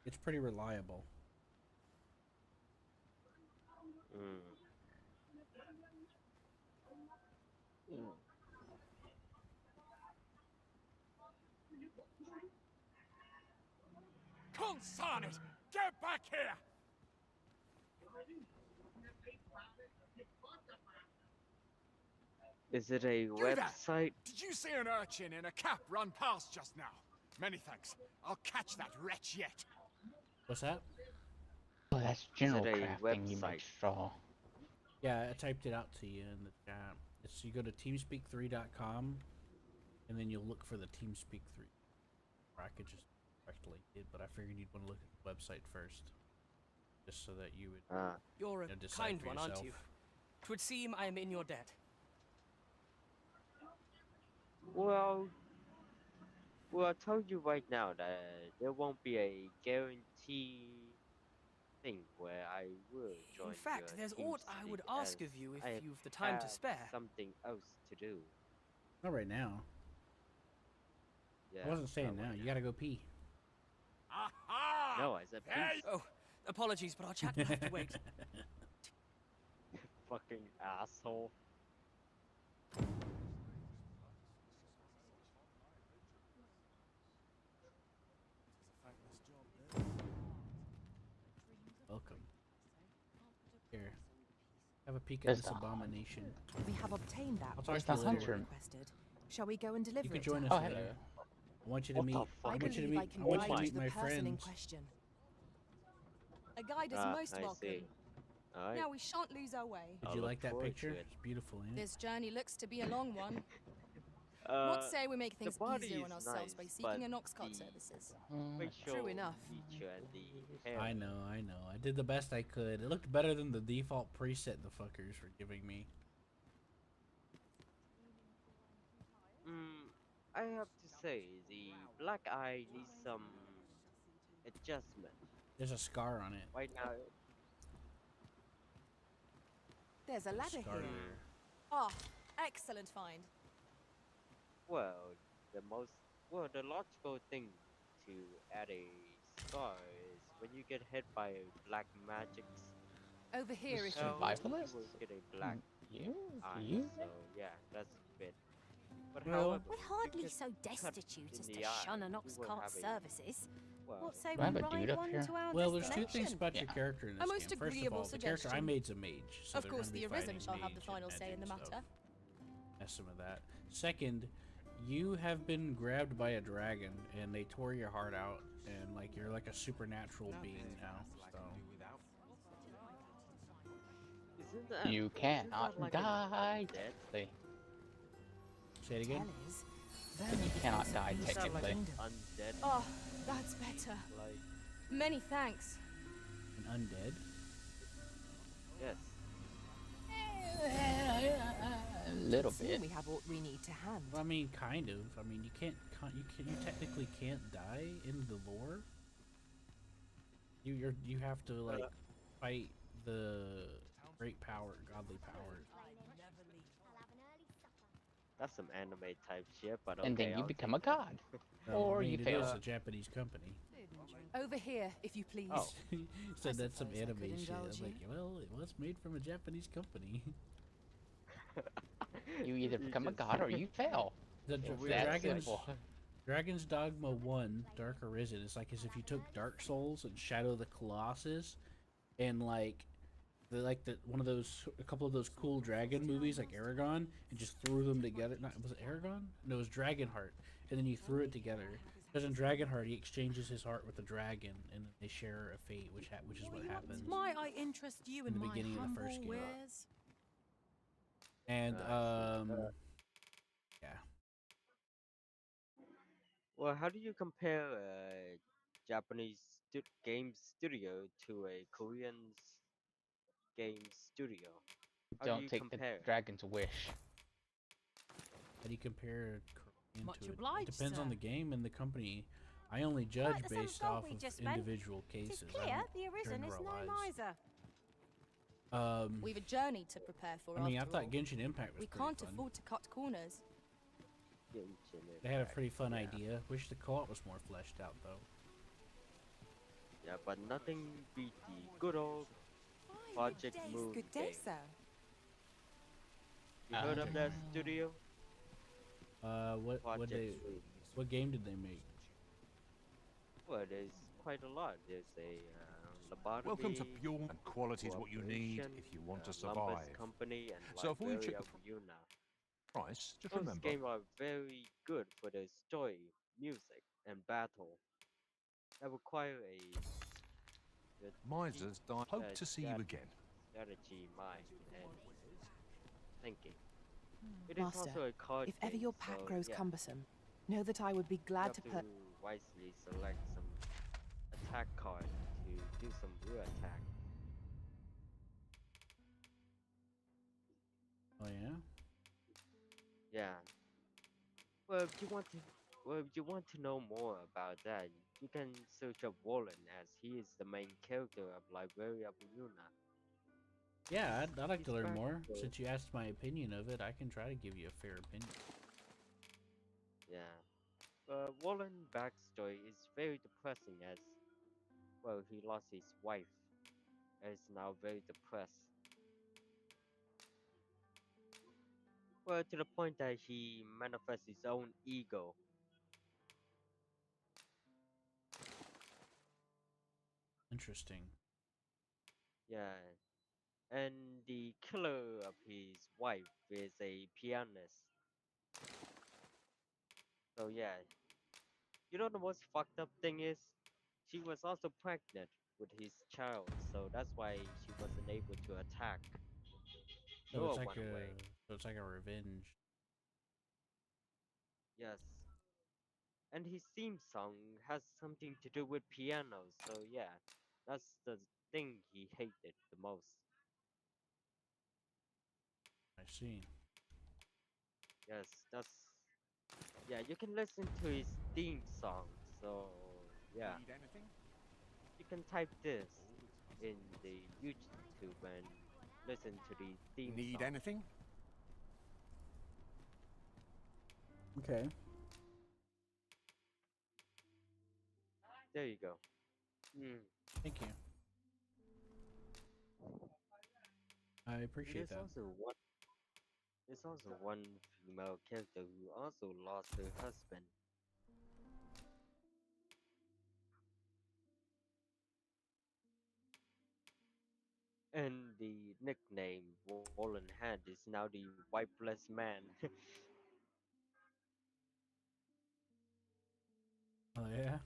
Speaker 1: it's pretty reliable.
Speaker 13: Consign it! Get back here!
Speaker 4: Is it a
Speaker 13: You there!
Speaker 4: website?
Speaker 13: Did you see an urchin in a cap run past just now? Many thanks. I'll catch that wretch yet.
Speaker 1: What's that?
Speaker 16: Oh, that's general
Speaker 4: a
Speaker 16: crafting, you
Speaker 4: website?
Speaker 16: make straw.
Speaker 1: Yeah, I typed it out to you in the chat. It's, you go to teamspeak3.com, and then you'll look for the TeamSpeak 3. Or I could just directly did, but I figured you'd want to look at the website first, just so that you would.
Speaker 3: You're a
Speaker 1: decide
Speaker 3: kind
Speaker 1: for
Speaker 3: one, aren't
Speaker 1: yourself.
Speaker 3: you? 'Twould seem I am in your debt.
Speaker 4: Well, I told you right now that there won't be a guarantee thing where I will join.
Speaker 3: In fact,
Speaker 4: your
Speaker 3: there's aught I would
Speaker 4: TeamSpeak,
Speaker 3: ask
Speaker 4: as
Speaker 3: of you if
Speaker 4: I
Speaker 3: you've the time to
Speaker 4: have
Speaker 3: spare.
Speaker 4: Something else to do.
Speaker 1: Not right now.
Speaker 4: Yeah,
Speaker 1: I wasn't saying
Speaker 4: not
Speaker 1: now.
Speaker 4: right
Speaker 1: You gotta go pee.
Speaker 13: Aha!
Speaker 4: No, I said peace.
Speaker 3: Oh, apologies, but our chat will have to wait.
Speaker 4: Fucking asshole.
Speaker 1: Welcome. Here. Have a peek at
Speaker 16: There's
Speaker 1: this
Speaker 16: the
Speaker 1: abomination.
Speaker 3: We have obtained that
Speaker 1: I'll talk
Speaker 3: which
Speaker 1: to you
Speaker 3: the
Speaker 1: later.
Speaker 3: hunter requested. Shall we go and deliver
Speaker 1: You can
Speaker 3: it?
Speaker 1: join us
Speaker 16: Oh,
Speaker 1: later.
Speaker 16: hello.
Speaker 1: I want you to
Speaker 4: What the
Speaker 1: meet.
Speaker 4: fuck?
Speaker 1: I
Speaker 3: I
Speaker 1: want you to
Speaker 3: believe I
Speaker 1: meet.
Speaker 3: can
Speaker 1: I want you to
Speaker 3: guide
Speaker 1: meet
Speaker 3: the
Speaker 1: my
Speaker 3: person in
Speaker 1: friends.
Speaker 3: question. A guide is most
Speaker 4: I
Speaker 3: welcome.
Speaker 4: see. Alright.
Speaker 7: Now we shan't lose our way.
Speaker 1: Did
Speaker 4: I'll
Speaker 1: you
Speaker 4: look
Speaker 1: like that
Speaker 4: forward to
Speaker 1: picture?
Speaker 4: it.
Speaker 1: It's beautiful, ain't it?
Speaker 7: This journey looks to be a long one. What say we make
Speaker 4: the
Speaker 7: things
Speaker 4: body
Speaker 7: easier
Speaker 4: is
Speaker 7: on ourselves
Speaker 4: nice,
Speaker 7: by
Speaker 4: but
Speaker 7: seeking an ox cart
Speaker 4: the
Speaker 7: services?
Speaker 4: facial
Speaker 3: True enough.
Speaker 4: feature and the hair.
Speaker 1: I know. I did the best I could. It looked better than the default preset the fuckers were giving me.
Speaker 4: I have to say, the black eye needs some adjustment.
Speaker 1: There's a scar on it.
Speaker 4: Right now,
Speaker 3: There's a ladder
Speaker 1: Scar
Speaker 3: here.
Speaker 1: here.
Speaker 7: Ah, excellent find.
Speaker 4: well, the logical thing to add a scar is when you get hit by black magics.
Speaker 3: Over here, if you
Speaker 16: Survivalist?
Speaker 4: You will get a black
Speaker 16: You?
Speaker 4: eye.
Speaker 16: You?
Speaker 4: So yeah, that's a bit. But
Speaker 1: Well,
Speaker 4: however,
Speaker 9: We're
Speaker 4: if
Speaker 9: hardly
Speaker 4: you
Speaker 9: so
Speaker 4: get cut
Speaker 9: destitute
Speaker 4: in
Speaker 9: as
Speaker 4: the
Speaker 9: to
Speaker 4: eye,
Speaker 9: shun an
Speaker 4: you
Speaker 9: ox
Speaker 4: will
Speaker 9: cart
Speaker 4: have a-
Speaker 9: services.
Speaker 4: well,
Speaker 9: What say
Speaker 16: Do I have
Speaker 9: we
Speaker 16: a dude
Speaker 9: ride
Speaker 16: up
Speaker 9: one
Speaker 16: here?
Speaker 9: to our
Speaker 1: Well, there's two
Speaker 9: destination?
Speaker 1: things about your
Speaker 16: Yeah.
Speaker 1: character in
Speaker 7: A
Speaker 1: this
Speaker 7: most
Speaker 1: game. First of
Speaker 7: agreeable
Speaker 1: all, the character I
Speaker 7: suggestion.
Speaker 1: made's a mage, so
Speaker 7: Of
Speaker 1: they're
Speaker 7: course,
Speaker 1: gonna be
Speaker 7: the arisen
Speaker 1: fighting
Speaker 7: shall have the
Speaker 1: mage
Speaker 7: final
Speaker 1: and
Speaker 7: say in the
Speaker 1: ending
Speaker 7: matter.
Speaker 1: stuff. Mess with that. Second, you have been grabbed by a dragon and they tore your heart out, and like you're like a supernatural being now. So
Speaker 4: Isn't that,
Speaker 16: You
Speaker 4: isn't
Speaker 16: cannot
Speaker 4: that like an
Speaker 16: die,
Speaker 4: undead?
Speaker 16: technically.
Speaker 1: say it again.
Speaker 16: You cannot die,
Speaker 4: Isn't that like
Speaker 16: technically.
Speaker 4: an undead?
Speaker 7: Oh, that's better.
Speaker 4: Like,
Speaker 7: Many thanks.
Speaker 1: An undead.
Speaker 4: yes.
Speaker 16: A little
Speaker 3: Soon
Speaker 16: bit.
Speaker 3: we have what we need to hand.
Speaker 1: Well, I mean, kind of. I mean, you technically can't die in the lore. You have to like fight the great power, godly powers.
Speaker 4: That's some anime type shit, but okay.
Speaker 16: And then you
Speaker 4: I'll
Speaker 16: become
Speaker 4: take
Speaker 16: a god.
Speaker 1: No,
Speaker 16: Or
Speaker 1: I mean,
Speaker 16: you
Speaker 1: it
Speaker 16: fail.
Speaker 1: is a Japanese company.
Speaker 3: Over here, if you please.
Speaker 16: Oh.
Speaker 1: He said that's some
Speaker 3: suppose I could
Speaker 1: anime shit. I
Speaker 3: indulge
Speaker 1: was like,
Speaker 3: you.
Speaker 1: well, it was made from a Japanese company.
Speaker 16: You either become a god or you fail.
Speaker 1: The,
Speaker 16: It's
Speaker 1: the
Speaker 16: that
Speaker 1: Dragon's
Speaker 16: simple.
Speaker 1: Dragon's Dogma 1, Dark Arisen, is like as if you took Dark Souls and Shadow of the Colossus and like one of those, a couple of those cool dragon movies like Aragon, and just threw them together. Not, was it Aragon? No, it was Dragonheart, and then you threw it together. Because in Dragonheart, he exchanges his heart with the dragon, and they share a fate, which is what happens
Speaker 3: Might I interest you
Speaker 1: in
Speaker 3: in
Speaker 1: the
Speaker 3: my
Speaker 1: beginning of the
Speaker 3: humble
Speaker 1: first game.
Speaker 3: wares?
Speaker 1: And yeah.
Speaker 4: Well, how do you compare a Japanese game studio to a Korean game studio? How do
Speaker 16: Don't
Speaker 4: you
Speaker 16: take the
Speaker 4: compare?
Speaker 16: dragon's wish.
Speaker 1: How do you compare Korean
Speaker 3: Much
Speaker 1: to it?
Speaker 3: obliged,
Speaker 1: It depends on
Speaker 3: sir.
Speaker 1: the game and the company. I only judge
Speaker 9: Quite the sum of
Speaker 1: based
Speaker 9: gold
Speaker 1: off
Speaker 9: we
Speaker 1: of
Speaker 9: just spent.
Speaker 1: individual
Speaker 9: It is
Speaker 1: cases. I
Speaker 9: clear
Speaker 1: don't
Speaker 9: the Arisen is no
Speaker 1: generalize.
Speaker 9: miser.
Speaker 7: We've a journey to prepare for.
Speaker 1: I mean, I
Speaker 7: after
Speaker 1: thought
Speaker 7: all.
Speaker 1: Genshin Impact was
Speaker 7: We
Speaker 1: pretty
Speaker 7: can't
Speaker 1: fun.
Speaker 7: afford to cut corners.
Speaker 1: They had a pretty fun idea. Wish the co-op was more fleshed out, though.
Speaker 4: Yeah, but nothing beat the good old Project Moon
Speaker 3: Good day,
Speaker 4: game.
Speaker 3: sir.
Speaker 4: You heard of that studio?
Speaker 1: What what game did they make?
Speaker 4: Well, there's quite a lot. There's a lobotomy.
Speaker 6: Welcome to Pure, and quality is what you need
Speaker 4: Corporation,
Speaker 6: if you want to
Speaker 4: Lumbus
Speaker 6: survive.
Speaker 4: Company, and
Speaker 6: So if we
Speaker 4: Liberia
Speaker 6: check
Speaker 4: of
Speaker 6: the
Speaker 4: Yuna.
Speaker 6: price, just
Speaker 4: Those
Speaker 6: remember,
Speaker 4: games are very good for their story, music, and battle. That require a good
Speaker 6: misers die. Hope to see you again.
Speaker 4: strategy, mind, and thinking. It is
Speaker 3: Master,
Speaker 4: also a card
Speaker 3: if ever
Speaker 4: game,
Speaker 3: your pack
Speaker 4: so
Speaker 3: grows
Speaker 4: yeah,
Speaker 3: cumbersome, know that I would be
Speaker 4: you
Speaker 3: glad
Speaker 4: have
Speaker 3: to
Speaker 4: to
Speaker 3: put.
Speaker 4: wisely select some attack card to do some real attack.
Speaker 1: Oh yeah.
Speaker 4: Yeah. Well, if you want to know more about that, you can search up Wallen as he is the main character of Liberia of Yuna.
Speaker 1: Yeah, I'd like to learn more.
Speaker 4: backstory-
Speaker 1: Since you asked my opinion of it, I can try to give you a fair opinion.
Speaker 4: Yeah. Wallen's backstory is very depressing as, well, he lost his wife and is now very depressed. Well, to the point that he manifests his own ego.
Speaker 1: Interesting.
Speaker 4: Yeah. And the killer of his wife is a pianist. So yeah. You know the most fucked up thing is? She was also pregnant with his child, so that's why she wasn't able to attack.
Speaker 1: So
Speaker 4: Nor
Speaker 1: it's like
Speaker 4: one away.
Speaker 1: a revenge.
Speaker 4: Yes. And his theme song has something to do with piano, so yeah. That's the thing he hated the most.
Speaker 1: I see.
Speaker 4: Yes, that's... Yeah, you can listen to his theme song, so yeah.
Speaker 13: Need anything?
Speaker 4: You can type this in the YouTube and listen to the theme
Speaker 13: Need
Speaker 4: song.
Speaker 13: anything?
Speaker 1: Okay.
Speaker 4: There you go.
Speaker 1: Thank you. I appreciate that.
Speaker 4: There's also one female character who also lost her husband. And the nickname Wallen had is now the Wifeless Man.
Speaker 1: Oh yeah.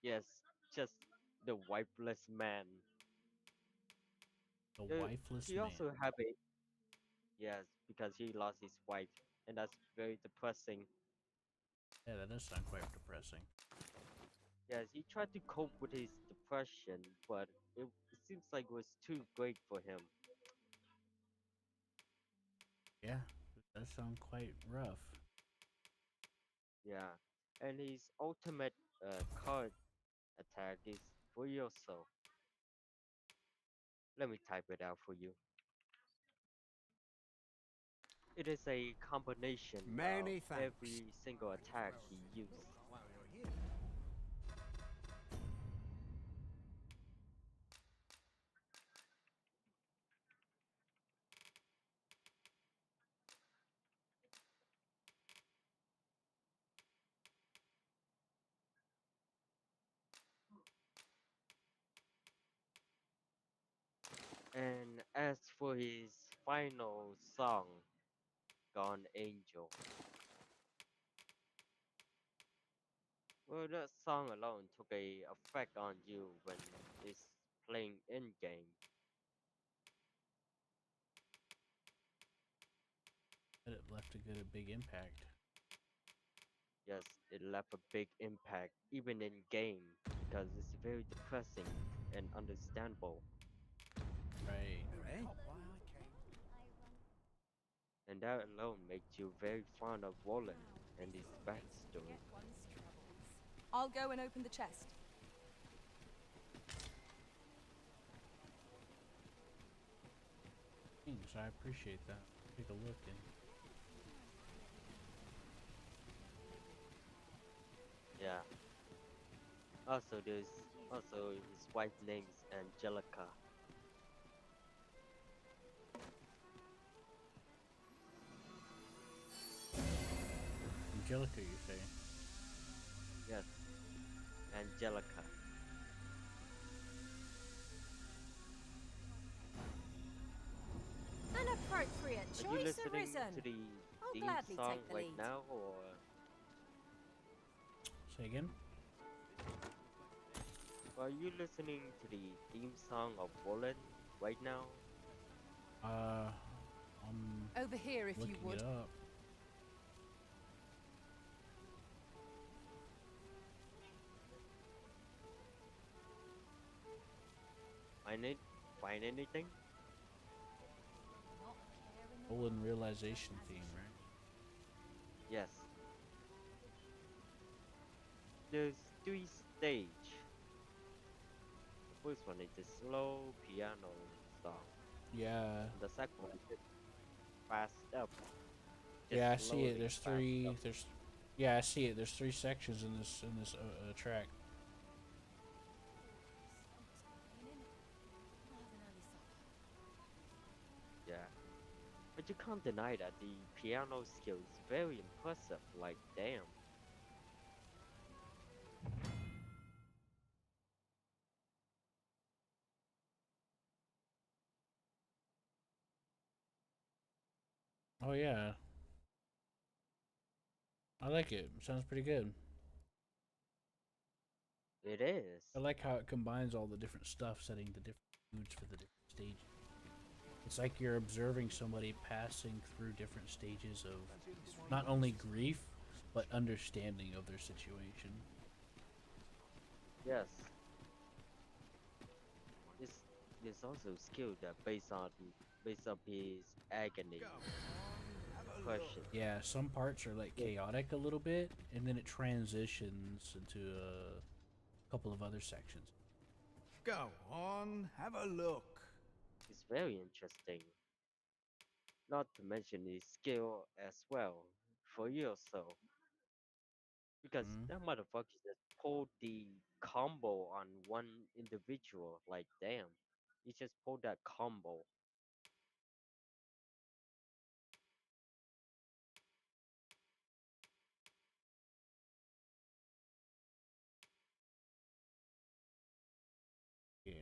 Speaker 4: Yes, just the Wifeless Man.
Speaker 1: The wifeless
Speaker 4: He
Speaker 1: man.
Speaker 4: also have a... Yes, because he lost his wife, and that's very depressing.
Speaker 1: Yeah, that does sound quite depressing.
Speaker 4: Yes, he tried to cope with his depression, but it seems like it was too great for him.
Speaker 1: Yeah, that does sound quite rough.
Speaker 4: Yeah, and his ultimate card attack is Furioso. Let me type it out for you. It is a combination
Speaker 13: Many
Speaker 4: of
Speaker 13: thanks.
Speaker 4: every single attack he used. And as for his final song, Gone Angel, well, that song alone took a effect on you when it's playing in game.
Speaker 1: It left a big impact.
Speaker 4: Yes, it left a big impact even in game because it's very depressing and understandable.
Speaker 1: Right.
Speaker 4: And that alone makes you very fond of Roland and his backstory.
Speaker 3: I'll go and open the chest.
Speaker 1: Thanks, I appreciate that. Take a look and
Speaker 4: Yeah. Also, his wife name's Angelica.
Speaker 1: Angelica, you say?
Speaker 4: Yes, Angelica.
Speaker 9: An appropriate
Speaker 4: Are you
Speaker 9: choice
Speaker 4: listening
Speaker 9: arisen.
Speaker 4: to the
Speaker 9: I'll
Speaker 4: theme
Speaker 9: gladly
Speaker 4: song
Speaker 9: take the
Speaker 4: right
Speaker 9: lead.
Speaker 4: now, or
Speaker 1: Say again?
Speaker 4: are you listening to the theme song of Roland right now?
Speaker 1: I'm
Speaker 3: Over here, if you
Speaker 1: looking
Speaker 3: would.
Speaker 1: it up.
Speaker 4: Find anything?
Speaker 1: Olin realization theme, right?
Speaker 4: Yes. There's three stages. The first one is the slow piano song.
Speaker 1: Yeah.
Speaker 4: And the second one is fast up.
Speaker 1: Yeah, I
Speaker 4: Just
Speaker 1: see it.
Speaker 4: slowly
Speaker 1: There's
Speaker 4: fast
Speaker 1: three.
Speaker 4: up.
Speaker 1: Yeah, I see it. There's 3 sections in this track.
Speaker 4: Yeah. But you can't deny that the piano skill is very impressive, like damn.
Speaker 1: Oh yeah. I like it. Sounds pretty good.
Speaker 4: It is.
Speaker 1: I like how it combines all the different stuff, setting the different moods for the different stages. It's like you're observing somebody passing through different stages of not only grief, but understanding of their situation.
Speaker 4: Yes. It's also skill that based on his agony. Question.
Speaker 1: Yeah, some parts are like chaotic a little bit, and then it transitions into a couple of other sections.
Speaker 13: Go on, have a look.
Speaker 4: It's very interesting. Not to mention his skill as well, for yourself. Because that motherfucker just pulled the combo on one individual. Like, damn. He just pulled that combo.
Speaker 1: Yeah.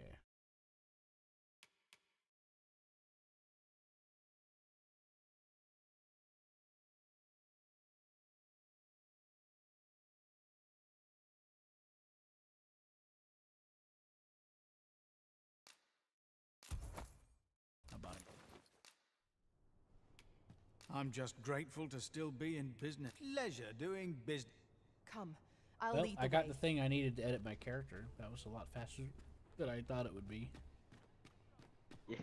Speaker 1: How about it?
Speaker 13: I'm just grateful to still be in business. Pleasure doing business.
Speaker 3: Come, I'll
Speaker 1: Well,
Speaker 3: lead the
Speaker 1: I got
Speaker 3: way.
Speaker 1: the thing I needed to edit my character. That was a lot faster than I thought it would be.
Speaker 4: Yeah.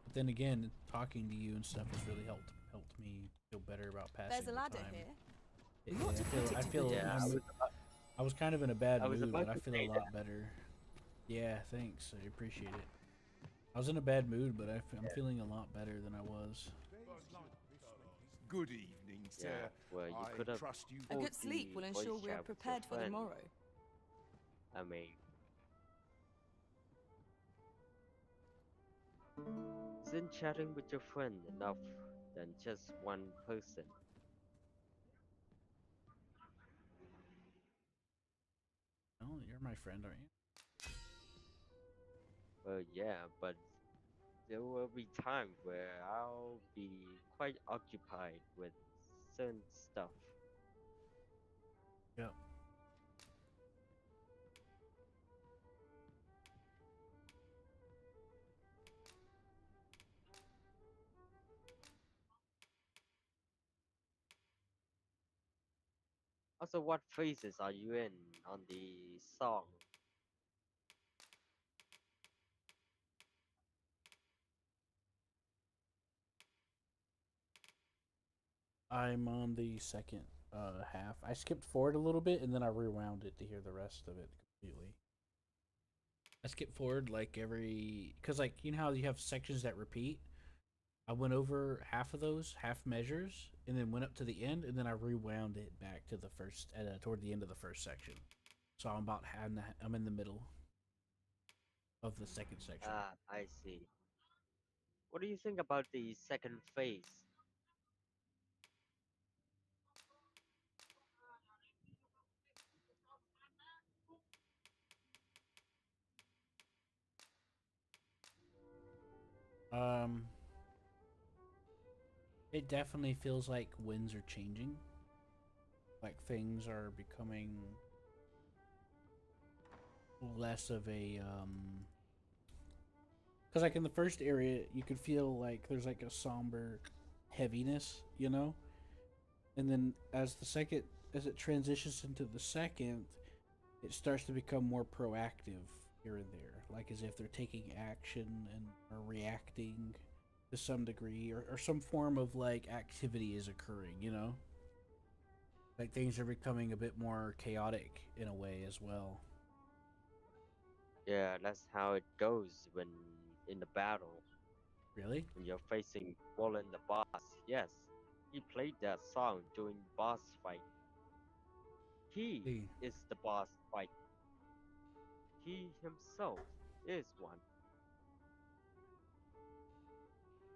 Speaker 1: But then again, talking to you and stuff has really helped me feel better about passing.
Speaker 3: There's a
Speaker 1: the
Speaker 3: ladder
Speaker 1: time.
Speaker 3: here. Not to put it
Speaker 1: I
Speaker 3: to
Speaker 1: feel
Speaker 3: good
Speaker 4: Yeah,
Speaker 3: use.
Speaker 1: I was kind of in a bad
Speaker 4: I was
Speaker 1: mood,
Speaker 4: about
Speaker 1: but I
Speaker 4: to
Speaker 1: feel
Speaker 4: say
Speaker 1: a lot better. Yeah, thanks. I appreciate it. I was in a bad mood, but I'm feeling a lot better than I was.
Speaker 17: Good evening, sir.
Speaker 4: Yeah, well, you
Speaker 17: I
Speaker 4: could have
Speaker 17: trust you.
Speaker 3: A
Speaker 4: pulled
Speaker 3: good sleep
Speaker 4: the
Speaker 3: will
Speaker 4: voice
Speaker 3: ensure we're
Speaker 4: chat with your
Speaker 3: prepared for the
Speaker 4: friend.
Speaker 3: morrow.
Speaker 4: I mean, isn't chatting with your friend enough than just one person?
Speaker 1: Oh, you're my friend, aren't you?
Speaker 4: Yeah, but there will be times where I'll be quite occupied with certain stuff.
Speaker 1: Yeah.
Speaker 4: Also, what phases are you in on the song?
Speaker 1: I'm on the second half. I skipped forward a little bit and then I rewound it to hear the rest of it completely. I skip forward like every, because like you know how you have sections that repeat. I went over half of those half measures and then went up to the end and then I rewound it back to the first toward the end of the first section. So I'm about I'm in the middle of the second section.
Speaker 4: Ah, I see. What do you think about the second phase?
Speaker 1: Um, it definitely feels like winds are changing. Like things are becoming less of a because like in the first area you could feel like there's like a somber heaviness, you know, and then as it transitions into the second, it starts to become more proactive here and there, like as if they're taking action and are reacting to some degree, or some form of like activity is occurring, you know, like things are becoming a bit more chaotic in a way as well.
Speaker 4: Yeah, that's how it goes when in the battle.
Speaker 1: Really?
Speaker 4: When you're facing Roland the boss. Yes, he played that song during boss fight. He
Speaker 1: See.
Speaker 4: is the boss fight. He himself is one.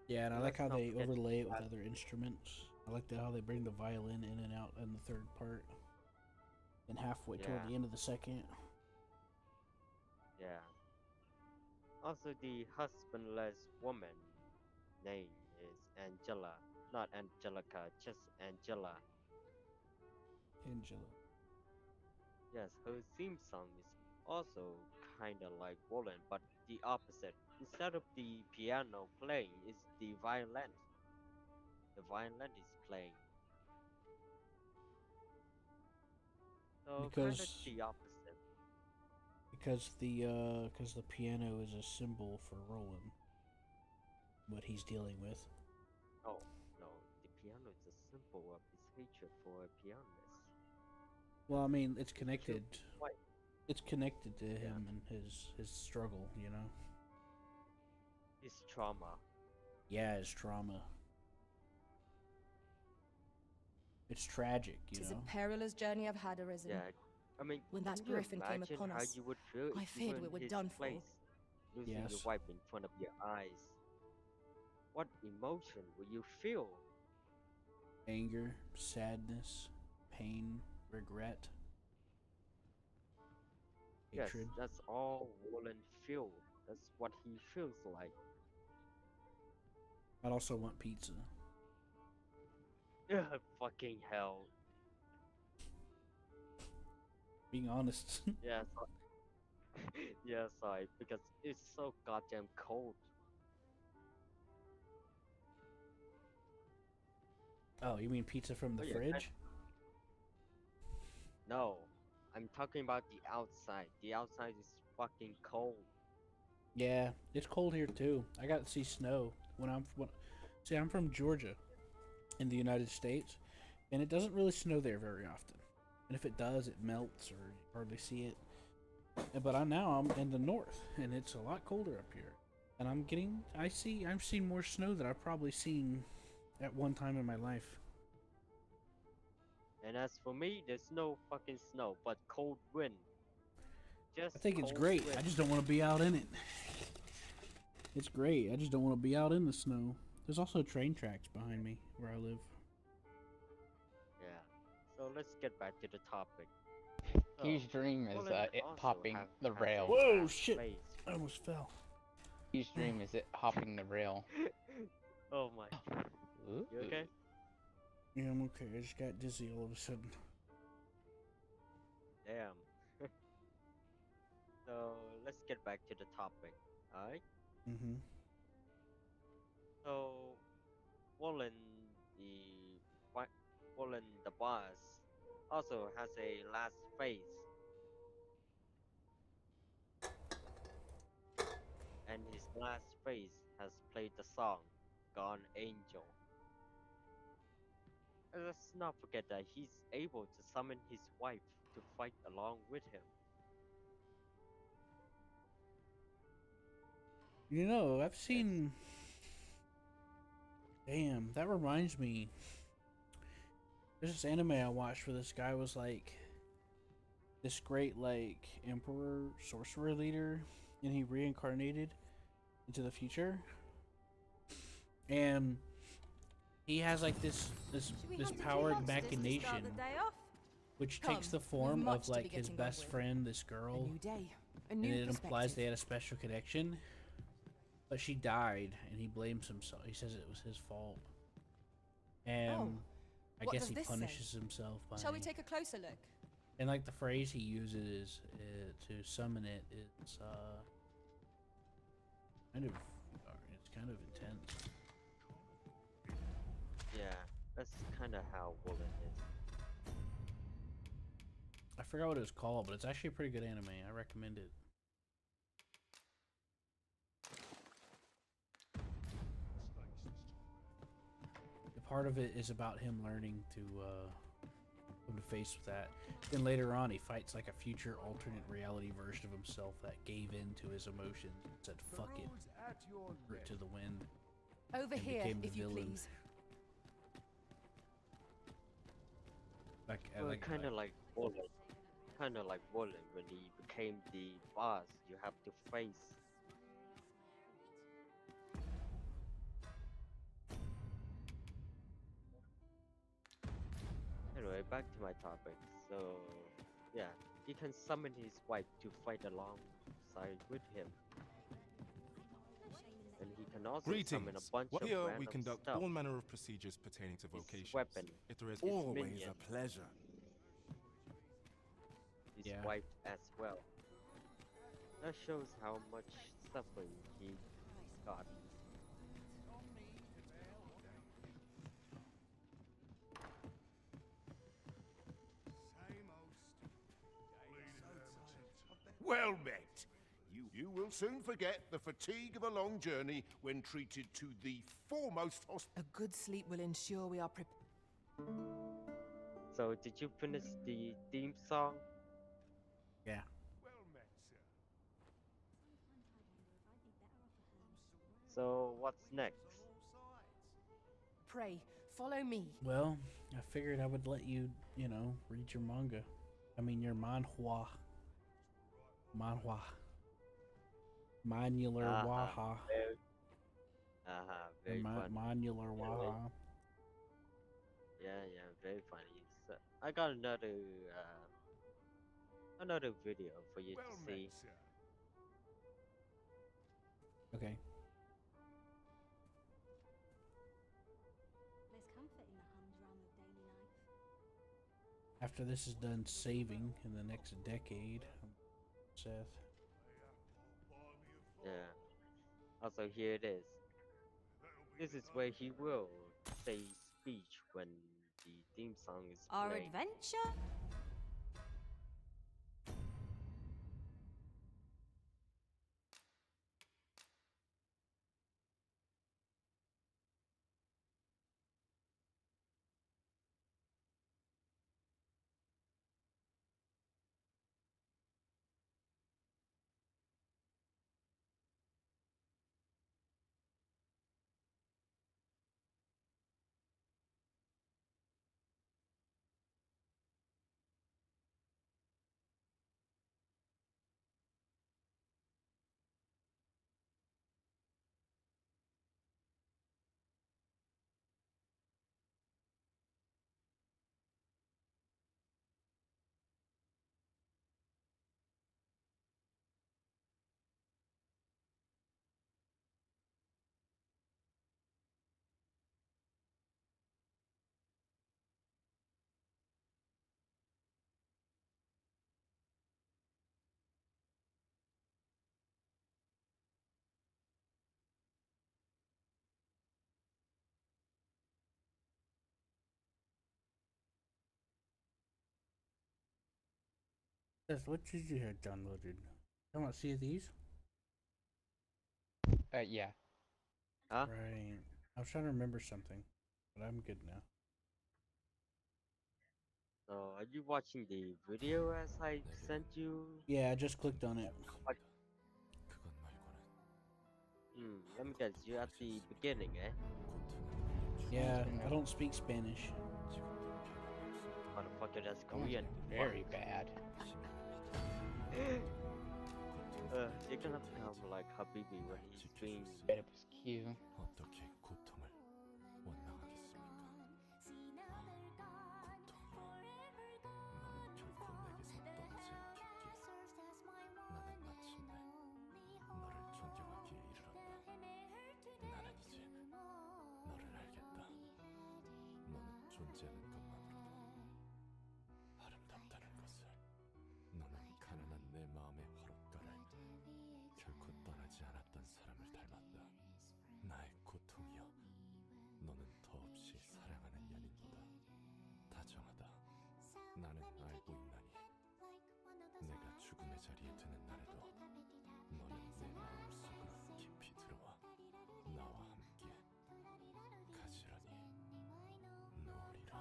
Speaker 1: Yeah, and I
Speaker 4: And
Speaker 1: like
Speaker 4: let's
Speaker 1: how
Speaker 4: not
Speaker 1: they
Speaker 4: forget
Speaker 1: overlay it with
Speaker 4: that.
Speaker 1: other instruments. I like how they bring the violin in and out in the third part and halfway toward
Speaker 4: Yeah,
Speaker 1: the end of the second.
Speaker 4: yeah. Also, the husbandless woman name is Angela, not Angelica, just Angela.
Speaker 1: Angela.
Speaker 4: Yes, her theme song is also kinda like Roland, but the opposite. Instead of the piano playing, it's the violin. The violin is playing. So kinda
Speaker 1: Because
Speaker 4: the opposite.
Speaker 1: because the piano is a symbol for Roland, what he's dealing with.
Speaker 4: Oh, no, the piano is a symbol of his hatred for a pianist.
Speaker 1: Well, I mean, it's
Speaker 4: He killed
Speaker 1: connected.
Speaker 4: his wife.
Speaker 1: It's connected to
Speaker 4: Yeah,
Speaker 1: him and his struggle, you know.
Speaker 4: his trauma.
Speaker 1: Yeah, his trauma. It's tragic, you
Speaker 3: Tis a
Speaker 1: know.
Speaker 3: perilous journey I've had, Arisen.
Speaker 4: Yeah, I mean,
Speaker 3: When
Speaker 4: can
Speaker 3: that
Speaker 4: you
Speaker 3: griffin came
Speaker 4: imagine
Speaker 3: upon
Speaker 4: how
Speaker 3: us,
Speaker 4: you would feel if
Speaker 3: I
Speaker 4: you were
Speaker 3: feared
Speaker 4: in
Speaker 3: we were
Speaker 4: his
Speaker 3: done for.
Speaker 4: place, losing your
Speaker 1: Yes.
Speaker 4: wife in front of your eyes? What emotion will you feel?
Speaker 1: Anger, sadness, pain, regret,
Speaker 4: Yes,
Speaker 1: hatred.
Speaker 4: that's all Roland feels. That's what he feels like.
Speaker 1: I'd also want pizza.
Speaker 4: Yeah, fucking hell.
Speaker 1: Being honest.
Speaker 4: Yes, yeah, sorry, because it's so goddamn cold.
Speaker 1: Oh, you mean pizza from the
Speaker 4: Oh yeah,
Speaker 1: fridge?
Speaker 4: no, I'm talking about the outside. The outside is fucking cold.
Speaker 1: Yeah, it's cold here too. I got to see snow see, I'm from Georgia in the United States, and it doesn't really snow there very often. And if it does, it melts or you hardly see it. But I'm in the north, and it's a lot colder up here. And I've seen more snow than I've probably seen at one time in my life.
Speaker 4: And as for me, there's no fucking snow, but cold wind.
Speaker 1: I
Speaker 4: Just
Speaker 1: think it's
Speaker 4: cold
Speaker 1: great. I
Speaker 4: wind.
Speaker 1: just don't want to be out in it. It's great. I just don't want to be out in the snow. There's also train tracks behind me where I live.
Speaker 4: Yeah. So let's get back to the topic. So,
Speaker 16: Huge dream is
Speaker 4: Roland
Speaker 16: it
Speaker 4: also
Speaker 16: popping
Speaker 4: have
Speaker 16: the
Speaker 4: has a
Speaker 16: rail.
Speaker 1: Whoa,
Speaker 4: fast
Speaker 1: shit!
Speaker 4: pace.
Speaker 1: I almost fell.
Speaker 16: Each dream is it hopping the rail.
Speaker 4: Oh my. You okay?
Speaker 1: Yeah, I'm okay. I just got dizzy all of a sudden.
Speaker 4: Damn. So let's get back to the topic. Alright?
Speaker 1: Mm-hmm.
Speaker 4: So Wallen the Wallen the boss also has a last phase, and his last phase has played the song Gone Angel. And let's not forget that he's able to summon his wife to fight along with him.
Speaker 1: You know, I've seen. Damn, that reminds me. There's this anime I watched where this guy was like this great like emperor sorcerer leader, and he reincarnated into the future, and he has like this powered machination which takes the form of like his best friend, this girl, and it implies they had a special connection, but she died and he blames himself. He says it was his fault, and I guess he punishes himself by.
Speaker 7: Shall we take a closer look?
Speaker 1: And like the phrase he uses to summon it is kind of intense.
Speaker 4: Yeah, that's kind of how Wallen is.
Speaker 1: I forgot what it was called, but it's actually a pretty good anime. I recommend it. The part of it is about him learning to come to face with that. Then later on, he fights like a future alternate reality version of himself that gave in to his emotions and said "fuck it," threw it to the wind.
Speaker 7: Over
Speaker 1: and
Speaker 7: here,
Speaker 1: became the
Speaker 7: if you
Speaker 1: villain.
Speaker 7: please.
Speaker 4: Well, kind of like Wallen. Kind of like Wallen when he became the boss. You have to face. Anyway, back to my topic. So, yeah, he can summon his wife to fight alongside with him. And he can also summon a bunch of
Speaker 18: Here
Speaker 4: random
Speaker 18: we conduct
Speaker 4: stuff.
Speaker 18: all manner of procedures pertaining to
Speaker 4: His
Speaker 18: vocations.
Speaker 4: weapon,
Speaker 18: If there is
Speaker 4: his
Speaker 18: always
Speaker 4: minion,
Speaker 18: a pleasure.
Speaker 4: his wife as well. That shows how much suffering he got.
Speaker 17: Well met. You will soon forget the fatigue of a long journey when treated to the foremost hospital.
Speaker 3: A good sleep will ensure we are prepared.
Speaker 4: So, did you finish the theme song?
Speaker 1: Yeah.
Speaker 17: Well met, sir.
Speaker 4: So, what's next?
Speaker 3: Pray, follow me.
Speaker 1: Well, I figured I would let you, you know, read your manga. I mean, your manhwa. Manhwa. Manular waha.
Speaker 4: Very funny.
Speaker 1: Manular waha.
Speaker 4: Yeah, very funny. So, I got another video for you to see.
Speaker 17: Sir.
Speaker 1: Okay.
Speaker 9: There's comfort in the humdrum of daily life.
Speaker 1: After this is done saving in the next decade, Seth.
Speaker 4: Yeah. Also, here it is. This is where he will say speech when the theme song is
Speaker 9: Our
Speaker 4: playing.
Speaker 9: adventure?
Speaker 1: Seth, what did you have downloaded? Talking about Sea of Thieves?
Speaker 16: Yeah.
Speaker 4: Huh?
Speaker 1: Right. I was trying to remember something, but I'm good now.
Speaker 4: So, are you watching the video as I sent you?
Speaker 1: Yeah, I just clicked on it.
Speaker 4: What? Let me guess. You're at the beginning, eh?
Speaker 1: Yeah, I don't speak Spanish.
Speaker 4: Motherfucker, that's
Speaker 16: That one's
Speaker 4: Korean.
Speaker 16: very bad.
Speaker 4: You're gonna become like Habibi when he's being.
Speaker 16: It was cute.
Speaker 18: 어떻게 고통을 원망하겠습니까? 고통. 너는 결코 내게서 떠나지 않겠기에 나는 마침내 너를 존경하기에 이르렀다. 나는 이제 너를 알겠다. 너는 존재하는 것만으로도 아름답다는 것을. 너는 가난한 내 마음의 화롯가를 결코 떠나지 않았던 사람을 닮았다. 나의 고통이여, 너는 더없이 사랑하는 연인보다 다정하다. 나는 알고 있나니 내가 죽음의 자리에 드는 날에도 너는 내 마음속으로 깊이 들어와 나와 함께 가지런히 누우리라.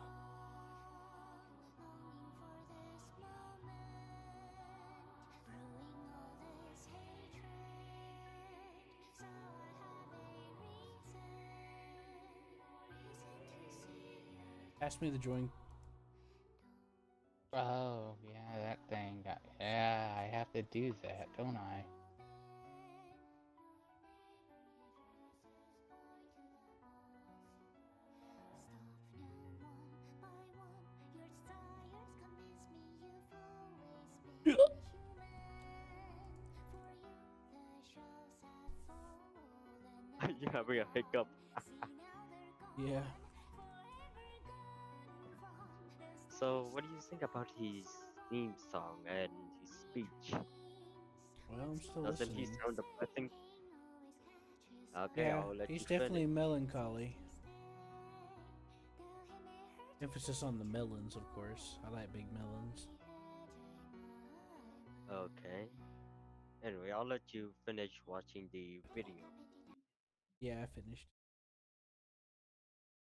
Speaker 1: Ask me the join.
Speaker 16: Oh, yeah, that thing. Yeah, I have to do that, don't I?
Speaker 4: You're having a hiccup.
Speaker 1: Yeah.
Speaker 4: So, what do you think about his theme song and his speech?
Speaker 1: Well, I'm still
Speaker 4: Doesn't
Speaker 1: listening.
Speaker 4: he sound depressing? Okay,
Speaker 1: Yeah,
Speaker 4: I'll let
Speaker 1: he's
Speaker 4: you
Speaker 1: definitely
Speaker 4: finish.
Speaker 1: melancholy. Emphasis on the melons, of course. I like big melons.
Speaker 4: Okay. Anyway, I'll let you finish watching the video.
Speaker 1: Yeah, I finished.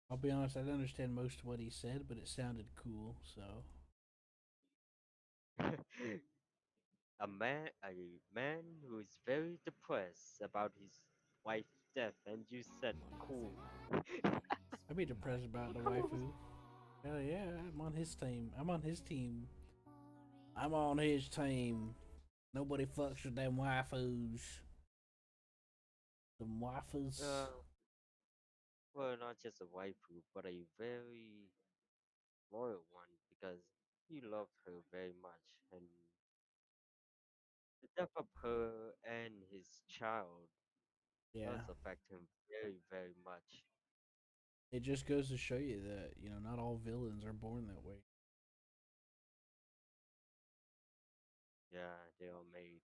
Speaker 1: I'll be honest, I didn't understand most of what he said, but it sounded cool, so.
Speaker 4: A man who is very depressed about his wife's death, and you said cool.
Speaker 1: I'd be depressed about the waifu. Hell yeah, I'm on his team. I'm on his team. I'm on his team. Nobody fucks with them waifus. Them waifus.
Speaker 4: Well, not just a waifu, but a very loyal one, because he loved her very much, and the death of her and his child
Speaker 1: Yeah.
Speaker 4: does affect him very, very much.
Speaker 1: It just goes to show you that, not all villains are born that way.
Speaker 4: Yeah, they are made.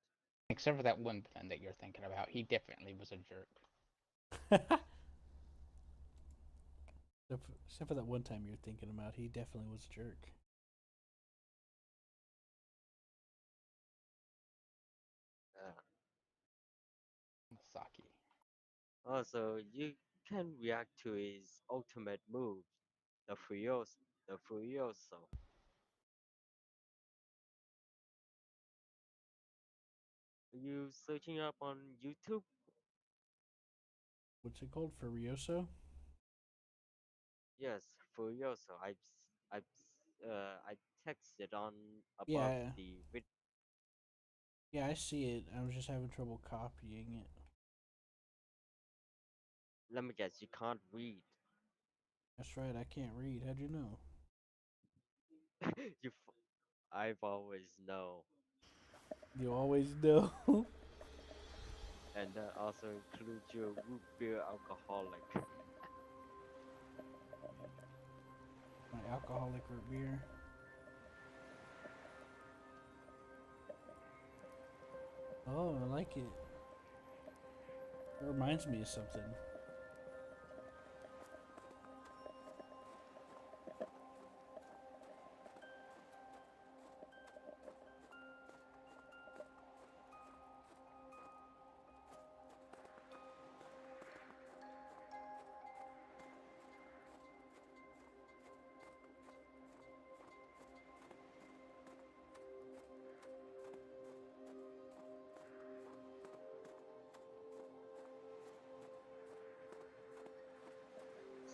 Speaker 16: Except for that one villain that you're thinking about. He definitely was a jerk.
Speaker 1: Except for that one time you're thinking about, he definitely was a jerk.
Speaker 16: Masaki.
Speaker 4: Also, you can react to his ultimate move, the Furioso. The Furioso. Are you searching up on YouTube?
Speaker 1: What's it called? Furioso?
Speaker 4: Yes, Furioso. I texted on above
Speaker 1: Yeah.
Speaker 4: the video.
Speaker 1: Yeah, I see it. I was just having trouble copying it.
Speaker 4: Let me guess, you can't read.
Speaker 1: That's right, I can't read. How'd you know?
Speaker 4: I've always know.
Speaker 1: You always know.
Speaker 4: And that also includes your root beer alcoholic.
Speaker 1: My alcoholic root beer. Oh, I like it. It reminds me of something.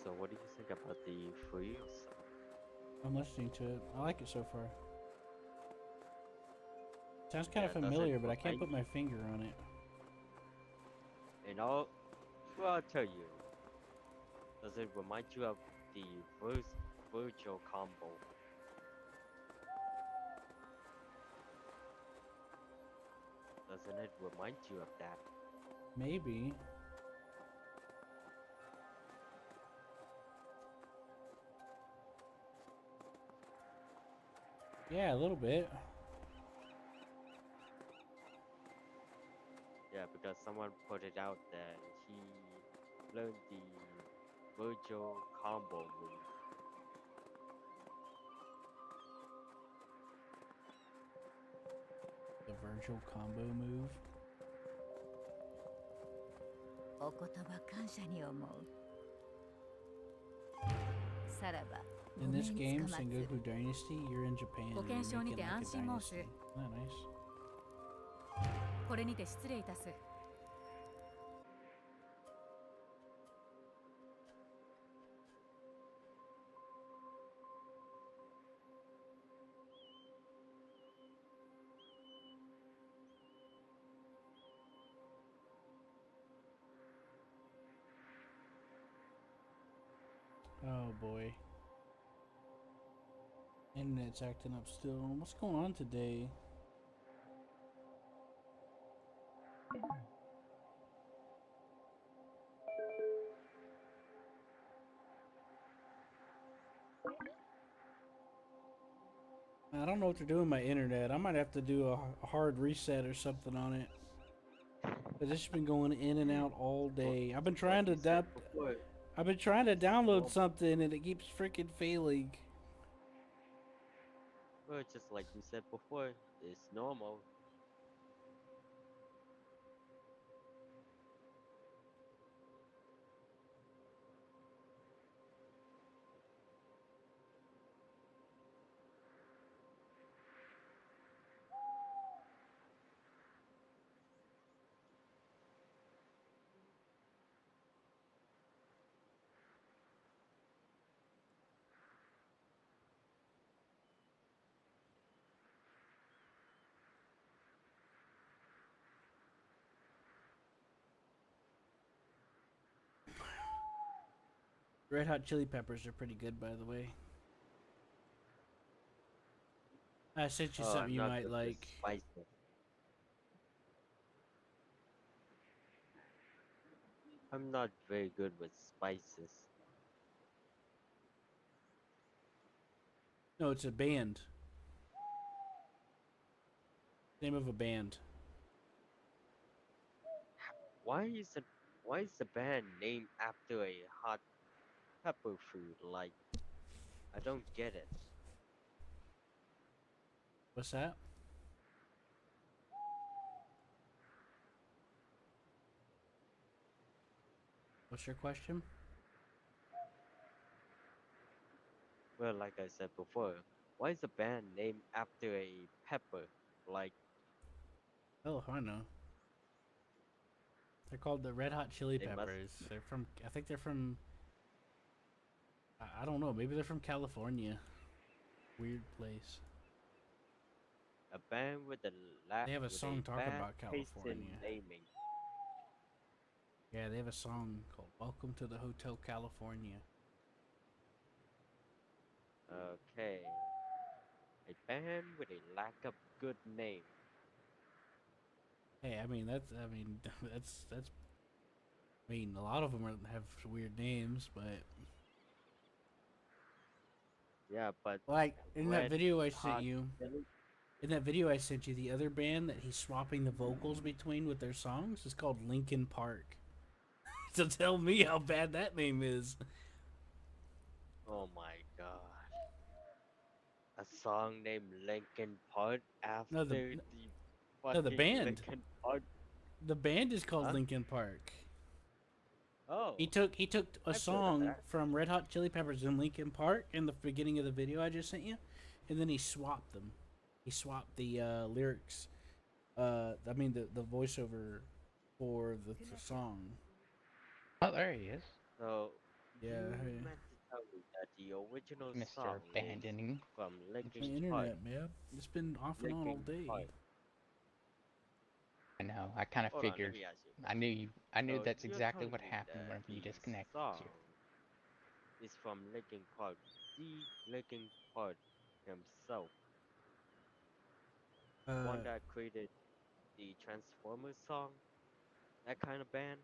Speaker 4: So what do you think about the Fuyo song?
Speaker 1: I'm listening to it. I like it so far. Sounds kind of
Speaker 4: Yeah, does it
Speaker 1: familiar, but I can't
Speaker 4: remind
Speaker 1: put my finger on it.
Speaker 4: and all well I'll tell you. Does it remind you of the virtual combo? Doesn't it remind you of that?
Speaker 1: Maybe. Yeah, a little bit.
Speaker 4: Yeah, because someone put it out that he learned the virtual combo move.
Speaker 1: The virtual combo move.
Speaker 3: お言葉感謝に思う。さらば、
Speaker 1: In
Speaker 3: ご
Speaker 1: this
Speaker 3: 命に
Speaker 1: game,
Speaker 3: つかまつ。
Speaker 1: Sengoku Dynasty, you're in Japan.
Speaker 3: ご
Speaker 1: And
Speaker 3: 健
Speaker 1: you're
Speaker 3: 勝に
Speaker 1: making
Speaker 3: て
Speaker 1: like a
Speaker 3: 安心申す。
Speaker 1: dynasty. Isn't that nice?
Speaker 3: これにて失礼いたす。
Speaker 1: Oh boy. Internet's acting up still. What's going on today? I don't know what to do with my internet. I might have to do a hard reset or something on it. Cause it's been going in and out all day. I've been trying to download something and it keeps freaking failing.
Speaker 4: Well, just like you said before, it's normal.
Speaker 1: Red Hot Chili Peppers are pretty good, by the way. I sent you something
Speaker 4: I'm
Speaker 1: you
Speaker 4: not
Speaker 1: might
Speaker 4: good with
Speaker 1: like.
Speaker 4: spices. I'm not very good with spices.
Speaker 1: No, it's a band. Name of a band.
Speaker 4: Why is the band named after a hot pepper food? Like, I don't get it.
Speaker 1: What's that? What's your question?
Speaker 4: Well, like I said before, why is the band named after a pepper? Like,
Speaker 1: Oh, I know. They're called the Red Hot Chili
Speaker 4: they must
Speaker 1: Peppers. They're from, I think they're from, I don't know, maybe they're from California. Weird place.
Speaker 4: a band with a
Speaker 1: They have a song talking
Speaker 4: bad
Speaker 1: about
Speaker 4: taste in
Speaker 1: California.
Speaker 4: naming.
Speaker 1: Yeah, they have a song called Welcome to the Hotel California.
Speaker 4: Okay. A band with a lack of good name.
Speaker 1: Hey, I mean, that's, I mean, a lot of them have weird names, but
Speaker 4: Yeah, but
Speaker 1: like in that
Speaker 4: Red
Speaker 1: video I sent
Speaker 4: Hot
Speaker 1: you,
Speaker 4: Chili-
Speaker 1: the other band that he's swapping the vocals between with their songs is called Linkin Park. So tell me how bad that name is.
Speaker 4: Oh my god. A song named Linkin Park after
Speaker 1: No,
Speaker 4: the
Speaker 1: no, the
Speaker 4: fucking
Speaker 1: band.
Speaker 4: Linkin Park.
Speaker 1: The band is called
Speaker 4: Huh?
Speaker 1: Linkin Park.
Speaker 4: Oh.
Speaker 1: He took a
Speaker 4: I've heard of
Speaker 1: song
Speaker 4: that.
Speaker 1: from Red Hot Chili Peppers and Linkin Park in the beginning of the video I just sent you, and then he swapped them. He swapped the lyrics. I mean the voiceover for the song.
Speaker 16: Oh, there he is.
Speaker 4: So
Speaker 1: Yeah,
Speaker 4: that the original
Speaker 16: Mr.
Speaker 4: song is
Speaker 16: Abandoning.
Speaker 4: from
Speaker 1: It's my
Speaker 4: Linkin Park.
Speaker 1: internet, man. It's been off and on all
Speaker 4: Linkin
Speaker 1: day.
Speaker 4: Park.
Speaker 16: I know. I kind of
Speaker 4: Hold on, let
Speaker 16: figured.
Speaker 4: me ask you a
Speaker 16: I
Speaker 4: question.
Speaker 16: knew you. I knew
Speaker 4: So
Speaker 16: that's
Speaker 4: you're
Speaker 16: exactly
Speaker 4: telling
Speaker 16: what
Speaker 4: me
Speaker 16: happened
Speaker 4: that
Speaker 16: whenever you
Speaker 4: the
Speaker 16: disconnected.
Speaker 4: song is from Linkin Park, the Linkin Park himself, the one
Speaker 1: Uh,
Speaker 4: that created the Transformers song, that kind of band?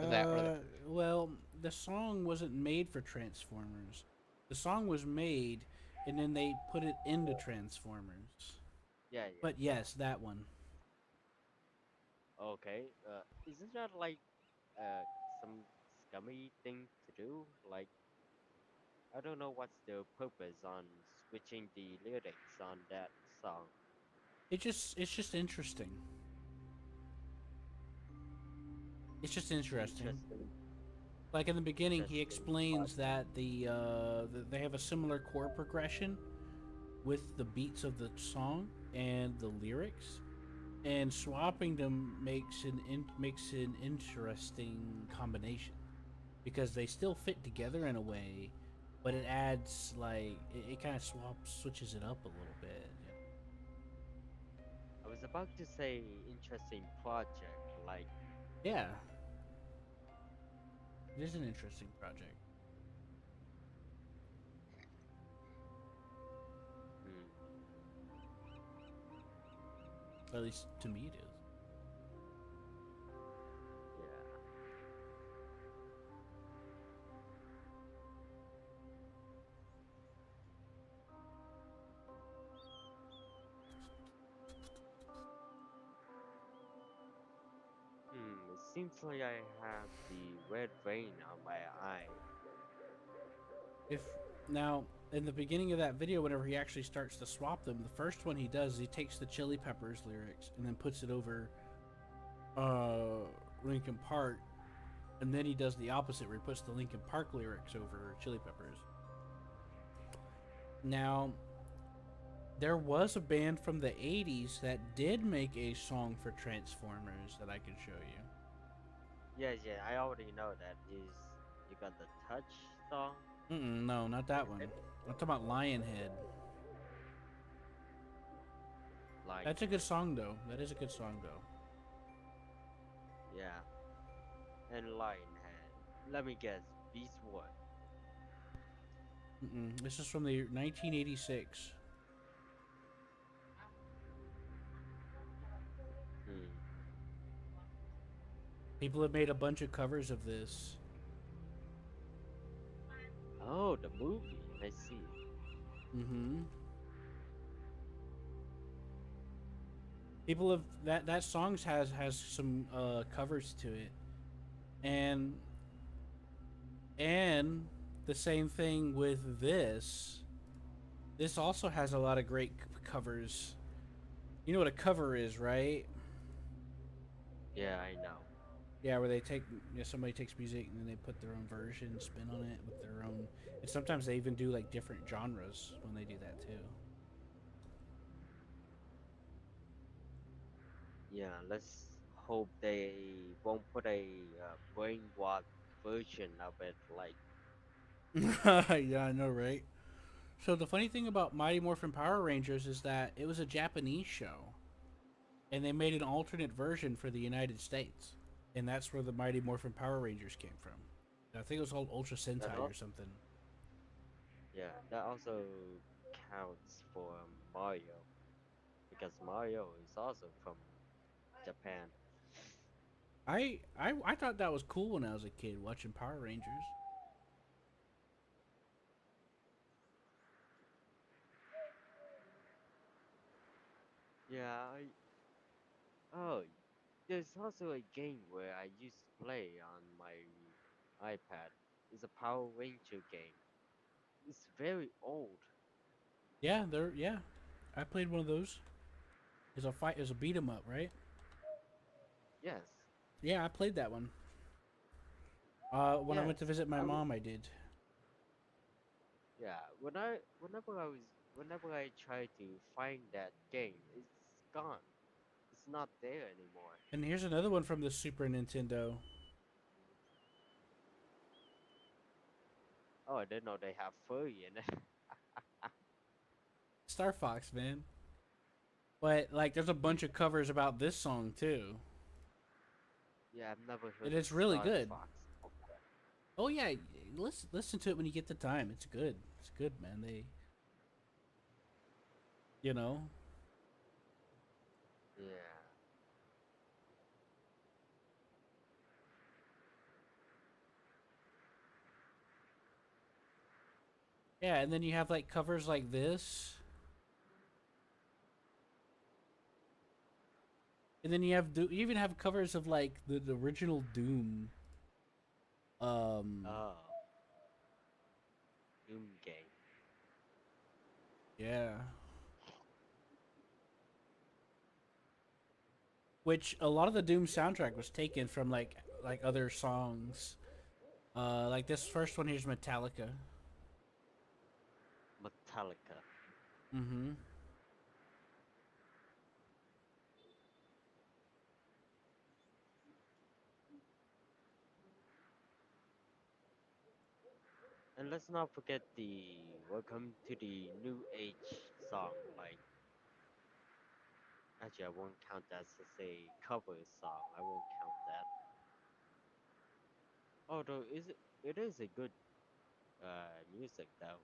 Speaker 16: That or the
Speaker 1: well, the song wasn't made for Transformers. The song was made, and then they put it into Transformers.
Speaker 4: Yeah,
Speaker 1: But
Speaker 4: yeah.
Speaker 1: yes, that one.
Speaker 4: Okay. Isn't that like uh some scummy thing to do? Like, I don't know what's the purpose on switching the lyrics on that song.
Speaker 1: It's just interesting. It's just interesting.
Speaker 4: Interesting,
Speaker 1: Like in the beginning, he
Speaker 4: interesting.
Speaker 1: explains that they have a similar chord progression with the beats of the song and the lyrics, and swapping them makes an interesting combination because they still fit together in a way, but it adds like it kind of switches it up a little bit.
Speaker 4: I was about to say interesting project, like,
Speaker 1: Yeah, it is an interesting project.
Speaker 4: hmm,
Speaker 1: At least to me, it is.
Speaker 4: yeah. It seems like I have the red vein on my eye.
Speaker 1: If now in the beginning of that video, whenever he actually starts to swap them, the first one he does is he takes the Chili Peppers lyrics and then puts it over Linkin Park, and then he does the opposite where he puts the Linkin Park lyrics over Chili Peppers. Now, there was a band from the 80s that did make a song for Transformers that I can show you.
Speaker 4: Yeah, yeah, I already know that. Is you got the touch song?
Speaker 1: No, not that one. I'm talking about Lionhead.
Speaker 4: Like,
Speaker 1: That's a good song, though. That is a good song, though.
Speaker 4: yeah, and Lionhead. Let me guess, Beast what?
Speaker 1: This is from the 1986.
Speaker 4: Hmm.
Speaker 1: People have made a bunch of covers of this.
Speaker 4: Oh, the movie. I see.
Speaker 1: People have that songs has some covers to it, and and the same thing with this. This also has a lot of great covers. You know what a cover is, right?
Speaker 4: Yeah, I know.
Speaker 1: Yeah, where they take somebody takes music and then they put their own version, spin on it with their own. And sometimes they even do like different genres when they do that too.
Speaker 4: Yeah, let's hope they won't put a brainwashed version of it. Like,
Speaker 1: Yeah, I know, right? So the funny thing about Mighty Morphin Power Rangers is that it was a Japanese show, and they made an alternate version for the United States, and that's where the Mighty Morphin Power Rangers came from. I think it was called Ultra
Speaker 4: that
Speaker 1: Sentai
Speaker 4: al-
Speaker 1: or something.
Speaker 4: yeah, that also counts for Mario because Mario is also from Japan.
Speaker 1: I thought that was cool when I was a kid watching Power Rangers.
Speaker 4: Yeah, oh, there's also a game where I used to play on my iPad. It's a Power Ranger game. It's very old.
Speaker 1: Yeah. I played one of those. It's a beat 'em up, right?
Speaker 4: Yes.
Speaker 1: Yeah, I played that one. When I
Speaker 4: Yes.
Speaker 1: went to visit my mom, I did.
Speaker 4: Yeah. Whenever I try to find that game, it's gone. It's not there anymore.
Speaker 1: And here's another one from the Super Nintendo.
Speaker 4: Oh, I didn't know they have furry in it.
Speaker 1: Star Fox, man. But like, there's a bunch of covers about this song too.
Speaker 4: Yeah, I've never heard
Speaker 1: And
Speaker 4: of
Speaker 1: it's really
Speaker 4: Star
Speaker 1: good.
Speaker 4: Fox.
Speaker 1: Oh yeah, listen to it when you get the time. It's good. It's good, man. They, you know.
Speaker 4: Yeah.
Speaker 1: Yeah, and then you have like covers like this. And then you even have covers of like the original Doom.
Speaker 4: Oh. Doom game.
Speaker 1: Yeah. Which a lot of the Doom soundtrack was taken from like other songs. Like this first one here's Metallica.
Speaker 4: Metallica.
Speaker 1: Mm-hmm.
Speaker 4: And let's not forget the Welcome to the New Age song. Like, actually, I won't count that as a cover song. I won't count that. Although, it is a good music though.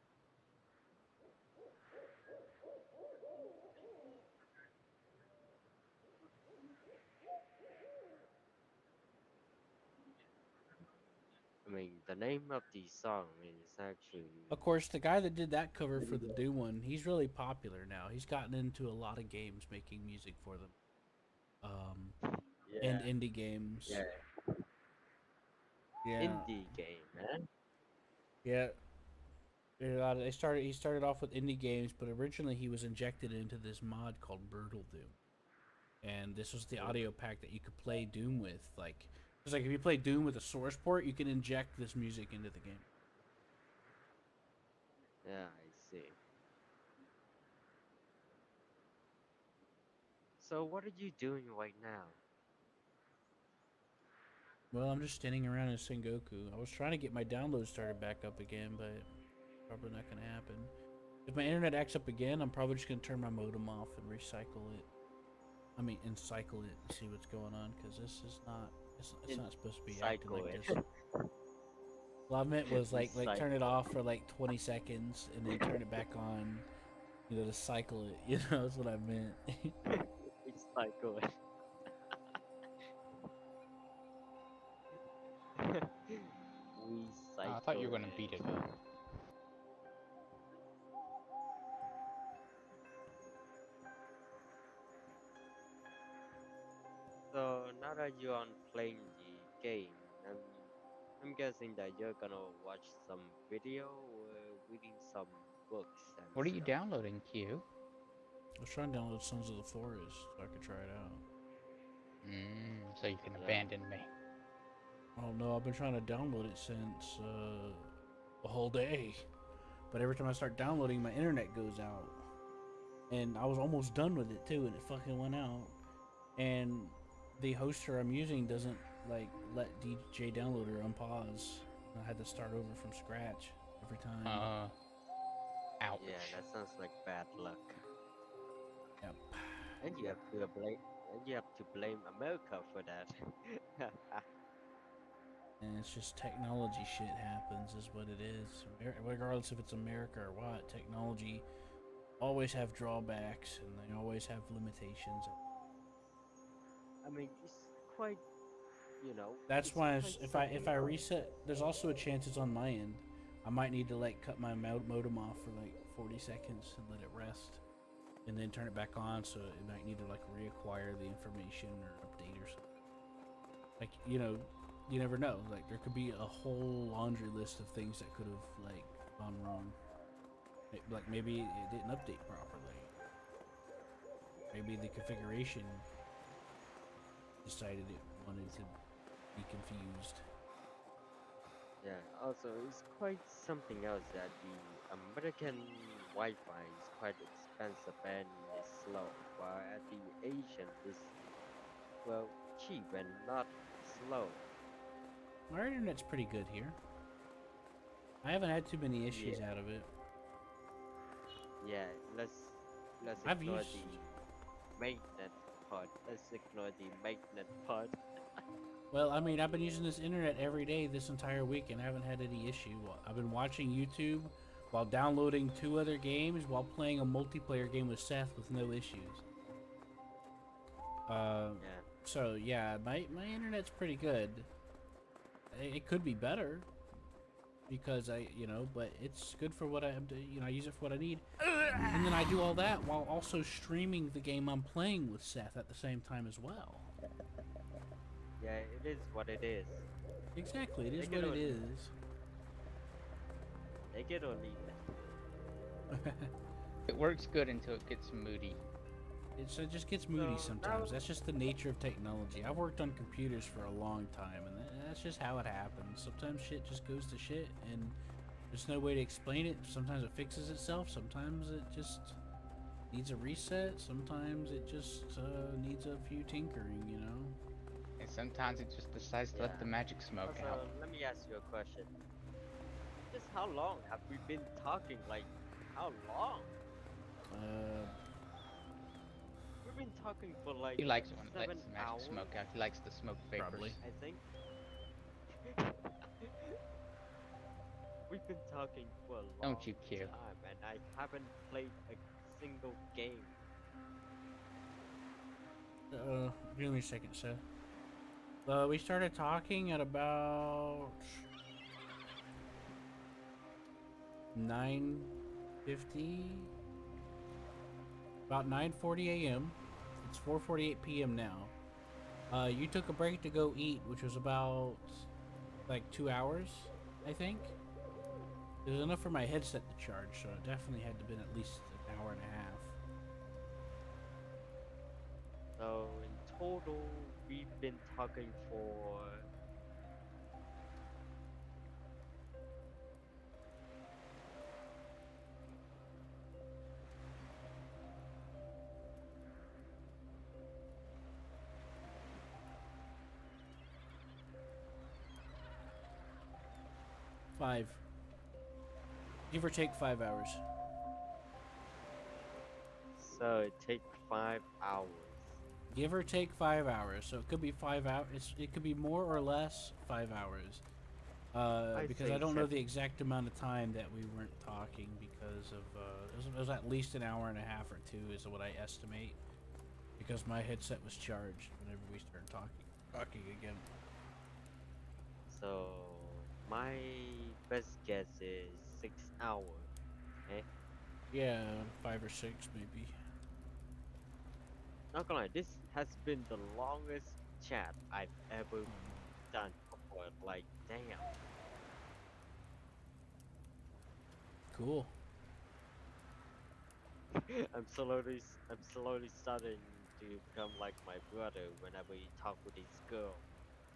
Speaker 4: I mean, the name of the song is actually
Speaker 1: Of course, the guy that did that cover for the Doom one, he's really popular now. He's gotten into a lot of games making music for them. And indie games.
Speaker 4: Yeah.
Speaker 1: Yeah.
Speaker 4: Indie game, man.
Speaker 1: Yeah. He started off with indie games, but originally he was injected into this mod called Brutal Doom. And this was the audio pack that you could play Doom with. Like, it's like if you play Doom with a source port, you can inject this music into the game.
Speaker 4: Yeah, I see. So what are you doing right now?
Speaker 1: Well, I'm just standing around in Sengoku. I was trying to get my download started back up again, but probably not going to happen. If my internet acts up again, I'm probably just going to turn my modem off and recycle it. I mean, and cycle it and see what's going on, because this is not, it's not supposed to be acting like this. What I meant was like turn it off for like 20 seconds and then turn it back on, you know, to cycle it. You know, that's what I meant.
Speaker 4: Recycle it.
Speaker 16: I thought you were gonna beat it up.
Speaker 4: So now that you're on playing the game, I'm guessing that you're gonna watch some video or reading some books and
Speaker 16: What are you
Speaker 4: stuff.
Speaker 16: downloading, Q?
Speaker 1: I was trying to download Sons of the Forest so I could try it out.
Speaker 16: So you can abandon me.
Speaker 1: Oh no, I've been trying to download it since the whole day. But every time I start downloading, my internet goes out. And I was almost done with it too, and it fucking went out. And the hoster I'm using doesn't like let DJ Downloader unpause. I had to start over from scratch every time.
Speaker 16: Ouch.
Speaker 4: Yeah, that sounds like bad luck.
Speaker 1: Yep.
Speaker 4: And you have to blame America for that.
Speaker 1: And it's just technology shit happens, is what it is. Regardless if it's America or what, technology always have drawbacks and they always have limitations.
Speaker 4: I mean, it's quite, you know.
Speaker 1: That's why if I reset, there's also a chance it's on my end. I might need to like cut my modem off for like 40 seconds and let it rest, and then turn it back on. So it might need to like reacquire the information or update or something. Like, you know, you never know. Like there could be a whole laundry list of things that could have like gone wrong. Like maybe it didn't update properly. Maybe the configuration decided it wanted to be confused.
Speaker 4: Yeah, also, it's quite something else that the American Wi-Fi is quite expensive and is slow, while at the Asian is, well, cheap and not slow.
Speaker 1: Our internet's pretty good here. I haven't had too many issues out of it.
Speaker 4: Yeah, let's
Speaker 1: I've
Speaker 4: ignore
Speaker 1: used.
Speaker 4: the maintenance part. Let's ignore the maintenance part.
Speaker 1: Well, I mean, I've been using this internet every day this entire week and haven't had any issue. I've been watching YouTube while downloading 2 other games while playing a multiplayer game with Seth with no issues.
Speaker 4: Yeah.
Speaker 1: So yeah, my internet's pretty good. It could be better because but it's good for what I use it for what I need. And then I do all that while also streaming the game I'm playing with Seth at the same time as well.
Speaker 4: Yeah, it is what it is.
Speaker 1: Exactly, it is what it is.
Speaker 4: Take it or leave it.
Speaker 16: It works good until it gets moody.
Speaker 1: It just gets moody sometimes. That's just the nature of technology. I've worked on computers for a long time, and that's just how it happens. Sometimes shit just goes to shit, and there's no way to explain it. Sometimes it fixes itself. Sometimes it just needs a reset. Sometimes it just needs a few tinkering,
Speaker 16: And sometimes it just decides to let the magic smoke
Speaker 4: Also,
Speaker 16: out.
Speaker 4: let me ask you a question. Just how long have we been talking? Like, how long? We've been talking for like
Speaker 16: He likes it when it
Speaker 4: 7
Speaker 16: lets the magic
Speaker 4: hours.
Speaker 16: smoke out. He likes the smoke vapors.
Speaker 1: Probably.
Speaker 4: I think. We've been talking for a long
Speaker 16: Don't you care?
Speaker 4: time, and I haven't played a single game.
Speaker 1: Give me a second, Seth. We started talking at about 9:50. About 9:40 a.m. It's 4:48 p.m. now. You took a break to go eat, which was about like 2 hours, I think. It was enough for my headset to charge, so it definitely had to been at least an hour and a half.
Speaker 4: So in total, we've been talking for.
Speaker 1: Five. Give or take 5 hours.
Speaker 4: So it takes 5 hours.
Speaker 1: Give or take 5 hours. So it could be 5 hours. It could be more or less 5 hours. Because I don't know the exact amount of time that we weren't talking because of it was at least an hour and a half or 2 is what I estimate. Because my headset was charged whenever we started talking again.
Speaker 4: So my best guess is 6 hours. Okay.
Speaker 1: Yeah, 5 or 6 maybe.
Speaker 4: Not gonna lie, this has been the longest chat I've ever done before. Like, damn.
Speaker 1: Cool.
Speaker 4: I'm slowly starting to become like my brother whenever he talk with his girl.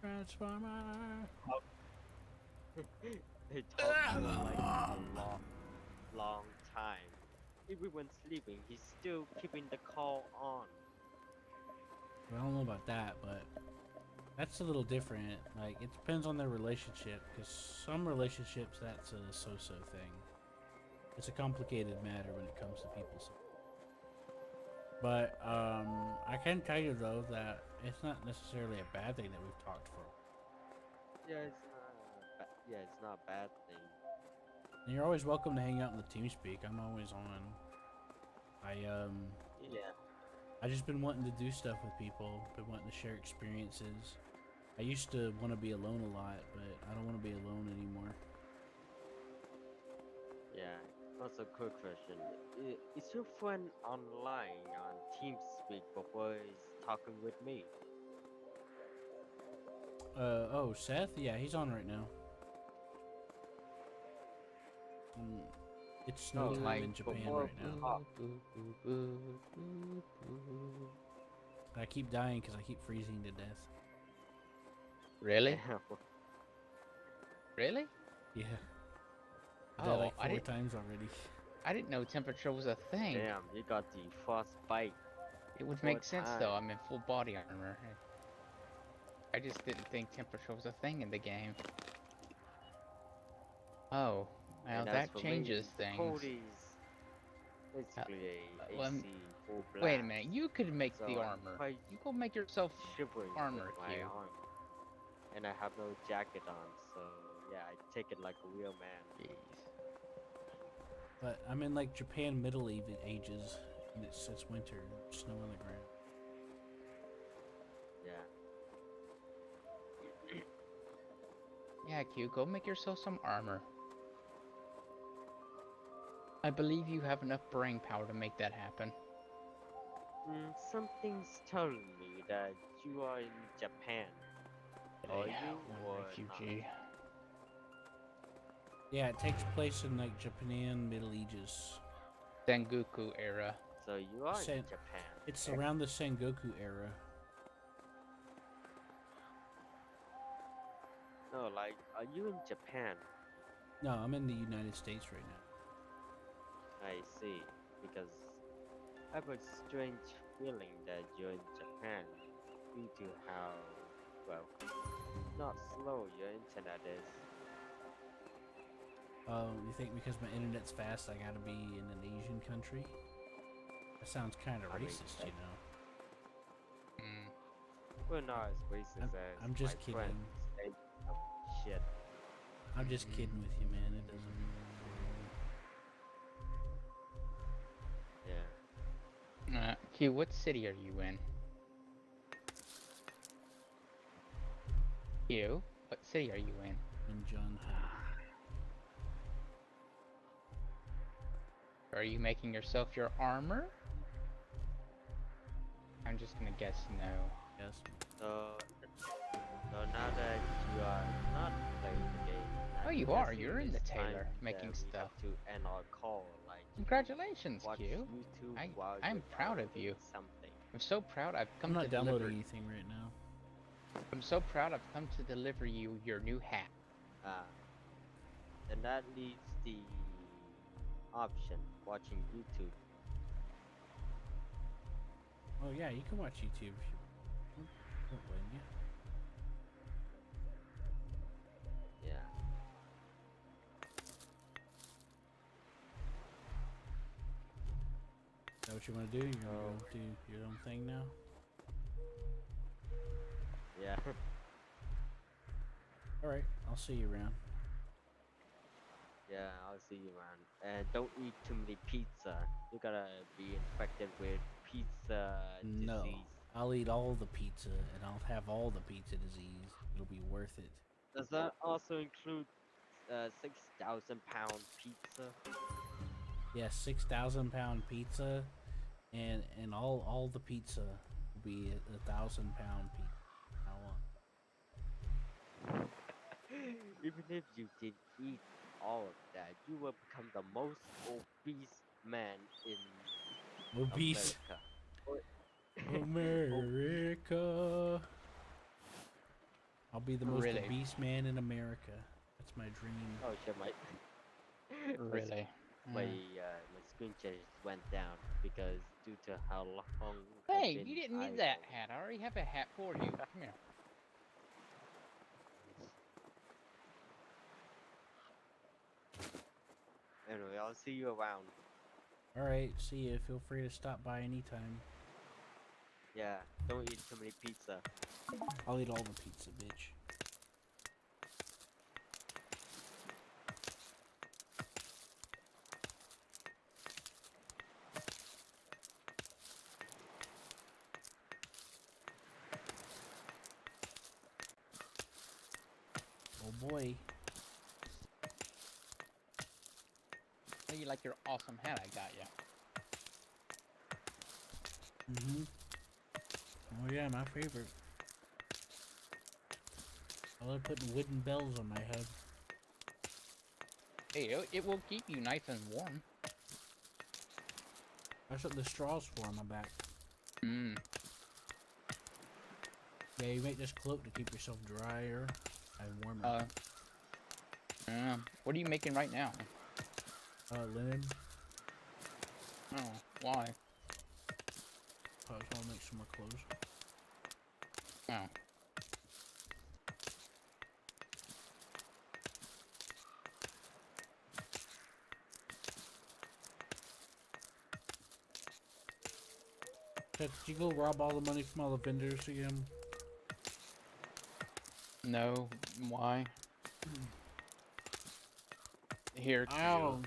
Speaker 1: Transformer.
Speaker 4: They talk for like a long time. Even when sleeping, he's still keeping the call on.
Speaker 1: I don't know about that, but that's a little different. Like, it depends on their relationship, because some relationships, that's a so-so thing. It's a complicated matter when it comes to people. But, I can tell you, though, that it's not necessarily a bad thing that we've talked for.
Speaker 4: Yeah, it's not a bad thing.
Speaker 1: And you're always welcome to hang out in the TeamSpeak. I'm always on.
Speaker 4: Yeah.
Speaker 1: I just been wanting to do stuff with people, been wanting to share experiences. I used to want to be alone a lot, but I don't want to be alone anymore.
Speaker 4: Yeah. Also, quick question: Is your friend online on TeamSpeak before he's talking with me?
Speaker 1: Oh, Seth? Yeah, he's on right now. It's snow time in Japan right now. I keep dying because I keep freezing to death.
Speaker 16: Really? Really?
Speaker 1: Yeah. I died like 4 times already.
Speaker 16: I didn't know temperature was a thing.
Speaker 4: Damn, you got the frostbite.
Speaker 16: It would make sense though. I'm in full body armor. I just didn't think temperature was a thing in the game. Oh, now
Speaker 4: And as
Speaker 16: that
Speaker 4: for
Speaker 16: changes
Speaker 4: me,
Speaker 16: things.
Speaker 4: cold is basically a
Speaker 16: well,
Speaker 4: AC full blast.
Speaker 16: wait a minute, you could make
Speaker 4: so
Speaker 16: the
Speaker 4: I'm
Speaker 16: armor.
Speaker 4: quite
Speaker 16: You go make yourself
Speaker 4: shivering
Speaker 16: armor,
Speaker 4: with my
Speaker 16: Q.
Speaker 4: armor. And I have no jacket on, so yeah, I take it like a real man.
Speaker 16: Jeez.
Speaker 1: But I'm in like Japan Middle Ages, and it's winter, snow on the ground.
Speaker 4: Yeah.
Speaker 16: Yeah, Q, go make yourself some armor. I believe you have enough brain power to make that happen.
Speaker 4: Something's telling me that you are in Japan. Are you or
Speaker 16: refugee?
Speaker 4: not?
Speaker 1: Yeah, it takes place in like Japan Middle Ages.
Speaker 16: Sengoku era.
Speaker 4: So you are in Japan.
Speaker 1: It's around the Sengoku era.
Speaker 4: No, like, are you in Japan?
Speaker 1: No, I'm in the United States right now.
Speaker 4: I see. Because I have a strange feeling that you're in Japan due to how, well, not slow your internet is.
Speaker 1: You think because my internet's fast, I gotta be in an Asian country? That sounds kind of racist, you know.
Speaker 4: We're not as racist as
Speaker 1: I'm just
Speaker 4: my
Speaker 1: kidding.
Speaker 4: friends. They shit.
Speaker 1: I'm just kidding with you, man. It doesn't.
Speaker 4: Yeah.
Speaker 16: Q, what city are you in? Q, what city are you in?
Speaker 1: In John.
Speaker 16: Are you making yourself your armor? I'm just gonna guess no.
Speaker 1: Yes.
Speaker 4: So now that you are not playing the game.
Speaker 16: Oh, you
Speaker 4: I'm
Speaker 16: are.
Speaker 4: guessing
Speaker 16: You're in the
Speaker 4: it's
Speaker 16: tailor,
Speaker 4: time
Speaker 16: making
Speaker 4: that we
Speaker 16: stuff.
Speaker 4: have to end our call. Like,
Speaker 16: Congratulations,
Speaker 4: watch
Speaker 16: Q.
Speaker 4: YouTube while
Speaker 16: I'm
Speaker 4: you're
Speaker 16: proud of you.
Speaker 4: downloading something.
Speaker 16: I'm so proud I've come
Speaker 1: I'm not
Speaker 16: to deliver.
Speaker 1: downloading anything right now.
Speaker 16: I'm so proud I've come to deliver you your new hat.
Speaker 4: And that leaves the option watching YouTube.
Speaker 1: Oh yeah, you can watch YouTube if you want. Don't blame you.
Speaker 4: Yeah.
Speaker 1: Is that what you want to do? You're gonna go do your own thing now?
Speaker 4: Yeah.
Speaker 1: Alright, I'll see you around.
Speaker 4: Yeah, I'll see you, man. And don't eat too many pizza. You're gonna be infected with pizza
Speaker 1: No.
Speaker 4: disease.
Speaker 1: I'll eat all the pizza and I'll have all the pizza disease. It'll be worth it.
Speaker 4: Does that also include 6,000-pound pizza?
Speaker 1: Yeah, 6,000-pound pizza and all the pizza will be 1,000-pound pizza. I want.
Speaker 4: Even if you did eat all of that, you will become the most obese man in
Speaker 1: Obese.
Speaker 4: America.
Speaker 1: America. I'll be the most
Speaker 16: Really?
Speaker 1: obese man in America. That's my dream.
Speaker 4: Oh shit, my
Speaker 16: Really?
Speaker 4: my screen change went down because due to how long.
Speaker 16: Hey, you didn't need that hat. I already have a hat for you. Come here.
Speaker 4: Anyway, I'll see you around.
Speaker 1: Alright, see you. Feel free to stop by anytime.
Speaker 4: Yeah, don't eat too many pizza.
Speaker 1: I'll eat all the pizza, bitch. Oh boy.
Speaker 16: How you like your awesome hat I got you?
Speaker 1: Mm-hmm. Oh yeah, my favorite. I love putting wooden bells on my head.
Speaker 16: Hey, it will keep you nice and warm.
Speaker 1: That's what the straw's for on my back.
Speaker 16: Mm.
Speaker 1: Yeah, you make this cloak to keep yourself drier and warmer.
Speaker 16: What are you making right now?
Speaker 1: Linen.
Speaker 16: Oh, why?
Speaker 1: I just want to make some more clothes.
Speaker 16: Oh.
Speaker 1: Seth, did you go rob all the money from all the vendors again?
Speaker 16: No, why? Here, Q.
Speaker 1: Ow.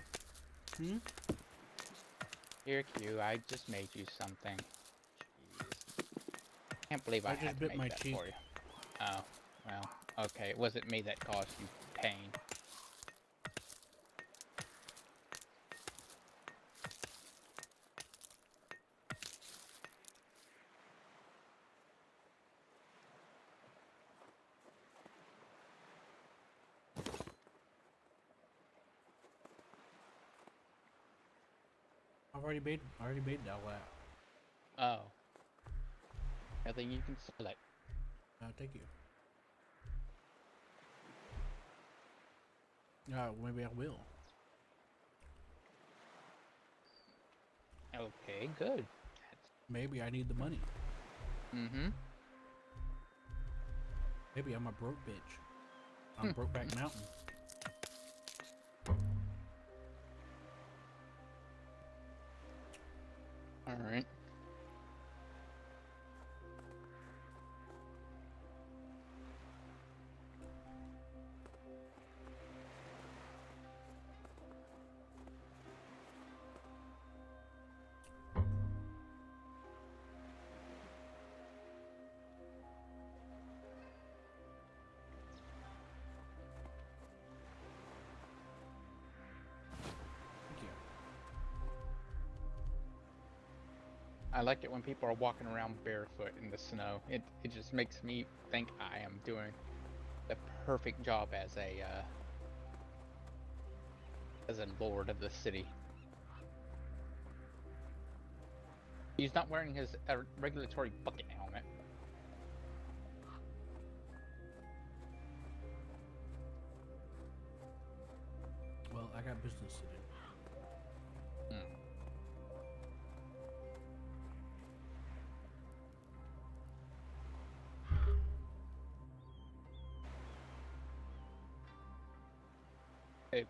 Speaker 16: Here, Q. I just made you something. Jeez. Can't believe I
Speaker 1: just
Speaker 16: had to
Speaker 1: bit
Speaker 16: make
Speaker 1: my
Speaker 16: that
Speaker 1: cheek.
Speaker 16: for you. Oh, well, okay. It wasn't me that caused you pain.
Speaker 1: I already made all that.
Speaker 16: Oh. Nothing you can select.
Speaker 1: Thank you. Maybe I will.
Speaker 16: Okay, good.
Speaker 1: Maybe I need the money.
Speaker 16: Mm-hmm.
Speaker 1: Maybe I'm a broke bitch. On Brokeback Mountain.
Speaker 16: Alright. I like it when people are walking around barefoot in the snow. It just makes me think I am doing the perfect job as a lord of the city. He's not wearing his regulatory bucket helmet.
Speaker 1: Well, I got business to do.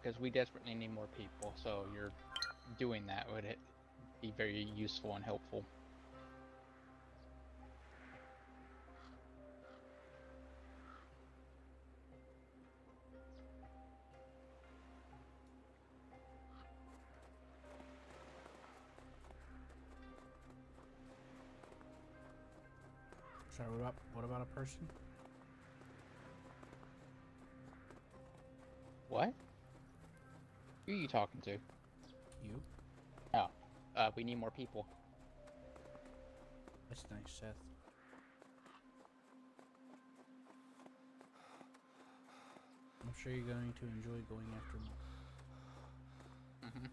Speaker 16: Because we desperately need more people, so you're doing that would be very useful and helpful.
Speaker 1: Sorry, what about a person?
Speaker 16: What? Who are you talking to?
Speaker 1: You?
Speaker 16: Oh, we need more people.
Speaker 1: That's nice, Seth. I'm sure you're going to enjoy going after more.
Speaker 16: Mm-hmm.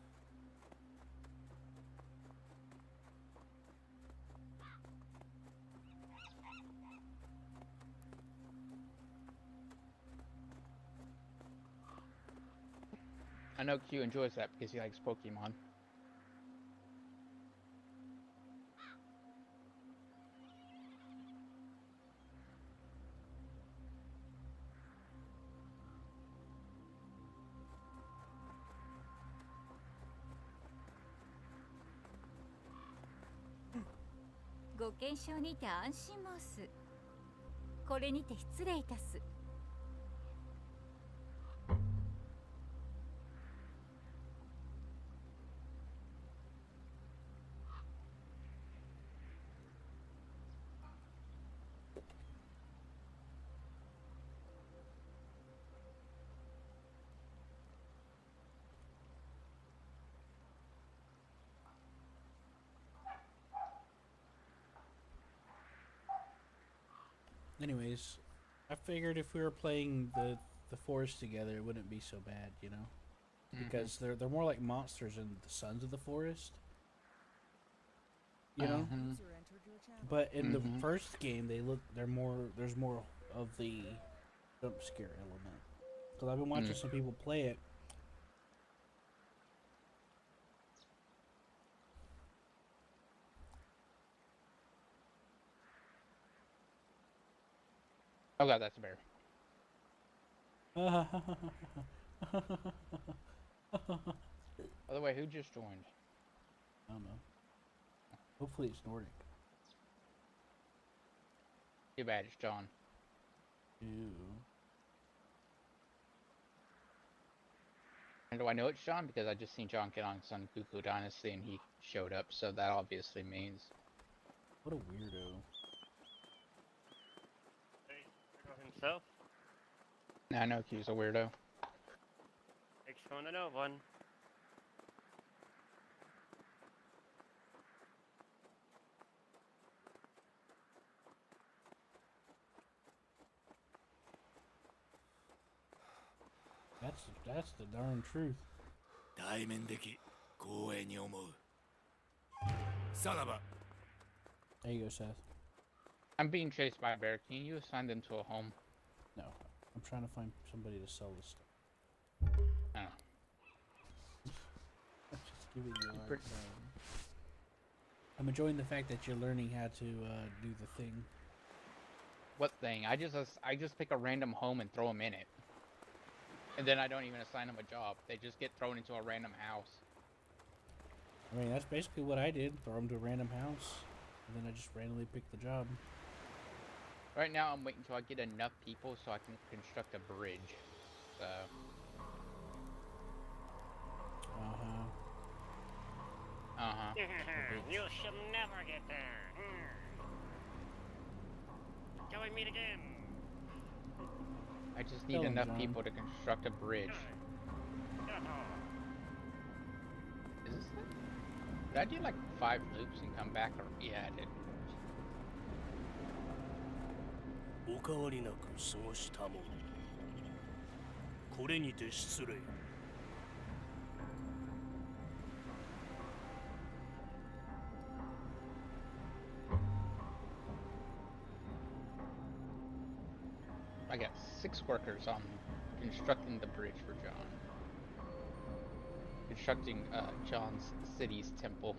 Speaker 16: I know Q enjoys that because he likes Pokemon.
Speaker 1: Anyways, I figured if we were playing the forest together, it wouldn't be so bad, you know, because they're more like monsters than the sons of the forest. You know, but in the first game, there's more of the jump scare element. Because I've been watching some people play it.
Speaker 16: Oh god, that's a bear. By the way, who just joined?
Speaker 1: I don't know. Hopefully it's Nordic.
Speaker 16: Too bad it's John.
Speaker 1: Ew.
Speaker 16: And do I know it's John? Because I just seen John get on Son Goku Dynasty and he showed up, so that obviously means.
Speaker 1: What a weirdo.
Speaker 19: Himself?
Speaker 16: Nah, I know he's a weirdo.
Speaker 19: Makes one to know one.
Speaker 1: That's the darn truth.
Speaker 18: 対面的光栄に思う。さらば。
Speaker 1: There you go, Seth.
Speaker 16: I'm being chased by a bear. Can you assign them to a home?
Speaker 1: No, I'm trying to find somebody to sell this stuff.
Speaker 16: Oh.
Speaker 1: I'm just giving you a hard time. I'm enjoying the fact that you're learning how to do the thing.
Speaker 16: What thing? I just pick a random home and throw them in it. And then I don't even assign them a job. They just get thrown into a random house.
Speaker 1: I mean, that's basically what I did. Throw them to a random house. And then I just randomly picked the job.
Speaker 16: Right now, I'm waiting until I get enough people so I can construct a bridge. So.
Speaker 19: You shall never get there. Till we meet again.
Speaker 16: I just need enough people to construct a bridge. Is this it? Did I do like 5 loops and come back? Or yeah, I did.
Speaker 20: お変わりなく過ごしたもの。これにて失礼。
Speaker 16: I got 6 workers on constructing the bridge for John. Constructing John's city's temple.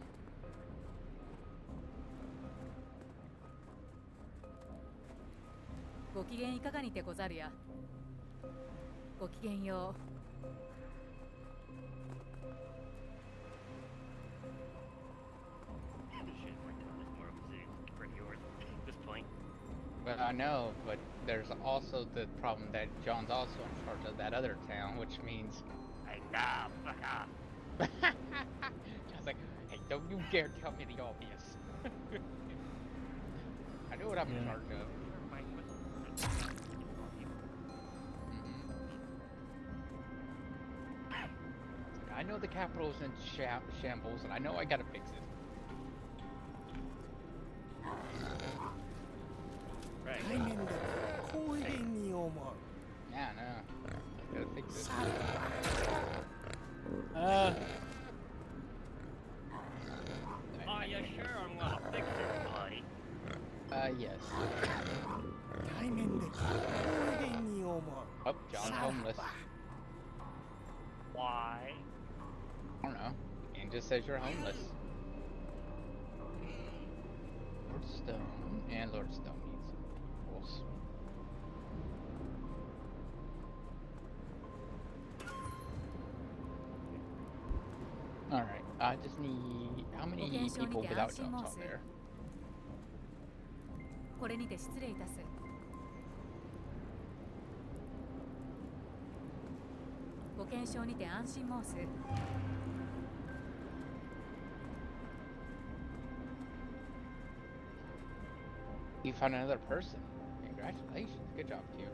Speaker 16: Well, I know, but there's also the problem that John's also in charge of that other town, which means...
Speaker 19: Hey, nah, fuck off.
Speaker 16: John's like, hey, don't you dare tell me the obvious. I know what I'm in charge of. I know the capital's in shambles, and I know I gotta fix it.
Speaker 20: Right.
Speaker 16: Yeah, I know. I gotta fix it.
Speaker 19: Are you sure I'm gonna fix it, buddy?
Speaker 16: Yes. Oh, John's homeless.
Speaker 19: Why?
Speaker 16: I don't know. It just says you're homeless. Lord Stone and Lord Stone needs equals. Alright, I just need... How many people without jobs on there?
Speaker 3: これにて失礼いたす。ご検証にて安心申す。
Speaker 16: You found another person. Congratulations. Good job, Q.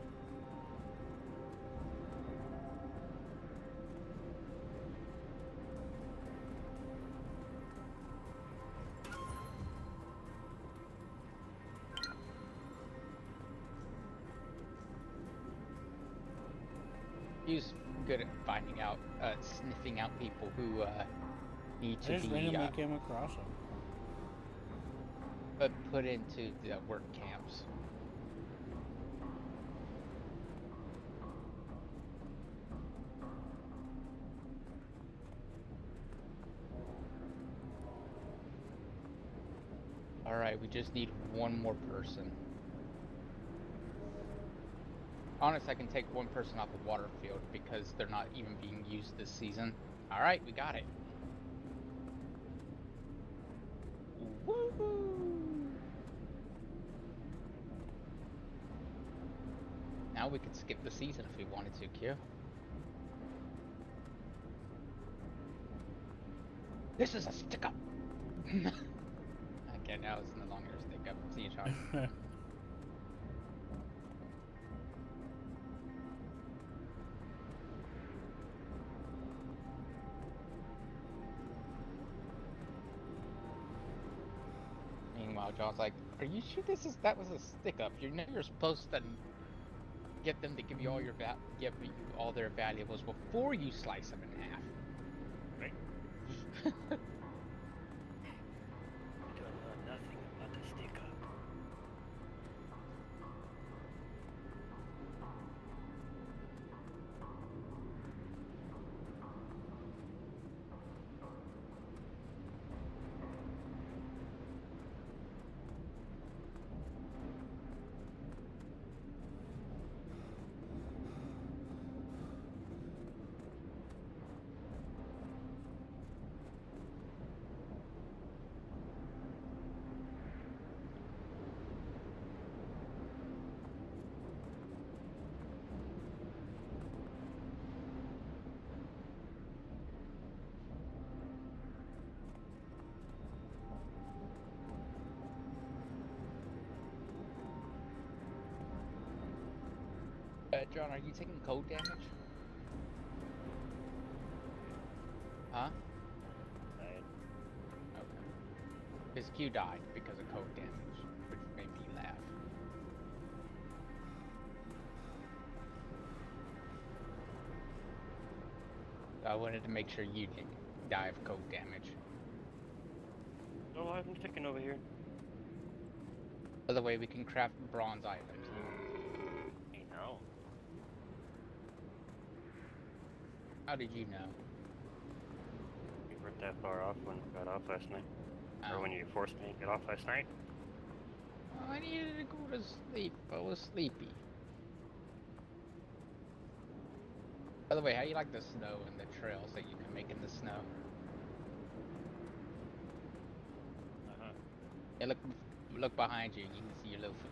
Speaker 16: He's good at finding out, sniffing out people who need to
Speaker 1: I just
Speaker 16: be
Speaker 1: randomly came across him.
Speaker 16: Put into the work camps. Alright, we just need one more person. Honest, I can take one person off the water field because they're not even being used this season. Alright, we got it. Woohoo! Now we could skip the season if we wanted to, Q. This is a stick-up! Okay, now it's no longer a stick-up. See you, Charlie. Meanwhile, John's like, "Are you sure that was a stick-up? You know you're supposed to get them to give you all your give you all their valuables before you slice them in half."
Speaker 20: Right. You don't know nothing about the stick up.
Speaker 16: John, are you taking cold damage? Huh?
Speaker 20: Right.
Speaker 16: Okay. His Q died because of cold damage, which made me laugh. So I wanted to make sure you didn't die of cold damage.
Speaker 19: No, I'm sticking over here.
Speaker 16: By the way, we can craft bronze items.
Speaker 19: Hey, no.
Speaker 16: How did you know?
Speaker 19: We weren't that far off when we got off last night. Or when you forced me to get off last night.
Speaker 16: Oh, I needed to go to sleep. I was sleepy. By the way, how do you like the snow and the trails that you can make in the snow? Yeah, look behind you. You can see your little footprints.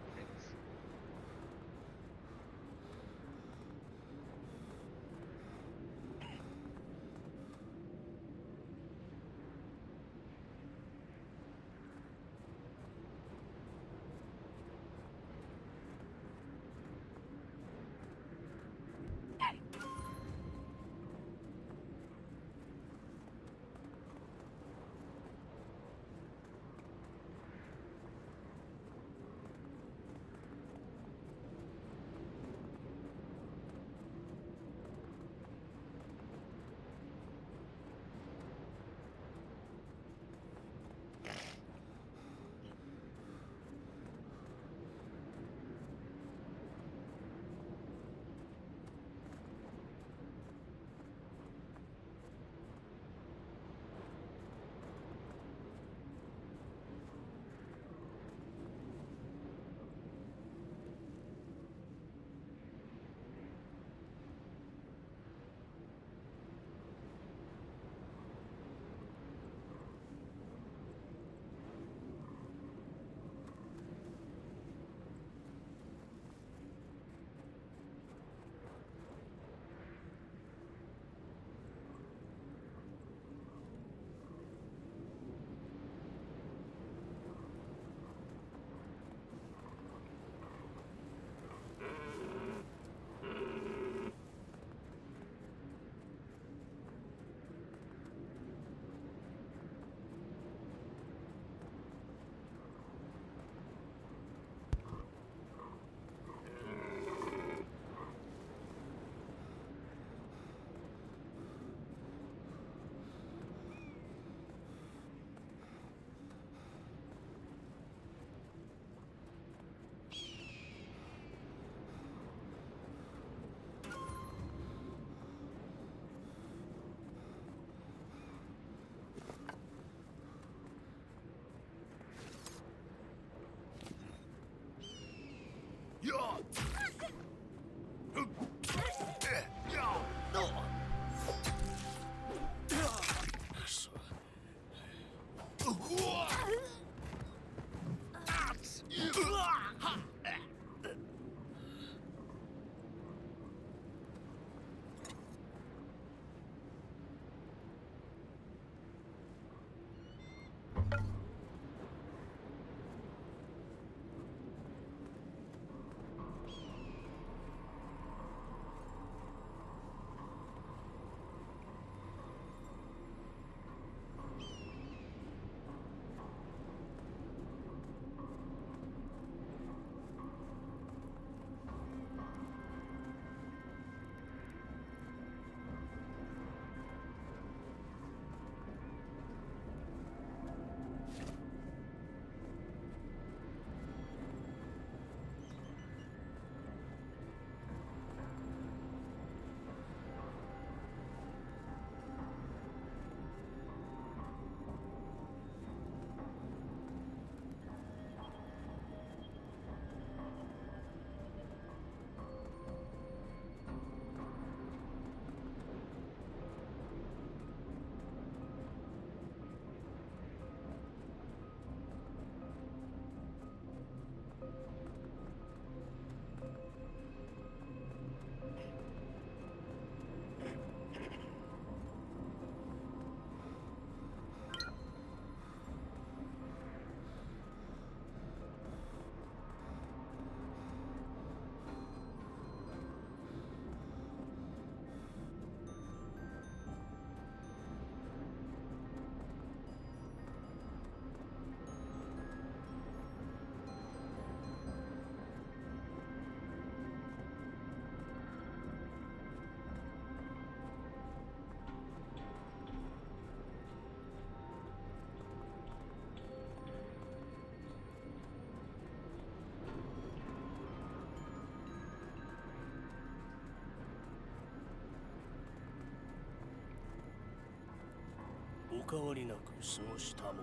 Speaker 20: お変わりなく過ごしたもう。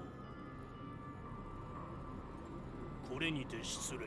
Speaker 20: これにて失礼。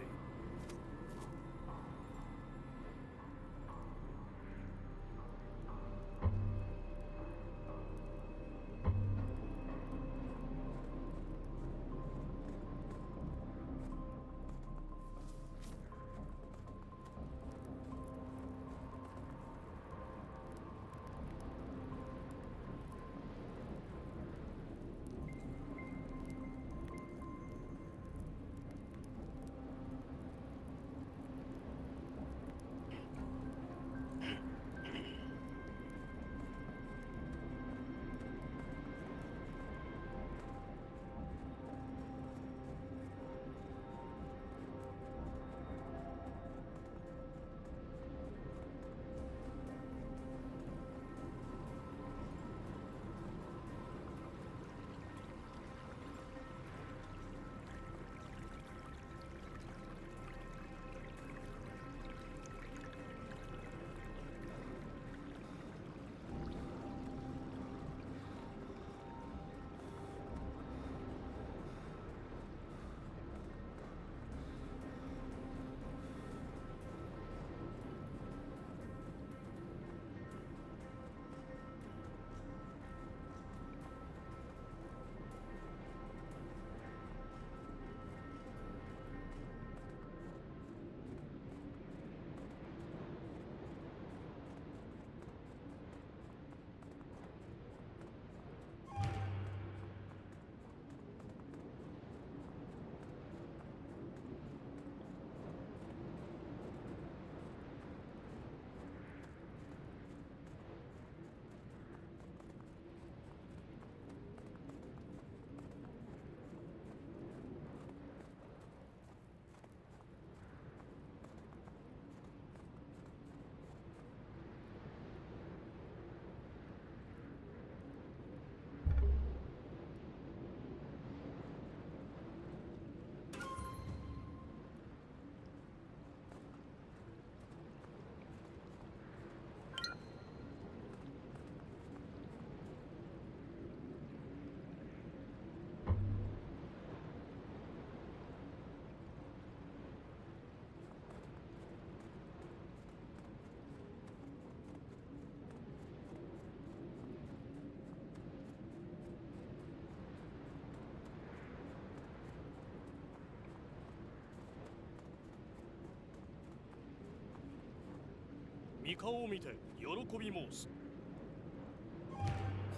Speaker 20: 三顔を見て喜び申す。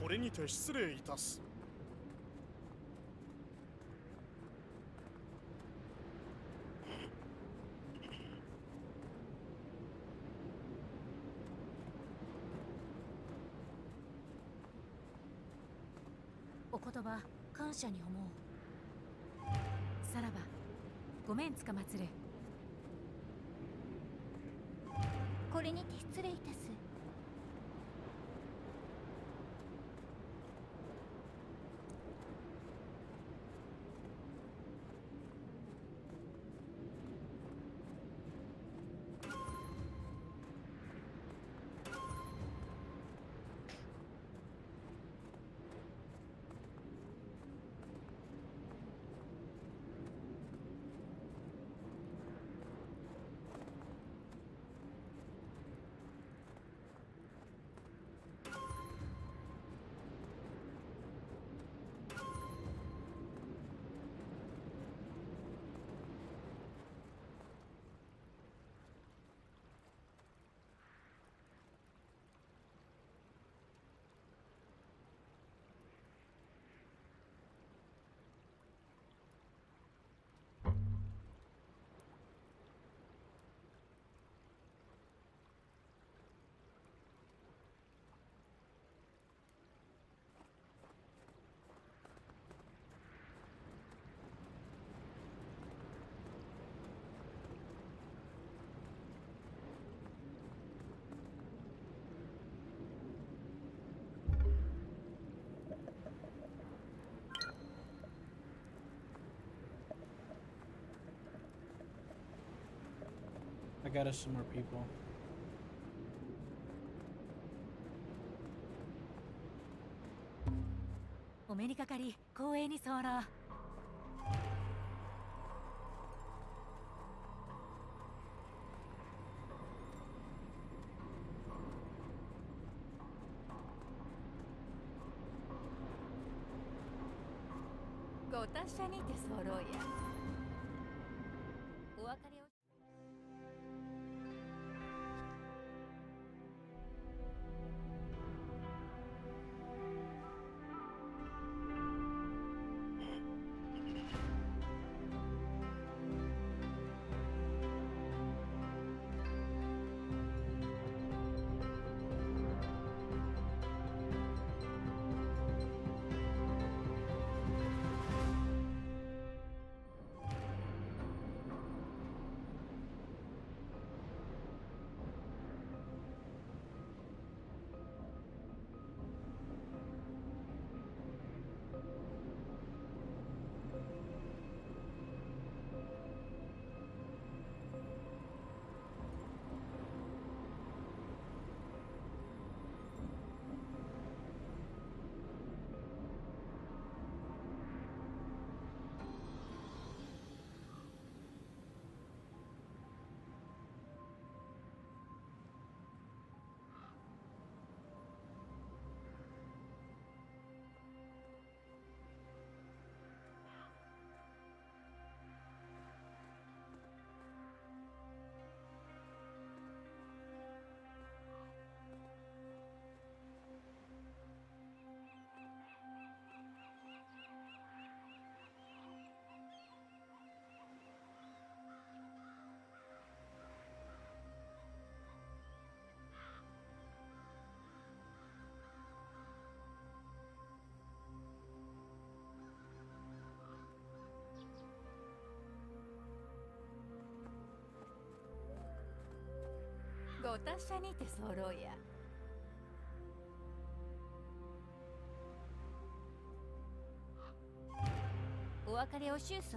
Speaker 20: これにて失礼いたす。
Speaker 21: お言葉感謝に思う。さらばごめんつかまつる。
Speaker 9: これにて失礼いたす。
Speaker 1: I got us some more people.
Speaker 21: お目にかかり光栄に候。ご達者にて候や。お別れを。ご達者にて候や。お別れをしゅう候。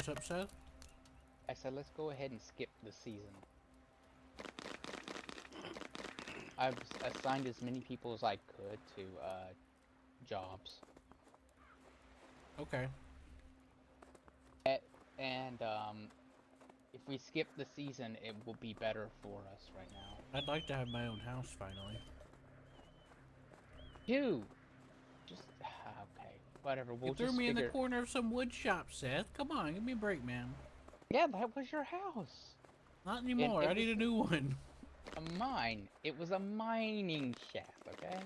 Speaker 1: What's up, Seth?
Speaker 16: I said let's go ahead and skip the season. I've assigned as many people as I could to jobs.
Speaker 1: Okay.
Speaker 16: And if we skip the season, it will be better for us right now.
Speaker 1: I'd like to have my own house finally.
Speaker 16: You just okay, whatever. We'll
Speaker 1: You threw
Speaker 16: just
Speaker 1: me in the
Speaker 16: figure...
Speaker 1: corner of some wood shop, Seth. Come on, give me a break, man.
Speaker 16: Yeah, that was your house.
Speaker 1: Not anymore. I need a new one.
Speaker 16: A mine. It was a mining shaft, okay?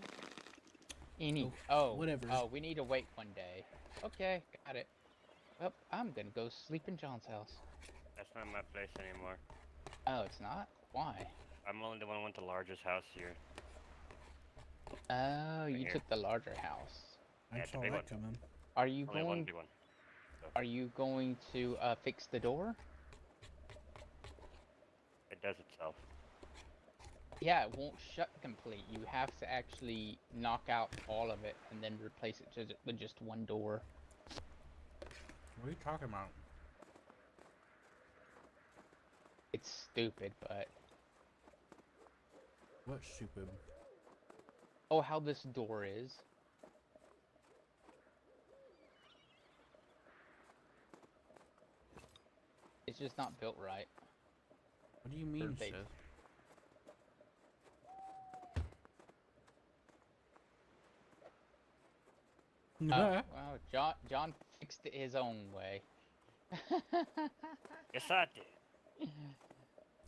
Speaker 1: Whatever.
Speaker 16: Oh, we need to wait one day. Okay, got it. Well, I'm gonna go sleep in John's house.
Speaker 19: That's not my place anymore.
Speaker 16: Oh, it's not? Why?
Speaker 19: I'm only the one who went the largest house here.
Speaker 16: Oh, you took the larger house.
Speaker 1: I saw that coming.
Speaker 16: Are you
Speaker 19: only
Speaker 16: going?
Speaker 19: One. So.
Speaker 16: Are you going to fix the door?
Speaker 19: It does itself.
Speaker 16: Yeah, it won't shut complete. You have to actually knock out all of it and then replace it with just one door.
Speaker 1: What are you talking about?
Speaker 16: It's stupid, but...
Speaker 1: What's stupid?
Speaker 16: Oh, how this door is. It's just not built right.
Speaker 1: What do you mean, Seth?
Speaker 16: Well, John fixed it his own way.
Speaker 19: Yes, I did.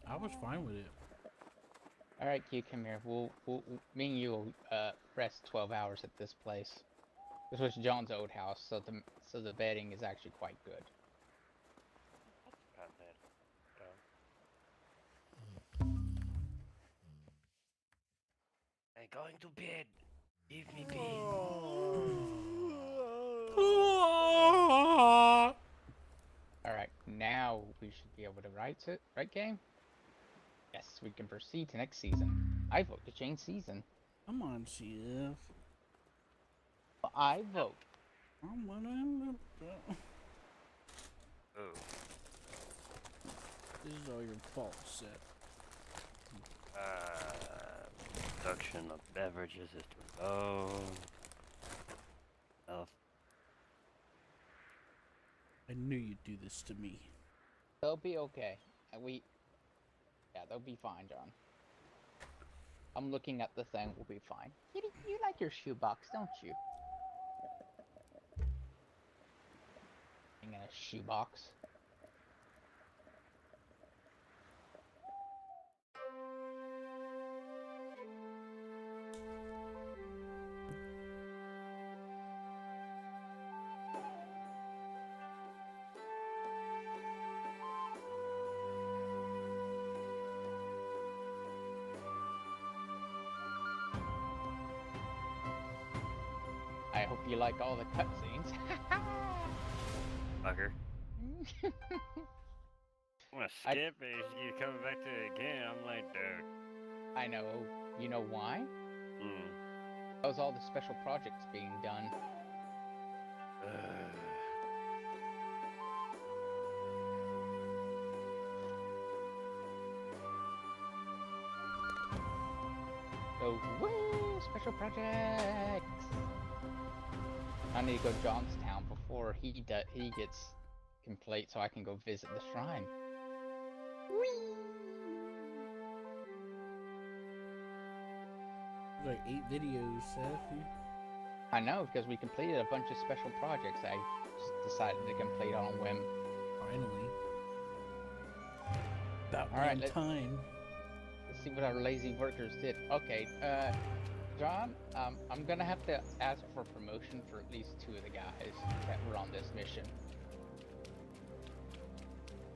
Speaker 1: I was fine with it.
Speaker 16: All right, Q, come here. Me and you will rest 12 hours at this place. This was John's old house, so the bedding is actually quite good.
Speaker 20: I'm going to bed. Leave me be.
Speaker 16: Alright, now we should be able to write it, right game? Yes, we can proceed to next season. I vote to change season.
Speaker 1: Come on, CF.
Speaker 16: I vote.
Speaker 1: I'm gonna...
Speaker 19: Oh.
Speaker 1: This is all your fault, Seth.
Speaker 19: Production of beverages is too low.
Speaker 1: I knew you'd do this to me.
Speaker 16: They'll be okay. Yeah, they'll be fine, John. I'm looking at the thing. We'll be fine. You like your shoebox, don't you? In a shoebox. I hope you like all the cutscenes.
Speaker 19: Fucker. I'm gonna skip it. You coming back to it again? I'm like, dude.
Speaker 16: I know. You know why? That was all the special projects being done. So, woo! Special projects! I need to go to Johnstown before he gets complete so I can go visit the shrine.
Speaker 1: Like 8 videos, Seth.
Speaker 16: I know, because we completed a bunch of special projects. I just decided to complete on a whim.
Speaker 1: Finally. About time.
Speaker 16: Let's see what our lazy workers did. Okay, John, I'm gonna have to ask for promotion for at least 2 of the guys that were on this mission.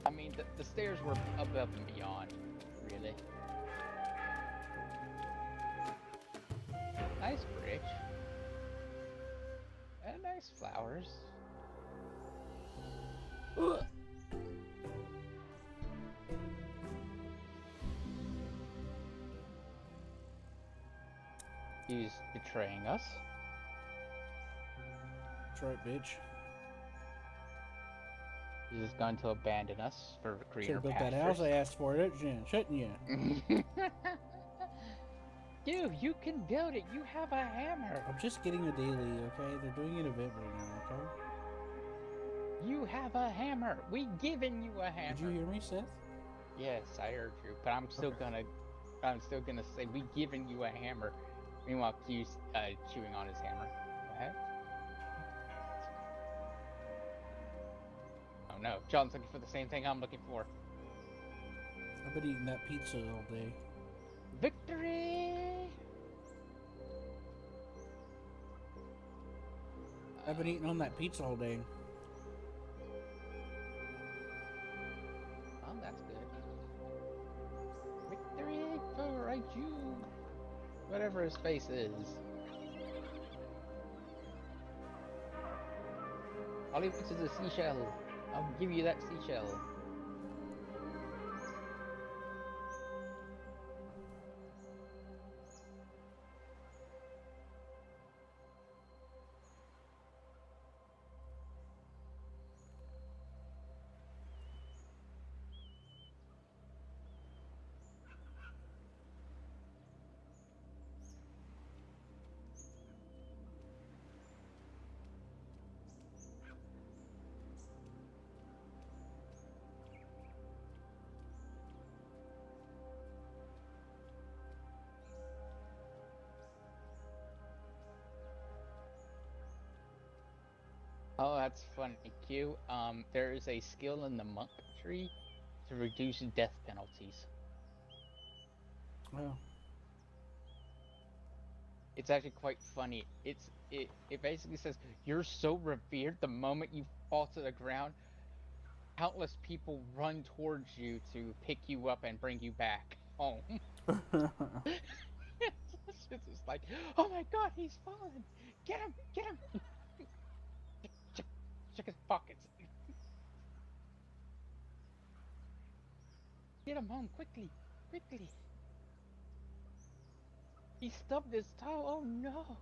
Speaker 16: I mean, the stairs were above and beyond, really. Nice bridge. And nice flowers. He's betraying us.
Speaker 1: That's right, bitch.
Speaker 16: He's just going to abandon us for greener
Speaker 1: Should've built that house I asked for it, shouldn't you?
Speaker 16: Dude, you can build it. You have a hammer.
Speaker 1: I'm just getting a daily, okay? They're doing an event right now, okay?
Speaker 16: You have a hammer. We given you a hammer.
Speaker 1: Did you hear me, Seth?
Speaker 16: Yes, I heard you. But I'm still gonna say we given you a hammer. Meanwhile, Q's chewing on his hammer. What? Oh no, John's looking for the same thing I'm looking for.
Speaker 1: I've been eating that pizza all day.
Speaker 16: Victory!
Speaker 1: I've been eating on that pizza all day.
Speaker 16: Oh, that's good. Victory for Raichu! Whatever his face is. All he wants is a seashell. I'll give you that seashell. Oh, that's funny, Q. There is a skill in the monk tree to reduce death penalties.
Speaker 1: Wow.
Speaker 16: It's actually quite funny. It basically says you're so revered the moment you fall to the ground, countless people run towards you to pick you up and bring you back home. It's just like, oh my god, he's fallen! Get him! Get him! Check his pockets. Get him home quickly! Quickly! He stubbed his toe! Oh no!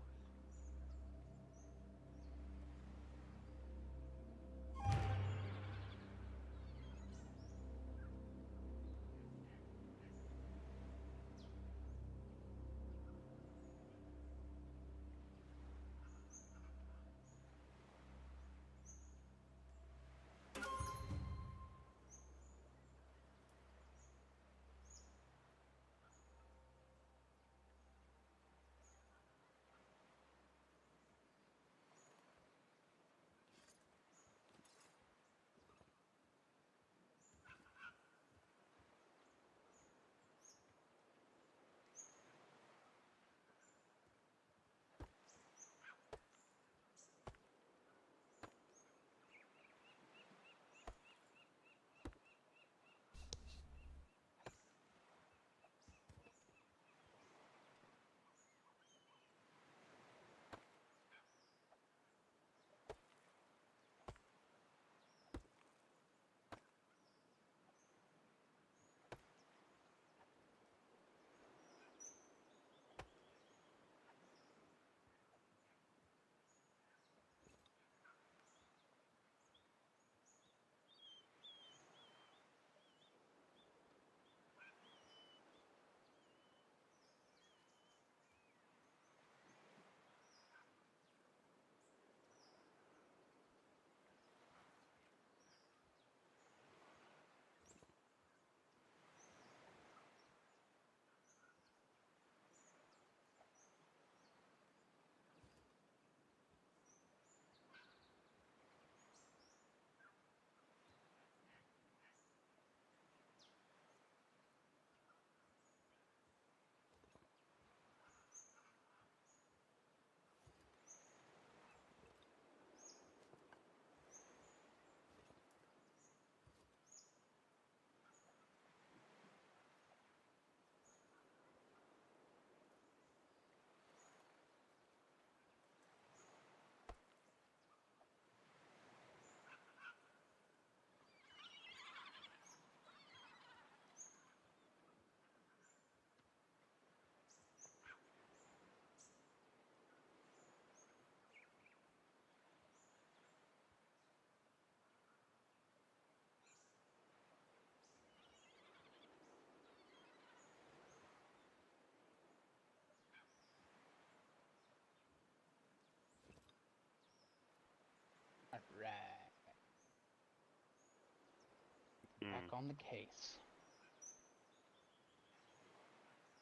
Speaker 16: Back on the case.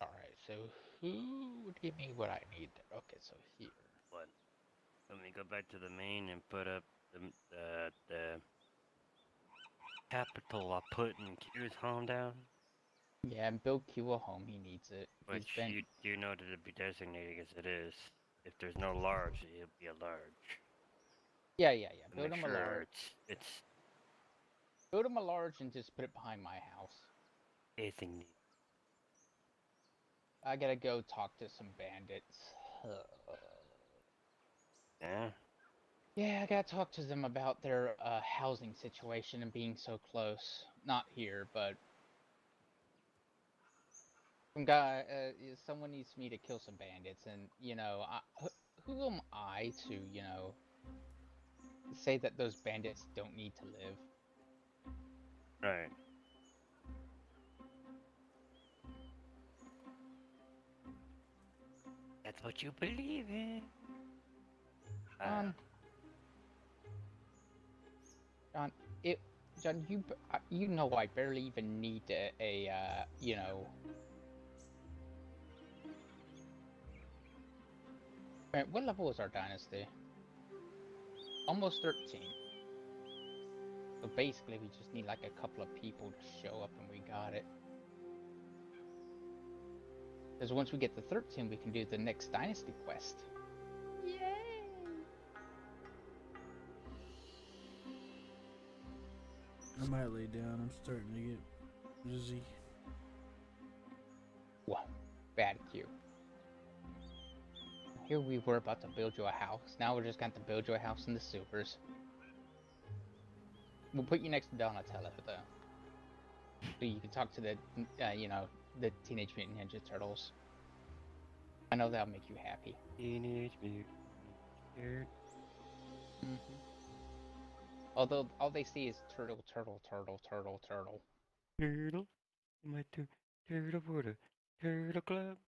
Speaker 16: Alright, so who would give me what I need there? Okay, so here.
Speaker 19: What? Let me go back to the main and put up the capital I put in Q's home down.
Speaker 16: Yeah, and build Q a home, he needs it.
Speaker 19: Which
Speaker 16: He's been...
Speaker 19: you do know that it'd be designated as it is. If there's no large, it'll be a large.
Speaker 16: Yeah.
Speaker 19: Build him a large. It's
Speaker 16: build him a large and just put it behind my house.
Speaker 19: anything neat.
Speaker 16: I gotta go talk to some bandits.
Speaker 19: Yeah?
Speaker 16: Yeah, I gotta talk to them about their housing situation and being so close. Not here, but some guy, someone needs me to kill some bandits, and you know, who am I to, you know, say that those bandits don't need to live?
Speaker 19: Right. That's what you believe in.
Speaker 16: John, you know I barely even need you know. Right, what level is our dynasty? Almost 13. So basically we just need like a couple of people to show up and we got it. Because once we get to 13 we can do the next dynasty quest. Yay!
Speaker 1: I might lay down. I'm starting to get dizzy.
Speaker 16: Whoa, bad cue. Here we were about to build you a house. Now we're just going to build you a house in the sewers. We'll put you next to Donatello, though. So you can talk to the, you know, the Teenage Mutant Ninja Turtles. I know that'll make you happy.
Speaker 19: Teenage Mutant Ninja
Speaker 16: Although all they see is turtle, turtle, turtle, turtle, turtle.
Speaker 19: Turtle, my turtle water, turtle club.